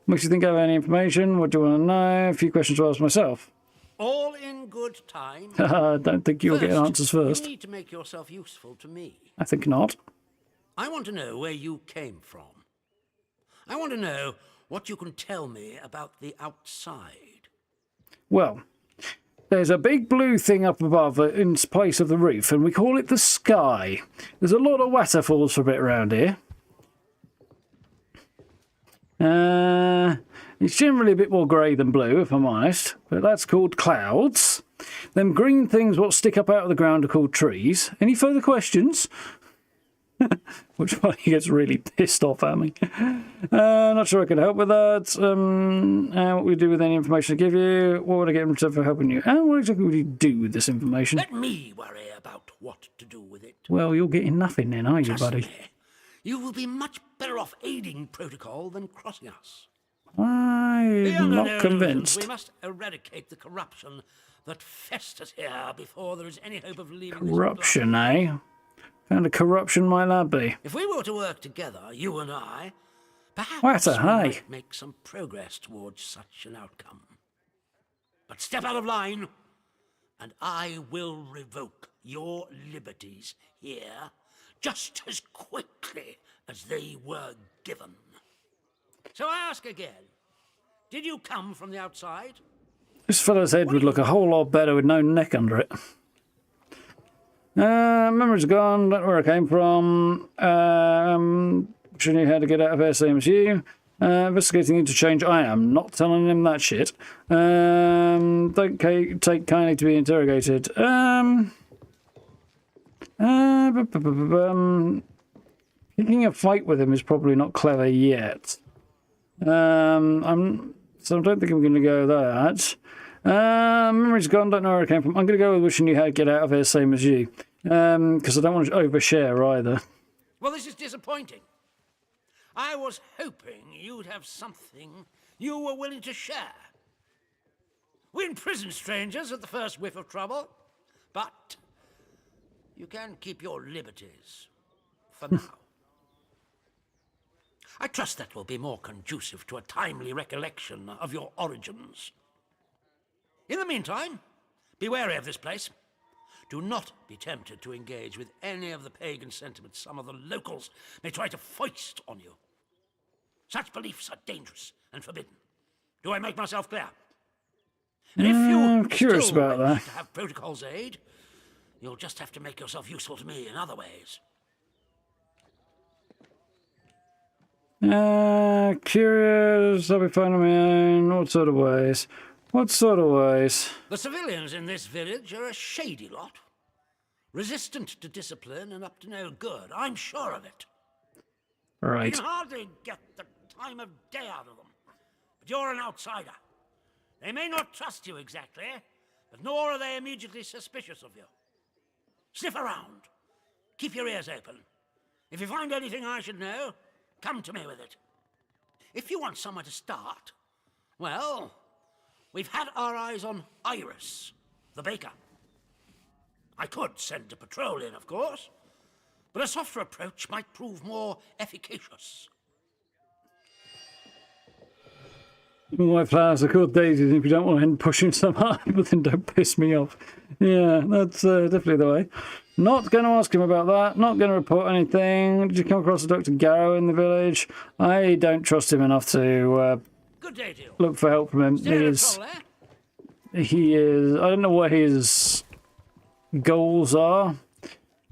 Makes you think I have any information? What do you want to know? A few questions to ask myself. All in good time. I don't think you'll get answers first. You need to make yourself useful to me. I think not. I want to know where you came from. I want to know what you can tell me about the outside. Well, there's a big blue thing up above in place of the roof, and we call it the sky. There's a lot of waterfalls for a bit around here. It's generally a bit more grey than blue, if I'm honest, but that's called clouds. Them green things what stick up out of the ground are called trees. Any further questions? Which one he gets really pissed off at me. Not sure I can help with that. What we do with any information I give you? What would I get in return for helping you? And what exactly would you do with this information? Let me worry about what to do with it. Well, you're getting nothing then, are you, buddy? You will be much better off aiding protocol than crossing us. I'm not convinced. We must eradicate the corruption that festers here before there is any hope of leaving Corruption, eh? What kind of corruption might that be? If we were to work together, you and I, perhaps What a we hey. might make some progress towards such an outcome. But step out of line, and I will revoke your liberties here just as quickly as they were given. So I ask again, did you come from the outside? This fellow's head would look a whole lot better with no neck under it. Memories gone, don't know where I came from. Should know how to get out of here, same as you. Investigating interchange, I am not telling him that shit. Don't take kindly to be interrogated. Picking a fight with him is probably not clever yet. So I don't think I'm going to go that. Memory's gone, don't know where I came from. I'm going to go with wishing you had to get out of here, same as you. Because I don't want to overshare either. Well, this is disappointing. I was hoping you'd have something you were willing to share. We imprison strangers at the first whiff of trouble, but you can keep your liberties for now. I trust that will be more conducive to a timely recollection of your origins. In the meantime, be wary of this place. Do not be tempted to engage with any of the pagan sentiments some of the locals may try to foist on you. Such beliefs are dangerous and forbidden. Do I make myself clear? And if I'm curious still about that. wish to have protocol's aid, you'll just have to make yourself useful to me in other ways. Curious, I'll be fine on my own. What sort of ways? What sort of ways? The civilians in this village are a shady lot. Resistant to discipline and up to no good. I'm sure of it. Right. You can hardly get the time of day out of them. But you're an outsider. They may not trust you exactly, but nor are they immediately suspicious of you. Sniff around. Keep your ears open. If you find anything I should know, come to me with it. If you want somewhere to start, well, we've had our eyes on Iris, the baker. I could send a patrol in, of course, but a softer approach might prove more efficacious. My flowers are called daisies. If you don't want to end pushing some hard, then don't piss me off. Yeah, that's definitely the way. Not going to ask him about that. Not going to report anything. Did you come across Dr. Garrow in the village? I don't trust him enough to Good day to you. look for help from him. He is. I don't know what his goals are,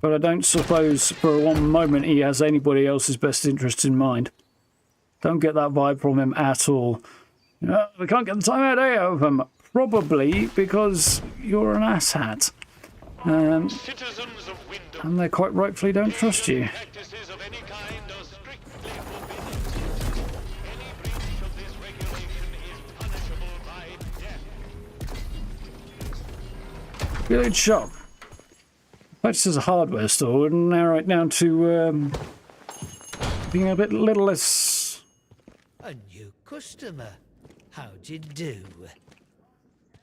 but I don't suppose for one moment he has anybody else's best interest in mind. Don't get that vibe from him at all. We can't get the time out of him. Probably because you're an asshat. Citizens of Wyndham, And they quite rightfully don't trust you. practices of any kind are strictly forbidden. Any breach of this regulation is punishable by death. Village shop. Purchases a hardware store and narrow it down to being a little less. A new customer. How'd you do?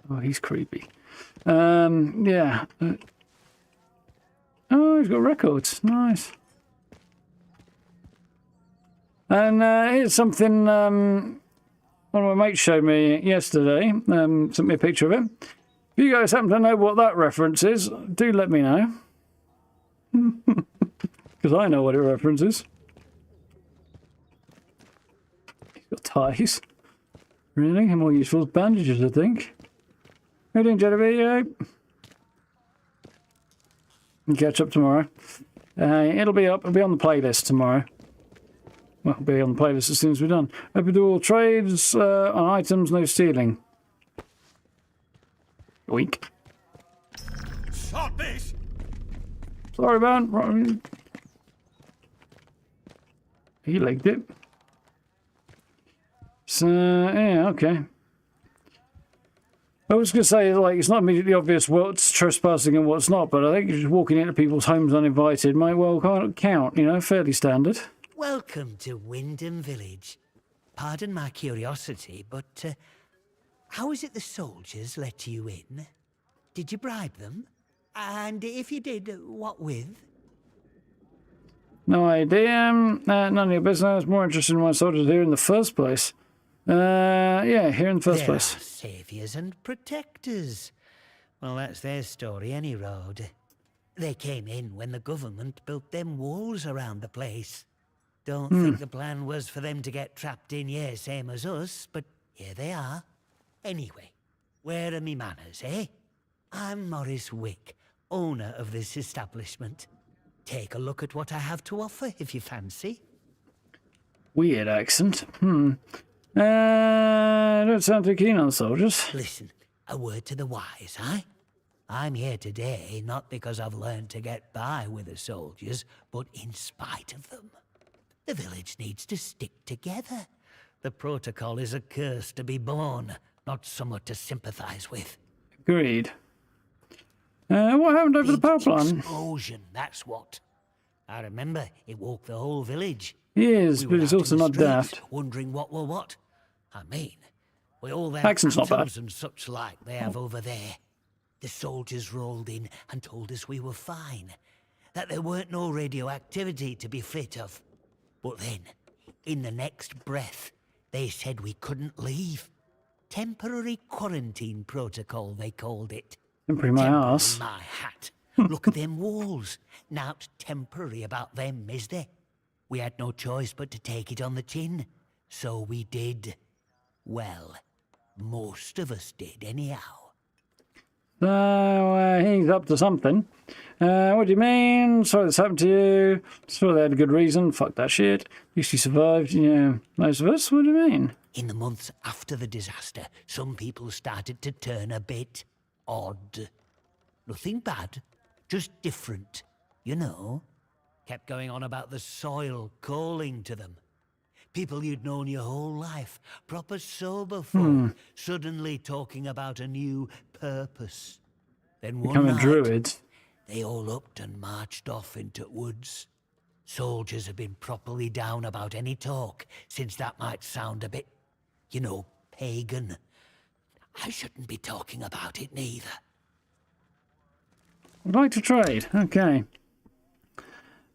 Oh, he's creepy. Yeah. Oh, he's got records. Nice. And here's something one of my mates showed me yesterday. Sent me a picture of it. If you guys happen to know what that reference is, do let me know. Because I know what it references. He's got ties. Really? More useful as bandages, I think. How you doing, Genevieve? We'll catch up tomorrow. It'll be up. It'll be on the playlist tomorrow. Well, it'll be on the playlist as soon as we're done. Open to all trades on items, no stealing. Weak. Shot this! Sorry, man. He legged it. So, yeah, okay. I was going to say, like, it's not immediately obvious what's trespassing and what's not, but I think just walking into people's homes uninvited might well count, you know, fairly standard. Welcome to Wyndham Village. Pardon my curiosity, but how is it the soldiers let you in? Did you bribe them? And if you did, what with? No idea. None of your business. More interested in what soldiers here in the first place. Yeah, here in the first place. Saviors and protectors. Well, that's their story, any road. They came in when the government built them walls around the place. Don't think the plan was for them to get trapped in here, same as us, but here they are. Anyway, where are me manners, eh? I'm Maurice Wick, owner of this establishment. Take a look at what I have to offer if you fancy. Weird accent. Don't sound too keen on soldiers. Listen, a word to the wise, eh? I'm here today not because I've learned to get by with the soldiers, but in spite of them. The village needs to stick together. The protocol is a curse to be born, not somewhat to sympathize with. Agreed. What happened over the power plant? Explosion, that's what. I remember it woke the whole village. He is, We but were he's out also in the not streets, daft. wondering what were what. I mean, with all them Accent's not bad. atoms and such like they have over there. The soldiers rolled in and told us we were fine, that there weren't no radioactivity to be frit of. But then, in the next breath, they said we couldn't leave. Temporary quarantine protocol, they called it. Temporary my arse. My hat. Look at them walls. Nowt temporary about them, is there? We had no choice but to take it on the chin. So we did. Well, most of us did anyhow. So, he's up to something. What do you mean? Sorry this happened to you. Sure they had a good reason. Fuck that shit. At least you survived. Yeah, most of us. What do you mean? In the months after the disaster, some people started to turn a bit odd. Nothing bad, just different, you know. Kept going on about the soil calling to them. People you'd known your whole life, proper sober folk, suddenly talking about a new purpose. Then one Becoming night, druids. they all upped and marched off into woods. Soldiers have been properly down about any talk, since that might sound a bit, you know, pagan. I shouldn't be talking about it neither. I'd like to trade. Okay.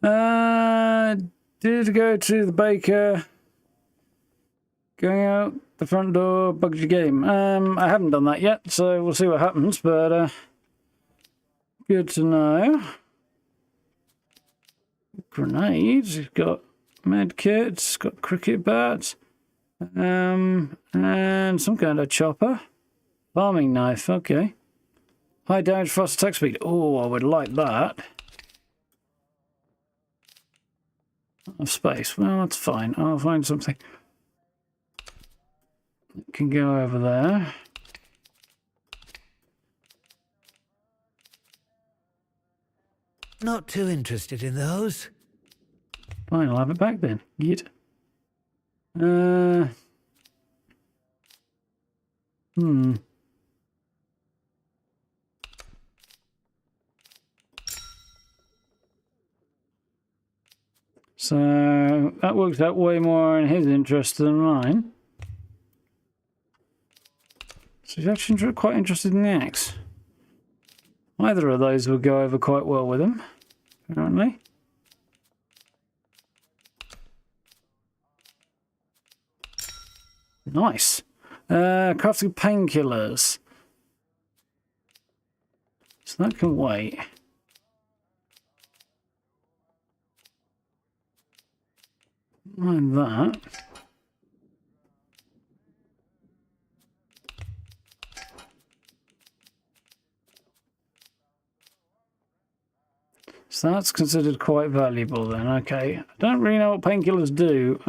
Did go to the baker. Going out the front door, bugs your game. I haven't done that yet, so we'll see what happens, but good to know. Grenades, you've got med kits, got cricket bats, and some kind of chopper. Farming knife, okay. High damage, fast attack speed. Oh, I would like that. Of space. Well, that's fine. I'll find something. Can go over there. Not too interested in those. Fine, I'll have it back then. Git. So that works out way more in his interest than mine. So he's actually quite interested in the axe. Either of those will go over quite well with him, apparently. Nice. Crafting painkillers. So that can wait. Mind that. So that's considered quite valuable then. Okay. I don't really know what painkillers do.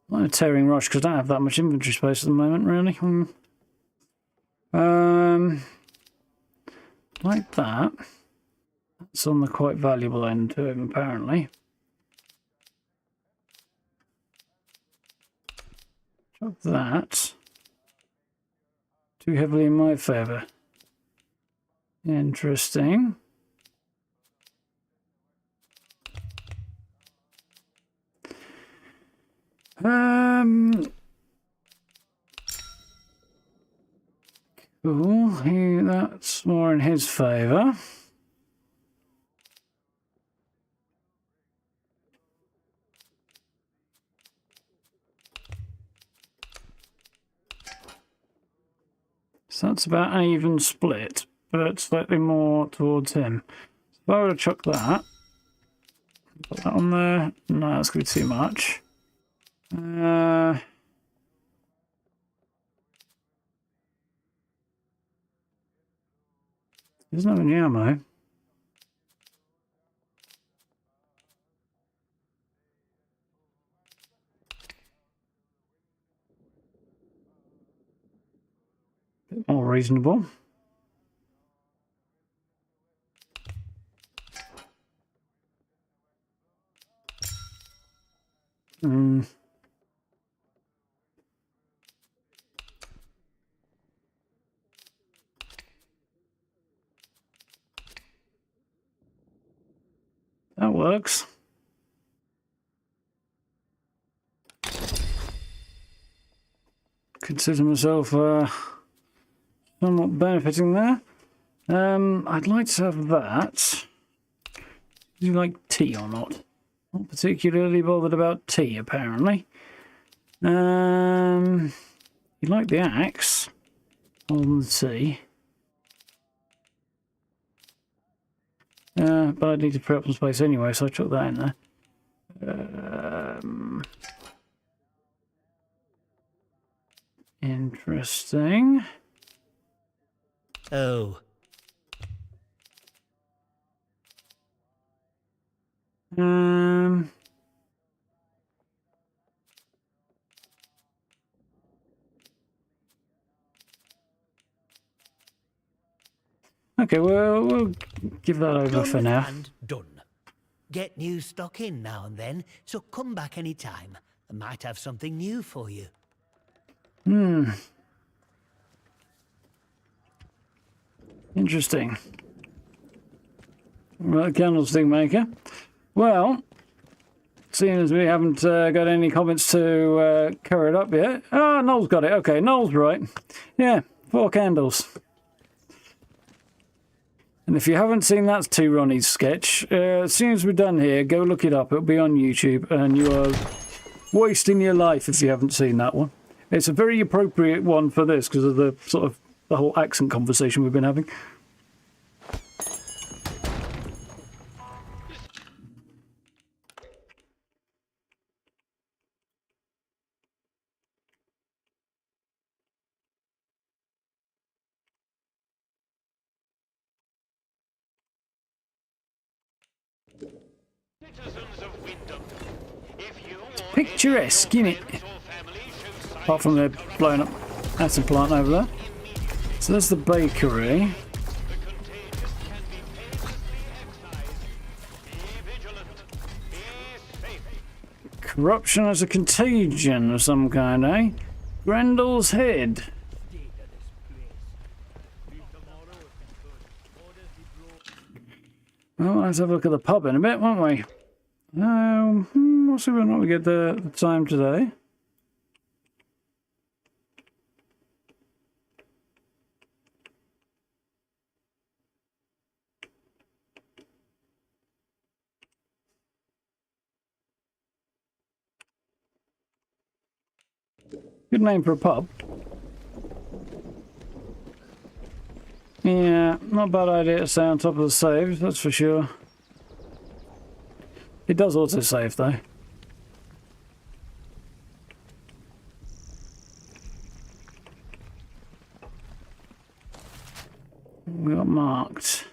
Like a tearing rush because I don't have that much inventory space at the moment, really. Like that. That's on the quite valuable end to him, apparently. Drop that. Too heavily in my favour. Interesting. Cool. That's more in his favour. So that's about an even split, but slightly more towards him. So if I were to chuck that, put that on there. No, that's going to be too much. Doesn't have any ammo. Bit more reasonable. That works. Consider myself somewhat benefiting there. I'd like to have that. Do you like tea or not? Not particularly bothered about tea, apparently. You like the axe more than the tea. But I need to free up some space anyway, so I took that in there. Interesting. Oh. Okay, well, we'll give that over Done for with now. and done. Get new stock in now and then, so come back any time. I might have something new for you. Interesting. Right, candlestick maker. Well, seeing as we haven't got any comments to cover it up yet. Oh, Noel's got it. Okay, Noel's right. Yeah, 4 candles. And if you haven't seen That's Two Ronnie's sketch, as soon as we're done here, go look it up. It'll be on YouTube, and you are wasting your life if you haven't seen that one. It's a very appropriate one for this because of the sort of the whole accent conversation we've been having. Citizens of Wyndham, if you or Picturesque, innit? Apart from the blown up atom plant over there. So there's the bakery. Corruption as a contagion of some kind, eh? Grendel's Head. Well, let's have a look at the pub in a bit, won't we? We'll see whether or not we get the time today. Good name for a pub. Yeah, not a bad idea to stay on top of the saves, that's for sure. It does auto-save though. We got marked.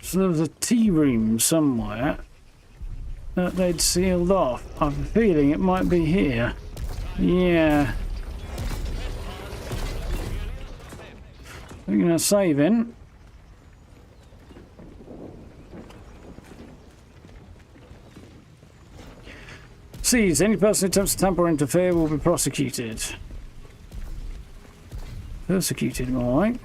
So there was a tea room somewhere that they'd sealed off. I have a feeling it might be here. Yeah. We're going to save in. Seize. Any person who attempts to tamper or interfere will be prosecuted. Persecuted, all right.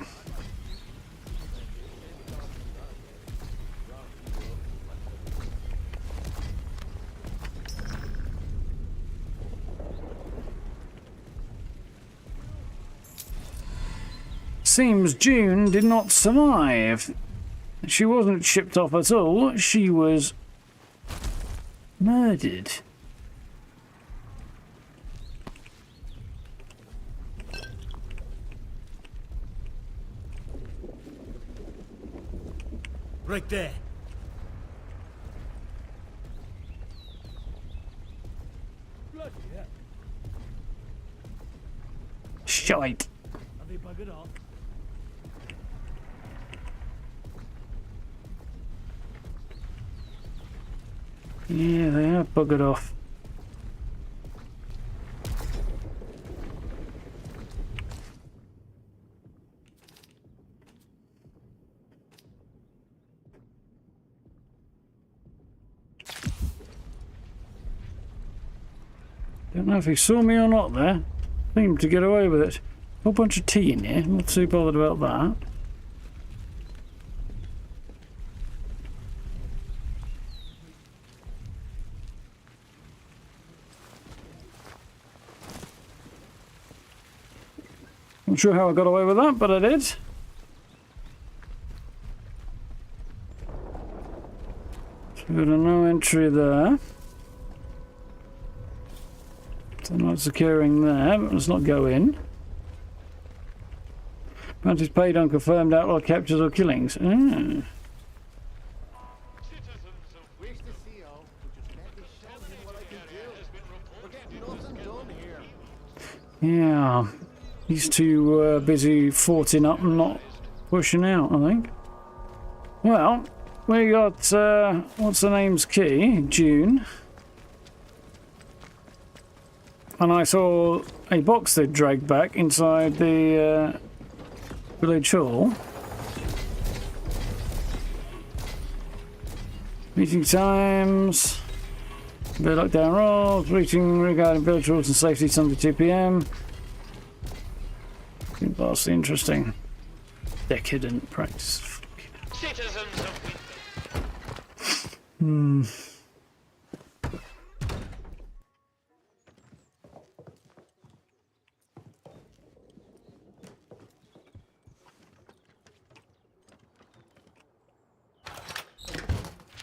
Seems June did not survive. She wasn't shipped off at all. She was murdered. Right there. Bloody hell. Shite. Have they buggered off? Yeah, they have buggered off. Don't know if he saw me or not there. Seemed to get away with it. Whole bunch of tea in here. Not too bothered about that. Not sure how I got away with that, but I did. So we've got a no entry there. So not securing there, but let's not go in. Bounties paid on confirmed outlaw captures or killings. Ah. Yeah, he's too busy forting up and not pushing out, I think. Well, we got, what's the name's key? June. And I saw a box they'd dragged back inside the village hall. Meeting times. Bit lockdown rolls. Meeting regarding village rules and safety Sunday 2 PM. Vastly interesting. Decadent practice. Citizens of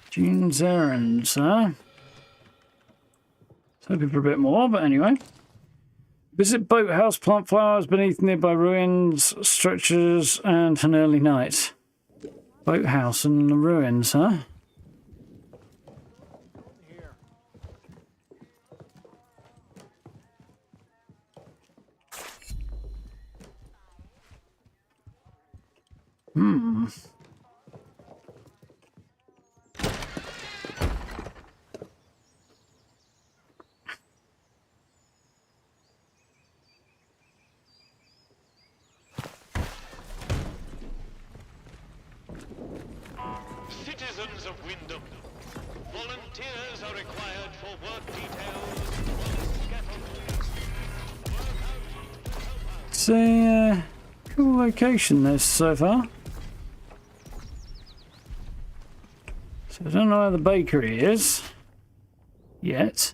June's errands, huh? Hoping for a bit more, but anyway. Visit boathouse, plant flowers beneath nearby ruins, structures, and an early night. Boathouse and the ruins, huh? Hmm. Citizens of Wyndham, volunteers are required for work details on scaffolding. It's a cool location this so far. So I don't know where the bakery is yet.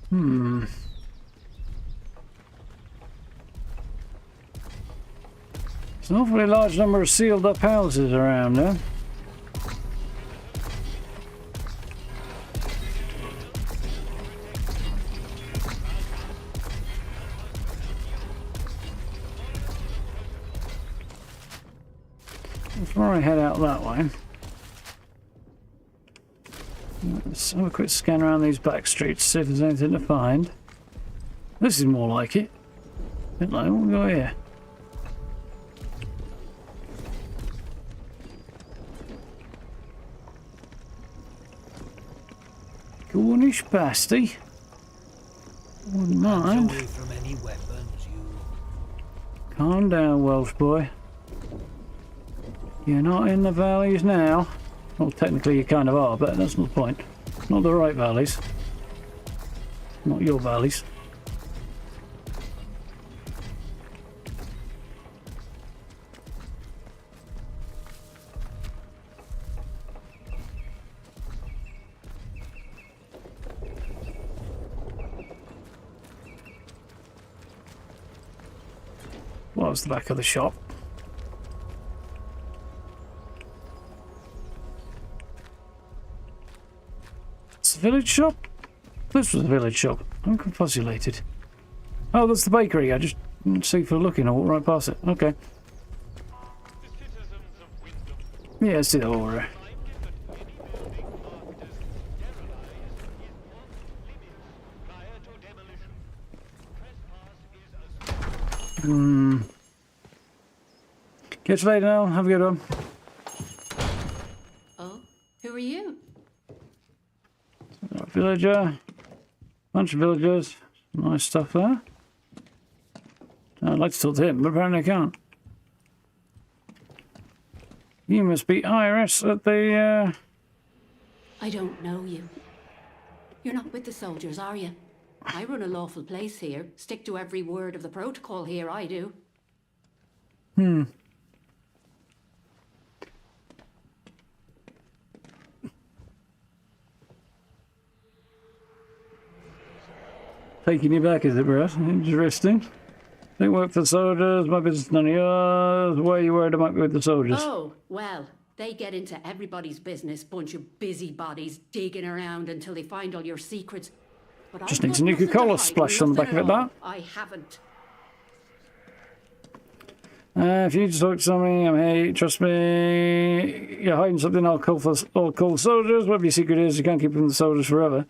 Hmm. There's an awfully large number of sealed up houses around there. Before I head out that way, let's have a quick scan around these back streets, see if there's anything to find. This is more like it. Hello, what we got here? Cornish pasty. Wouldn't mind. Away from any weapons, you. Calm down, Welsh boy. You're not in the valleys now. Well, technically you kind of are, but that's not the point. Not the right valleys. Not your valleys. Well, that was the back of the shop. It's the village shop? This was the village shop. I'm confusulated. Oh, that's the bakery. I just didn't see for looking. I walked right past it. Okay. Yeah, I see that over there. Catch you later now. Have a good one. Oh, who are you? Villager. Bunch of villagers. Nice stuff there. I'd like to talk to him, but apparently I can't. You must be Iris at the, I don't know you. You're not with the soldiers, are you? I run a lawful place here. Stick to every word of the protocol here, I do. Taking you back, is it, Brad? Interesting. They work for the soldiers, my business none of yours. Why are you worried I might be with the soldiers? Oh, well, they get into everybody's business, bunch of busybodies digging around until they find all your secrets. But Just I've needs a got new nothing to Coca-Cola hide, splash on the back of it, nothing at all. that. I haven't. If you need to talk to somebody, I'm here. Trust me. You're hiding something. I'll call the soldiers. Whatever your secret is, you can't keep them the soldiers forever.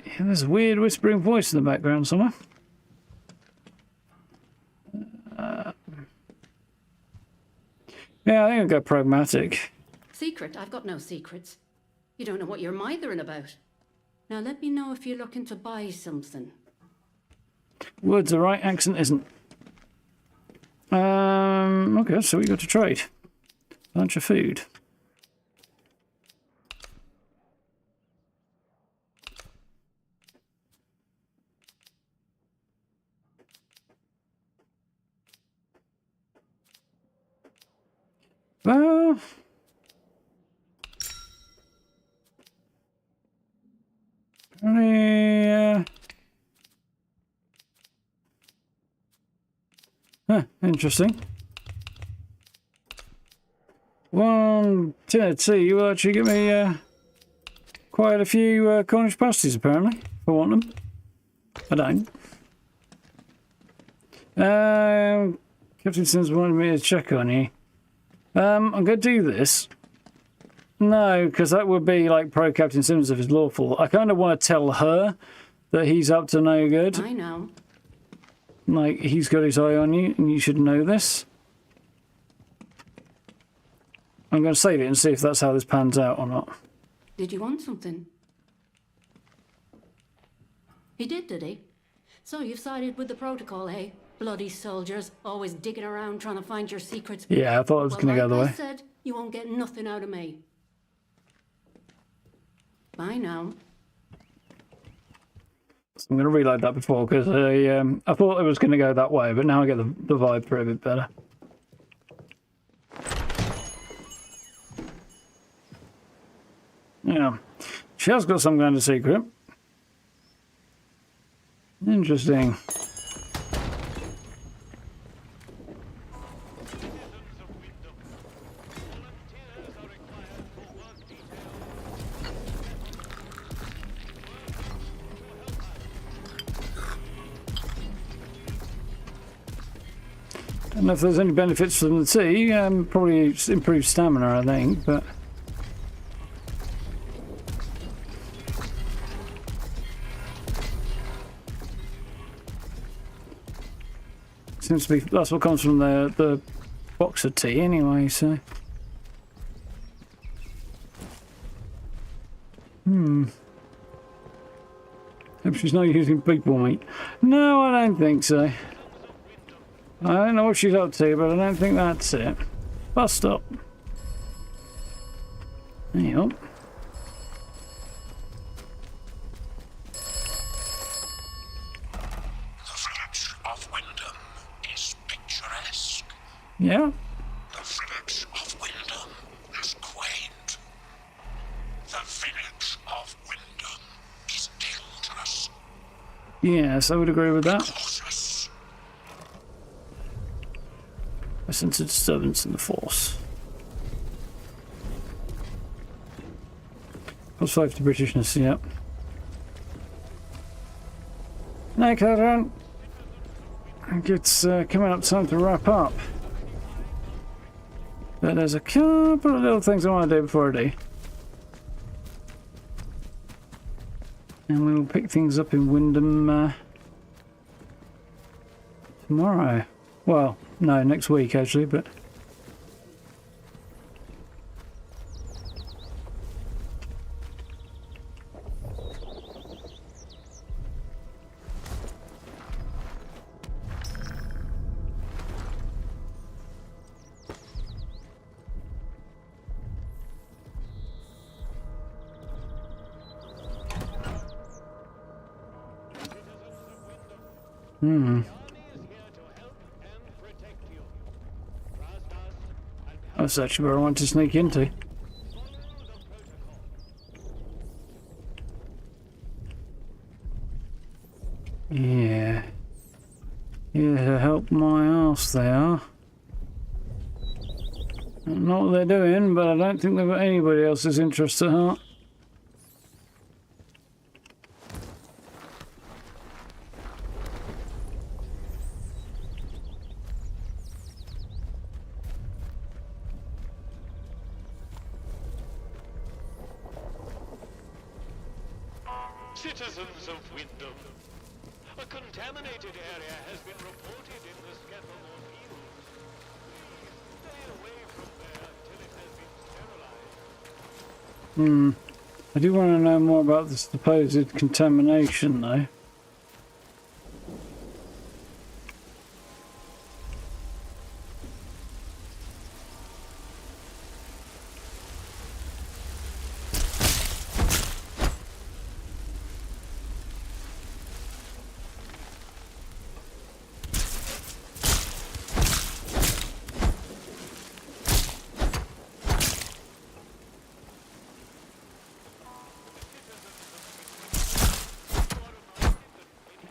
Yeah, there's a weird whispering voice in the background somewhere. Yeah, I think I'll go pragmatic. Secret? I've got no secrets. You don't know what you're mithering about. Now let me know if you're looking to buy something. Words are right, accent isn't. Okay, so we got to trade. Bunch of food. Well, interesting. One tea will actually get me quite a few Cornish pasties, apparently, if I want them. I don't. Captain Sims wanted me to check on you. I'm going to do this. No, because that would be like pro Captain Sims if it's lawful. I kind of want to tell her that he's up to no good. I know. Like, he's got his eye on you, and you should know this. I'm going to save it and see if that's how this pans out or not. Did you want something? He did he? So you've sided with the protocol, eh? Bloody soldiers, always digging around trying to find your secrets. Yeah, I thought it was going to go the way. I said, you won't get nothing out of me. Bye now. So I'm going to reload that before, because I thought it was going to go that way, but now I get the vibe for it a bit better. Yeah. She has got some kind of secret. Interesting. I don't know if there's any benefits from the tea. Probably improves stamina, I think, but... Seems to be, that's what comes from the box of tea anyway, so... Hope she's not using people meat. No, I don't think so. I don't know what she's up to, but I don't think that's it. Bus stop. Yep. Yeah. The village of Wyndham is quaint. The village of Wyndham is dangerous. Yes, I would agree with that. I sense a disturbance in the force. +5 to Britishness, yep. No, Catherine. I think it's coming up time to wrap up. But there's a couple of little things I want to do before I do. And we will pick things up in Wyndham tomorrow. Well, no, next week actually, but... That's actually where I want to sneak into. Yeah. Yeah, help my ass they are. I don't know what they're doing, but I don't think they've got anybody else's interest at heart. Citizens of Wyndham, a contaminated area has been reported in the Scattermore fields. Please stay away from there until it has been sterilized. I do want to know more about the supposed contamination, though.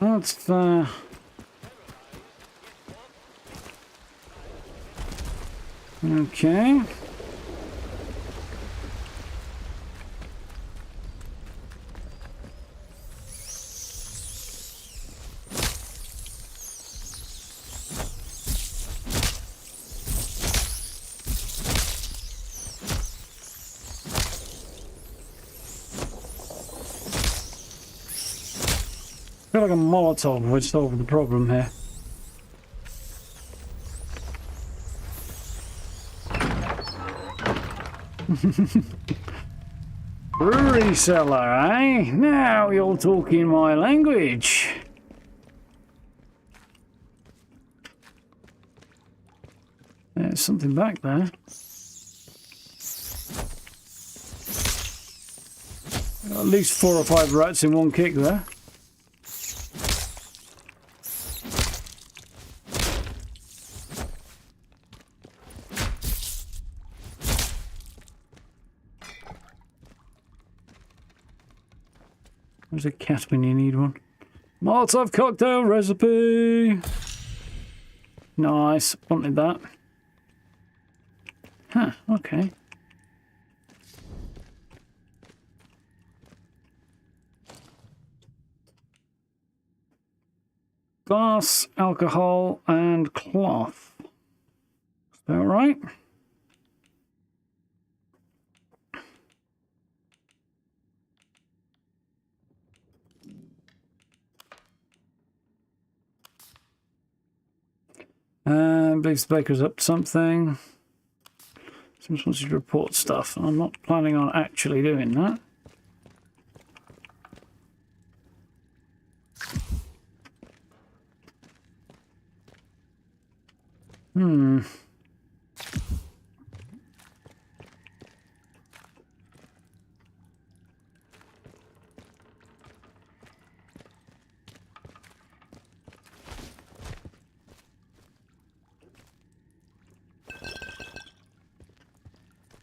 That's okay. I feel like a Molotov would solve the problem here. Reseller, eh? Now you're talking my language. There's something back there. At least 4 or 5 rats in one kick there. There's a cat when you need one. Molotov cocktail recipe! Nice, wanted that. Huh, okay. Glass, alcohol, and cloth. Is that right? Believes the baker's up to something. Someone wants you to report stuff. I'm not planning on actually doing that.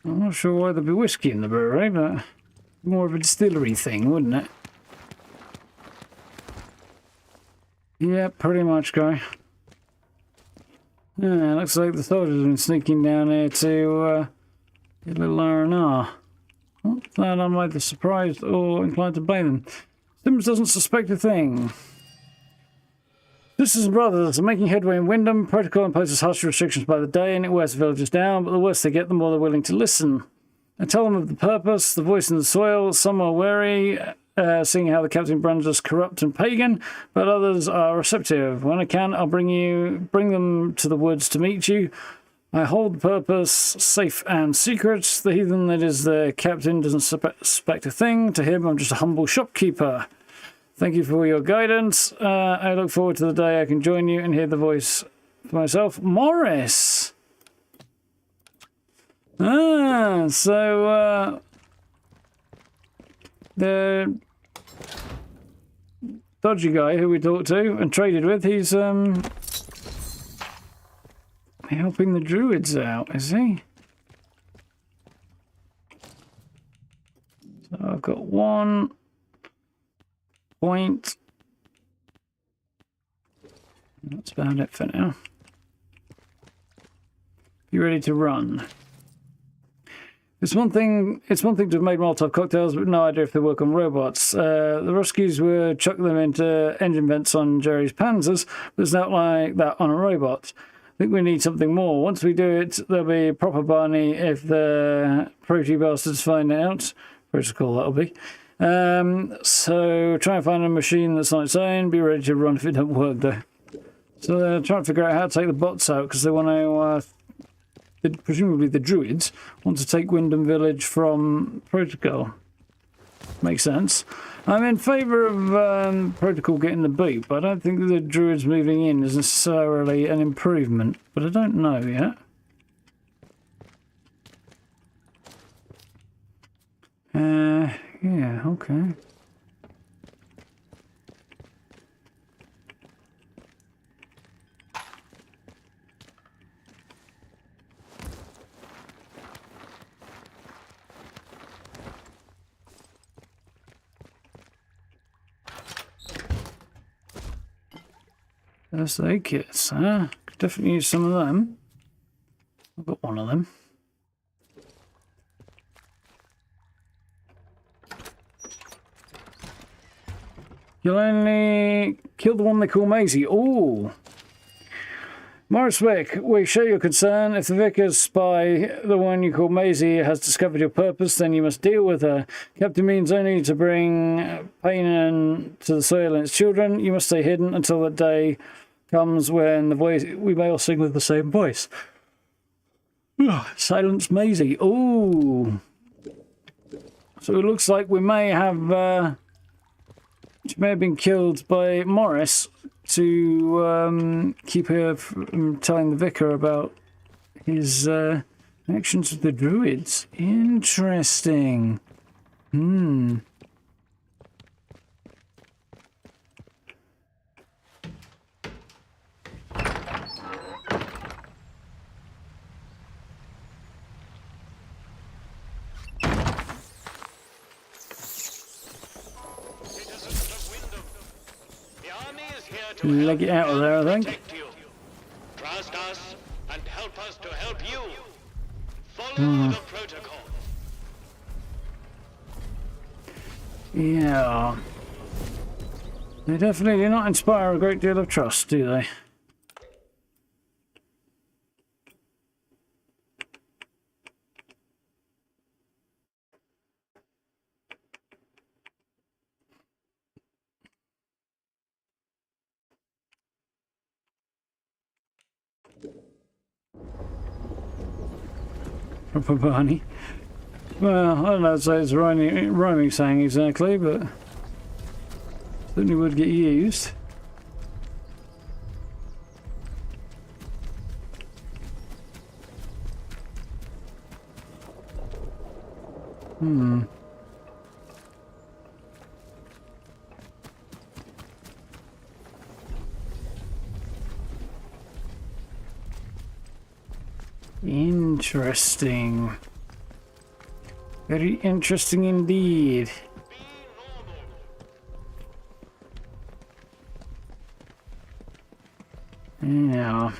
I'm not sure why there'd be whiskey in the brewery, but more of a distillery thing, wouldn't it? Yeah, pretty much, guy. Yeah, looks like the soldiers have been sneaking down here to get a little R&R. Not that I'm either surprised or inclined to blame them. Sims doesn't suspect a thing. Sisters and brothers are making headway in Wyndham. Protocol imposes harsh restrictions by the day and it wears the villagers down, but the worse they get, the more they're willing to listen. I tell them of the purpose, the voice in the soil. Some are wary, seeing how the captain brands us corrupt and pagan, but others are receptive. When I can, I'll bring them to the woods to meet you. I hold the purpose safe and secret. The heathen that is the captain doesn't suspect a thing. To him, I'm just a humble shopkeeper. Thank you for your guidance. I look forward to the day I can join you and hear the voice for myself. Morris! So the dodgy guy who we talked to and traded with, he's helping the druids out, is he? So I've got 1 point. That's about it for now. You ready to run? It's one thing to have made Molotov cocktails, but no idea if they work on robots. The Ruskies were chuck them into engine vents on Jerry's Panzers, but it's not like that on a robot. I think we need something more. Once we do it, there'll be a proper Barney if the Proty bastards find out. Protocol, that'll be. So try and find a machine that's on its own. Be ready to run if it don't work, though. So they're trying to figure out how to take the bots out, because they want to... presumably the druids want to take Wyndham Village from Protocol. Makes sense. I'm in favour of Protocol getting the boot, but I don't think the druids moving in is necessarily an improvement. But I don't know yet. Yeah, okay. First aid kits, huh? Could definitely use some of them. I've got one of them. You'll only kill the one they call Maisie. Ooh. Morris Vic, we share your concern. If the Vicar's spy, the one you call Maisie, has discovered your purpose, then you must deal with her. Captain means only to bring pain to the soil and its children. You must stay hidden until the day comes when we may all sing with the same voice. Silence Maisie. Ooh. So it looks like we may have... she may have been killed by Morris to keep her from telling the Vicar about his connections with the druids. Interesting. Leg it out of there, I think. Trust us and help us to help you. Follow the protocol. Yeah. They definitely do not inspire a great deal of trust, do they? Proper Barney. Well, I don't know if it's a rhyming saying exactly, but certainly would get used. Interesting. Very interesting indeed. Yeah.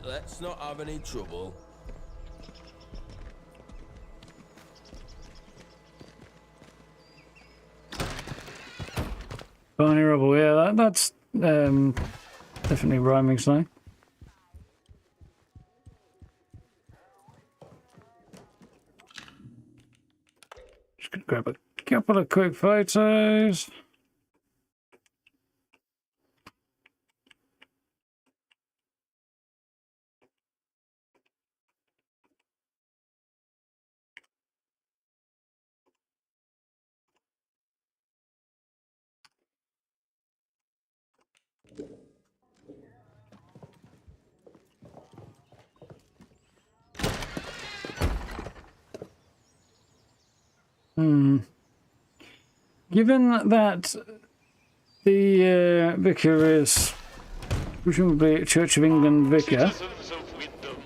Let's not have any trouble. Barney Rubble, yeah, that's definitely rhyming slang. Just gonna grab a couple of quick photos. Given that the vicar is presumably a Church of England vicar, Citizens of Wyndham,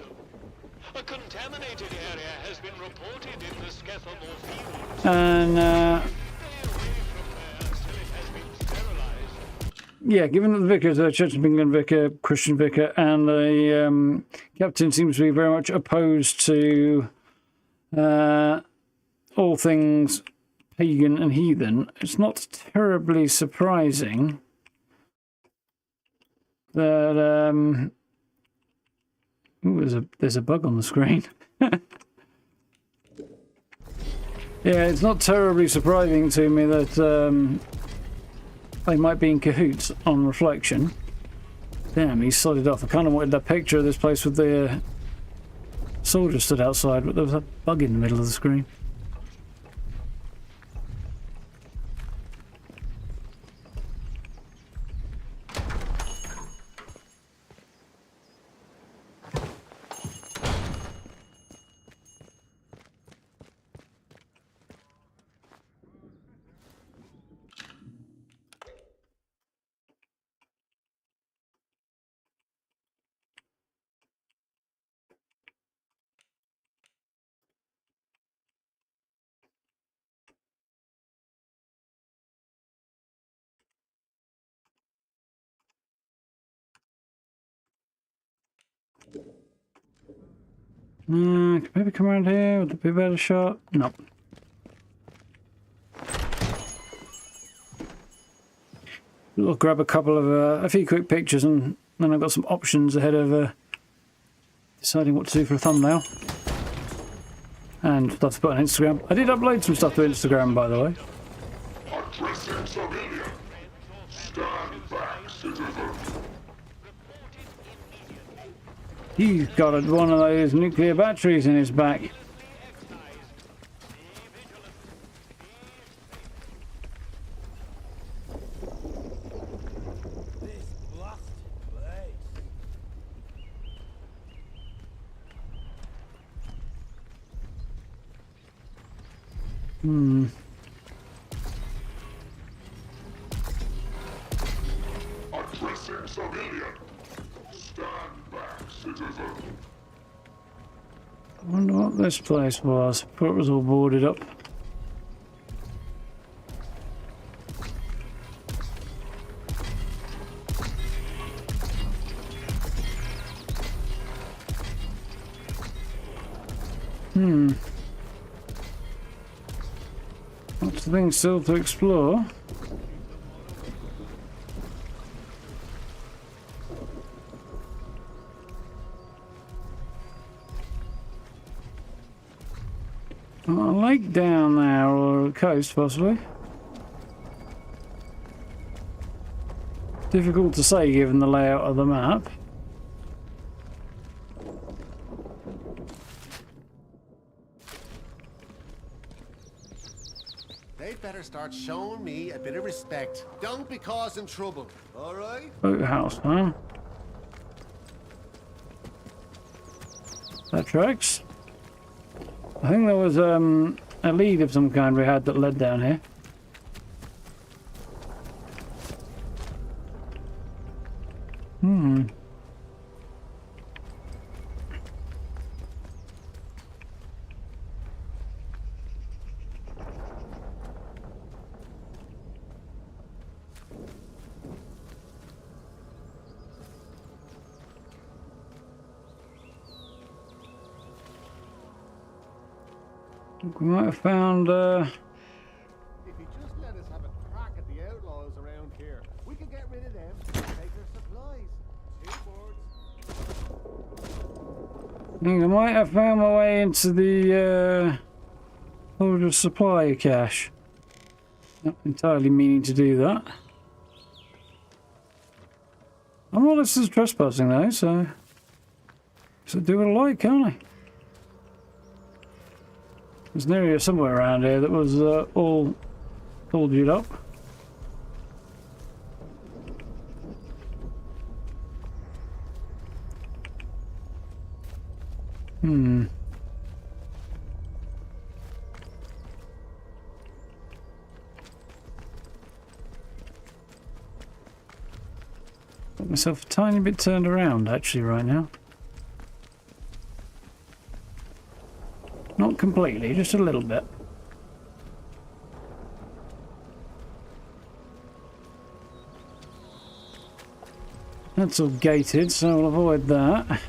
a contaminated area has been reported in the Skethamore fields. and yeah, given that the vicar is a Church of England vicar, Christian vicar, and the captain seems to be very much opposed to all things pagan and heathen, it's not terribly surprising that ooh, there's a bug on the screen. Yeah, it's not terribly surprising to me that they might be in cahoots on reflection. Damn, he sodded off. I kind of wanted that picture of this place with the soldier stood outside, but there was a bug in the middle of the screen. Could maybe come around here. Would it be a better shot? No. We'll grab a couple of a few quick pictures, and then I've got some options ahead of deciding what to do for a thumbnail and stuff to put on Instagram. I did upload some stuff to Instagram, by the way. Addressing civilian. Stand back, citizen. He's got one of those nuclear batteries in his back. Addressing civilian. Stand back, citizen. I wonder what this place was before it was all boarded up. Lots of things still to explore. A lake down there, or a coast possibly. Difficult to say given the layout of the map. They'd better start showing me a bit of respect. Don't be causing trouble, all right? Boathouse, huh? That tracks. I think there was a lead of some kind we had that led down here. We might have found If you just let us have a crack at the outlaws around here. We could get rid of them and take their supplies. 2 birds. I think I might have found my way into the soldier supply cache. Not entirely meaning to do that. I'm not listed as trespassing though, so do what I like, can't I? There's an area somewhere around here that was all soldiered up. Got myself a tiny bit turned around actually right now. Not completely, just a little bit. That's all gated, so I'll avoid that.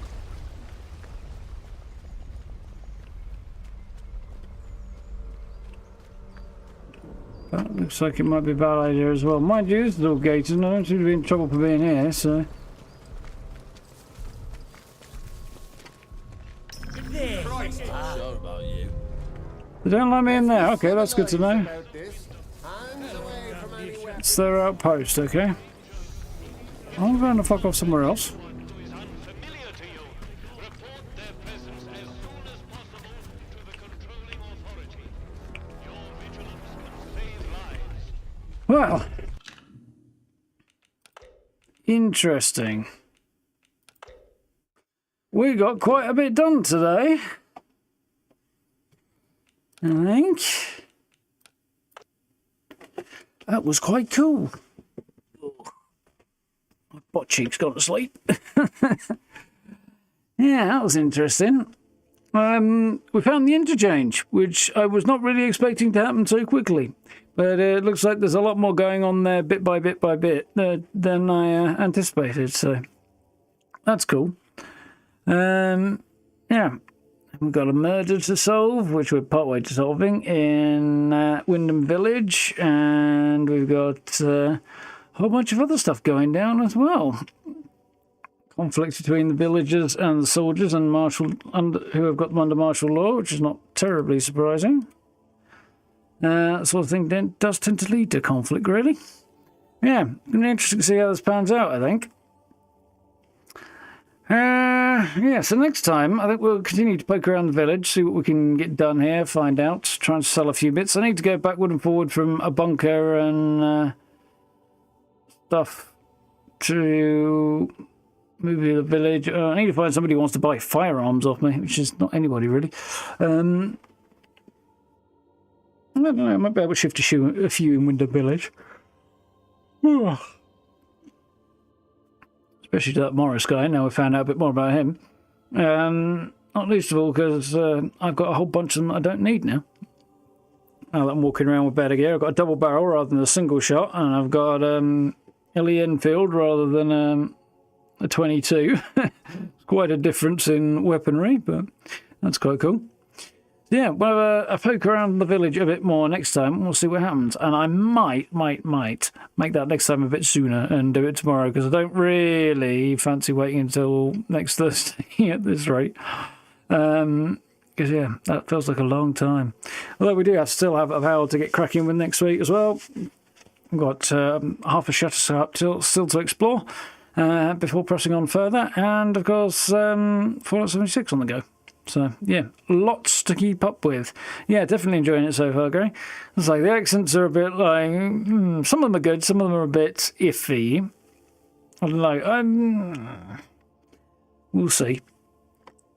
That looks like it might be a bad idea as well. Mind you, this is all gated and I don't seem to be in trouble for being here, so... Sure about you. They don't let me in there. Okay, that's good to know. It's their outpost, okay. I'm going to fuck off somewhere else. Well, interesting. We got quite a bit done today, I think. That was quite cool. My butt cheek's gone to sleep. Yeah, that was interesting. We found the interchange, which I was not really expecting to happen so quickly. But it looks like there's a lot more going on there bit by bit by bit than I anticipated, so that's cool. Yeah, we've got a murder to solve, which we're partway to solving in Wyndham Village, and we've got a whole bunch of other stuff going down as well. Conflict between the villagers and the soldiers and who have got them under martial law, which is not terribly surprising. That sort of thing does tend to lead to conflict, really. Yeah, going to be interesting to see how this pans out, I think. Yeah, so next time, I think we'll continue to poke around the village, see what we can get done here, find out, try and sell a few bits. I need to go backward and forward from a bunker and stuff to move to the village. I need to find somebody who wants to buy firearms off me, which is not anybody, really. I don't know, I might be able to shift a few in Window Village. Especially to that Morris guy, now we found out a bit more about him. Not least of all because I've got a whole bunch of them I don't need now. Now that I'm walking around with better gear, I've got a double barrel rather than a single shot, and I've got Ellie Enfield rather than a 22. It's quite a difference in weaponry, but that's quite cool. Yeah, we'll have a poke around the village a bit more next time. We'll see what happens. And I might make that next time a bit sooner and do it tomorrow, because I don't really fancy waiting until next Thursday at this rate. Because, yeah, that feels like a long time. Although we do still have a power to get cracking with next week as well. We've got half a Shutterstock still to explore before pressing on further. And, of course, Fallout 76 on the go. So, yeah, lots to keep up with. Yeah, definitely enjoying it so far, Gary. It's like the accents are a bit like... some of them are good, some of them are a bit iffy. We'll see.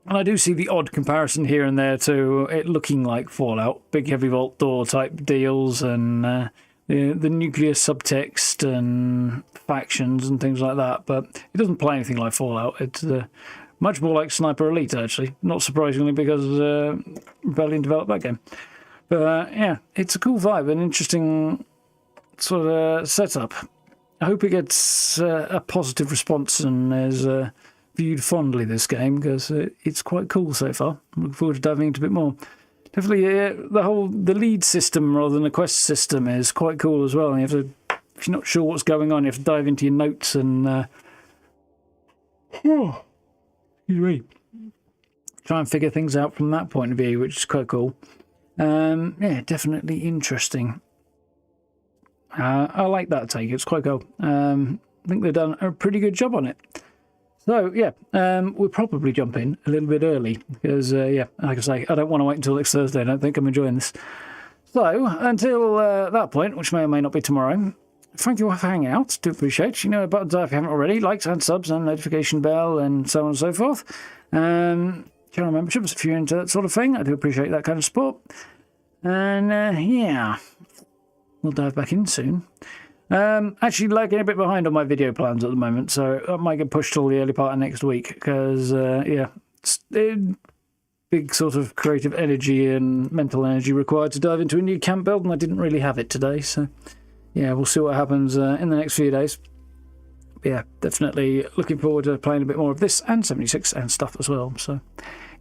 And I do see the odd comparison here and there to it looking like Fallout. Big heavy vault door type deals and the nuclear subtext and factions and things like that. But it doesn't play anything like Fallout. It's... much more like Sniper Elite, actually. Not surprisingly, because Rebellion developed that game. But, yeah, it's a cool vibe, an interesting sort of setup. I hope it gets a positive response and is viewed fondly, this game, because it's quite cool so far. I'm looking forward to diving into a bit more. Definitely, the lead system rather than the quest system is quite cool as well. You have to if you're not sure what's going on, you have to dive into your notes and excuse me, try and figure things out from that point of view, which is quite cool. Yeah, definitely interesting. I like that take. It's quite cool. I think they've done a pretty good job on it. So, yeah, we'll probably jump in a little bit early because, yeah, like I say, I don't want to wait until next Thursday. I don't think I'm enjoying this. So, until that point, which may or may not be tomorrow, thank you all for hanging out. Do appreciate. You know, buttons if you haven't already. Likes and subs and notification bell and so on and so forth. Channel memberships if you're into that sort of thing. I do appreciate that kind of support. And, yeah, we'll dive back in soon. Actually lagging a bit behind on my video plans at the moment, so I might get pushed till the early part of next week because, yeah, big sort of creative energy and mental energy required to dive into a new camp build, and I didn't really have it today, so yeah, we'll see what happens in the next few days. But yeah, definitely looking forward to playing a bit more of this and 76 and stuff as well, so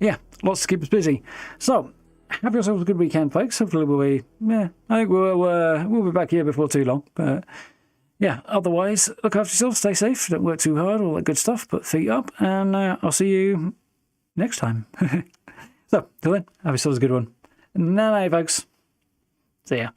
yeah, lots to keep us busy. So, have yourselves a good weekend, folks. Hopefully I think we'll be back here before too long. But yeah, otherwise, look after yourselves, stay safe, don't work too hard, all that good stuff, put feet up, and I'll see you next time. So, till then, have yourselves a good one. Night, folks. See ya.